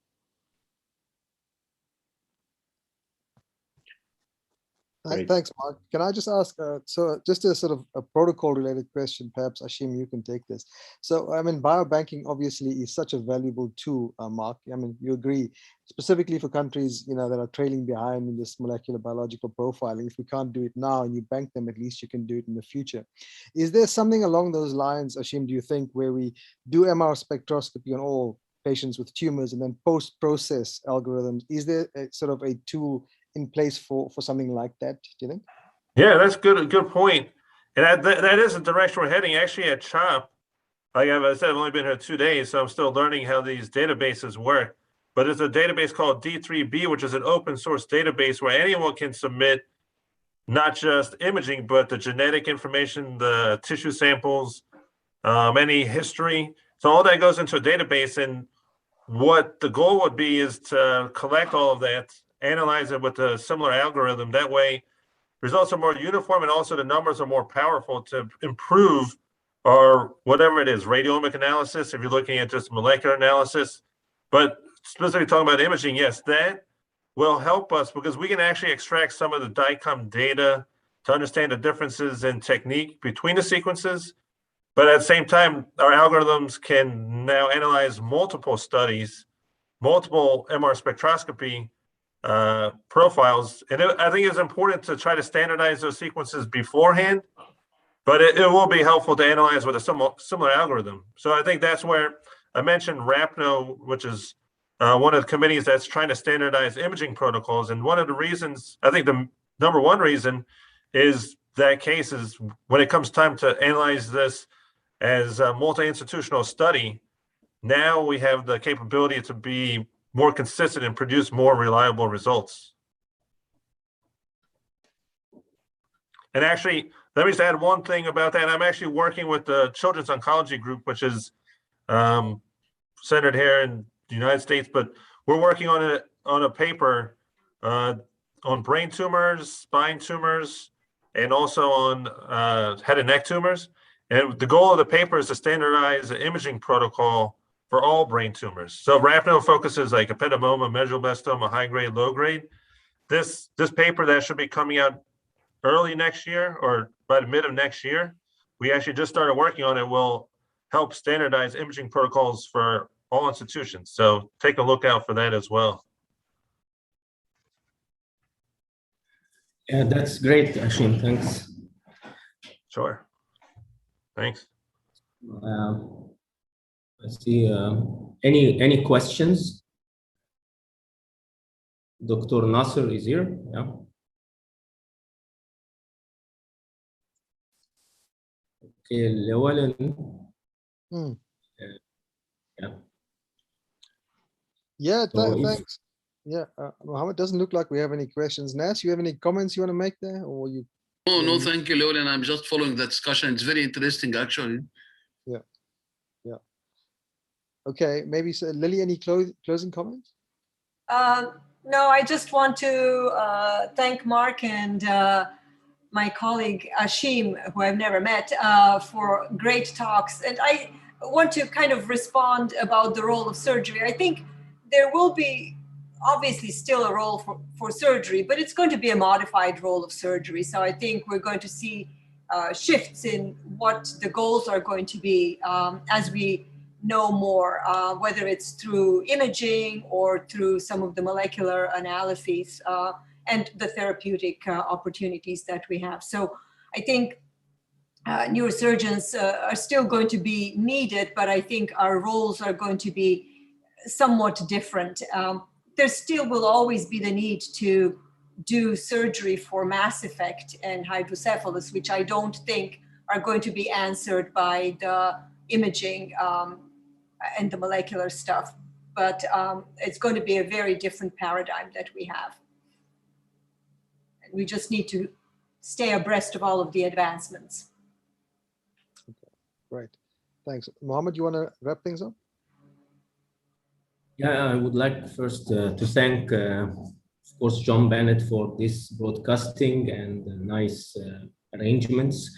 Thanks, Mark. Can I just ask, so just a sort of a protocol related question, perhaps Ashim, you can take this. So, I mean, biobanking obviously is such a valuable tool, Mark. I mean, you agree, specifically for countries, you know, that are trailing behind in this molecular biological profiling. If we can't do it now and you bank them, at least you can do it in the future. Is there something along those lines, Ashim, do you think, where we do MR spectroscopy on all patients with tumors and then post-process algorithms? Is there a sort of a tool in place for something like that, do you think? Yeah, that's a good point. And that is the direction we're heading. Actually, at CHOP, like I said, I've only been here 2 days, so I'm still learning how these databases work. But there's a database called D3B, which is an open source database where anyone can submit not just imaging, but the genetic information, the tissue samples, any history. So all that goes into a database. And what the goal would be is to collect all of that, analyze it with a similar algorithm. That way, results are more uniform, and also the numbers are more powerful to improve or whatever it is, radiomic analysis, if you're looking at just molecular analysis. But specifically talking about imaging, yes, that will help us because we can actually extract some of the DICOM data to understand the differences in technique between the sequences. But at the same time, our algorithms can now analyze multiple studies, multiple MR spectroscopy profiles. And I think it's important to try to standardize those sequences beforehand, but it will be helpful to analyze with a similar algorithm. So I think that's where I mentioned RAPNO, which is one of the committees that's trying to standardize imaging protocols. And one of the reasons, I think the number one reason is that cases when it comes time to analyze this as a multi-institutional study, now we have the capability to be more consistent and produce more reliable results. And actually, let me just add one thing about that. I'm actually working with the Children's Oncology Group, which is centered here in the United States, but we're working on a paper on brain tumors, spine tumors, and also on head and neck tumors. And the goal of the paper is to standardize the imaging protocol for all brain tumors. So RAPNO focuses like ependymoma, medulloblastoma, high grade, low grade. This paper that should be coming out early next year or by the mid of next year, we actually just started working on it, will help standardize imaging protocols for all institutions. So take a look out for that as well. Yeah, that's great, Ashim. Thanks. Sure. Thanks. Let's see. Any questions? Dr. Nasser is here. Yeah. Okay, Llewellyn. Yeah. Yeah, So if- thanks. Yeah, Mohammed, doesn't look like we have any questions. Nas, you have any comments you want to make there, or you? Oh, no, thank you, Leon. I'm just following the discussion. It's very interesting, actually. Yeah. Yeah. Okay, maybe Lily, any closing comments? No, I just want to thank Mark and my colleague Ashim, who I've never met, for great talks. And I want to kind of respond about the role of surgery. I think there will be obviously still a role for surgery, but it's going to be a modified role of surgery. So I think we're going to see shifts in what the goals are going to be as we know more, whether it's through imaging or through some of the molecular analyses and the therapeutic opportunities that we have. So I think neurosurgeons are still going to be needed, but I think our roles are going to be somewhat different. There still will always be the need to do surgery for mass effect and hydrocephalus, which I don't think are going to be answered by the imaging and the molecular stuff. But it's going to be a very different paradigm that we have. And we just need to stay abreast of all of the advancements. Okay, great. Thanks. Mohammed, you want to wrap things up? Yeah, I would like first to thank, of course, John Bennett for this broadcasting and nice arrangements.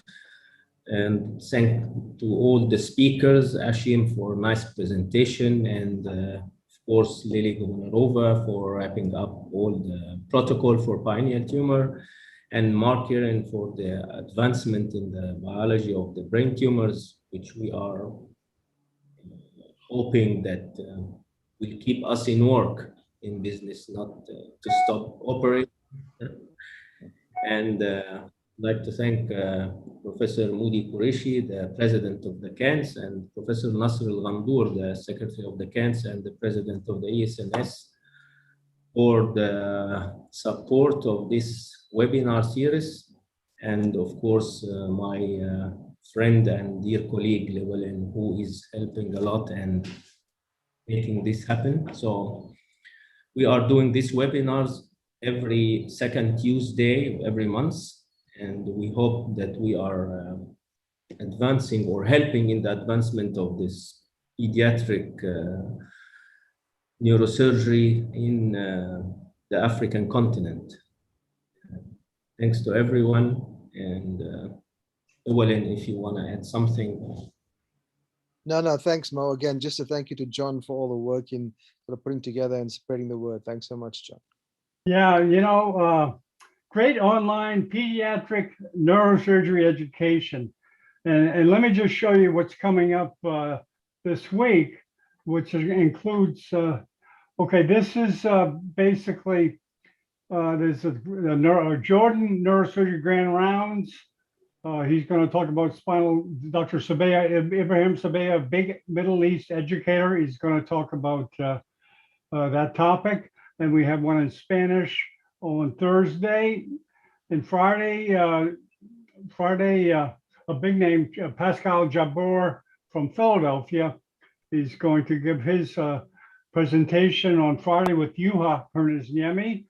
And thank to all the speakers, Ashim for a nice presentation, and of course, Lily Gounarova for wrapping up all the protocol for pineal tumor, and Mark Kieran for the advancement in the biology of the brain tumors, which we are hoping that will keep us in work in business, not to stop operating. And I'd like to thank Professor Moody Qureshi, the president of the CAANS, and Professor Nasser Al-Ghamdour, the secretary of the CAANS and the president of the ESNS, for the support of this webinar series. And of course, my friend and dear colleague, Llewellyn, who is helping a lot and making this happen. So we are doing these webinars every second Tuesday, every month. And we hope that we are advancing or helping in the advancement of this pediatric neurosurgery in the African continent. Thanks to everyone. And Llewellyn, if you want to add something. No, thanks, Mo. Again, just a thank you to John for all the work in sort of putting together and spreading the word. Thanks so much, John. Yeah, you know, great online pediatric neurosurgery education. And let me just show you what's coming up this week, which includes, okay, this is basically, there's a Jordan Neurosurgery Grand Rounds. He's going to talk about spinal, Dr. Ibrahim Sabeya, a big Middle East educator. He's going to talk about that topic. And we have one in Spanish on Thursday. And Friday, a big name, Pascal Jabbour from Philadelphia, is going to give his presentation on Friday with Juha Pernisniemi.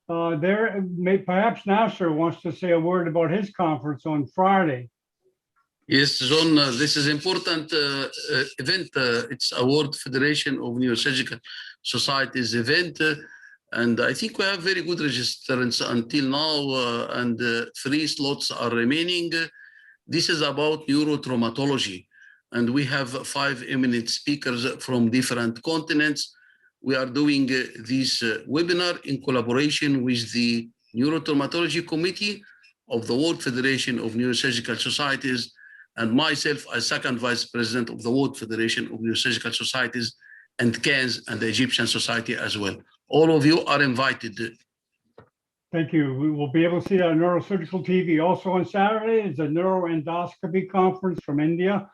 Perhaps Nasser wants to say a word about his conference on Friday. Yes, John, this is important event. It's a World Federation of Neurosurgical Societies event. And I think we have very good registrants until now, and 3 slots are remaining. This is about neurotraumatology. And we have 5 eminent speakers from different continents. We are doing this webinar in collaboration with the Neurotraumatology Committee of the World Federation of Neurosurgical Societies, and myself as second vice president of the World Federation of Neurosurgical Societies, and CAANS and the Egyptian Society as well. All of you are invited. Thank you. We will be able to see that on Neurosurgical TV. Also on Saturday is a neuroendoscopy conference from India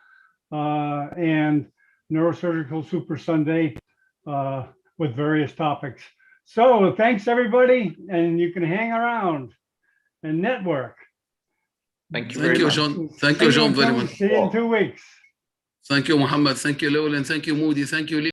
and Neurosurgical Super Sunday with various topics. So thanks, everybody, and you can hang around and network. Thank you very much. John. Thank you, John, very much. See you in 2 weeks. Thank you, Muhammad. Thank you, Lowell, and thank you, Moody. Thank you, Lee.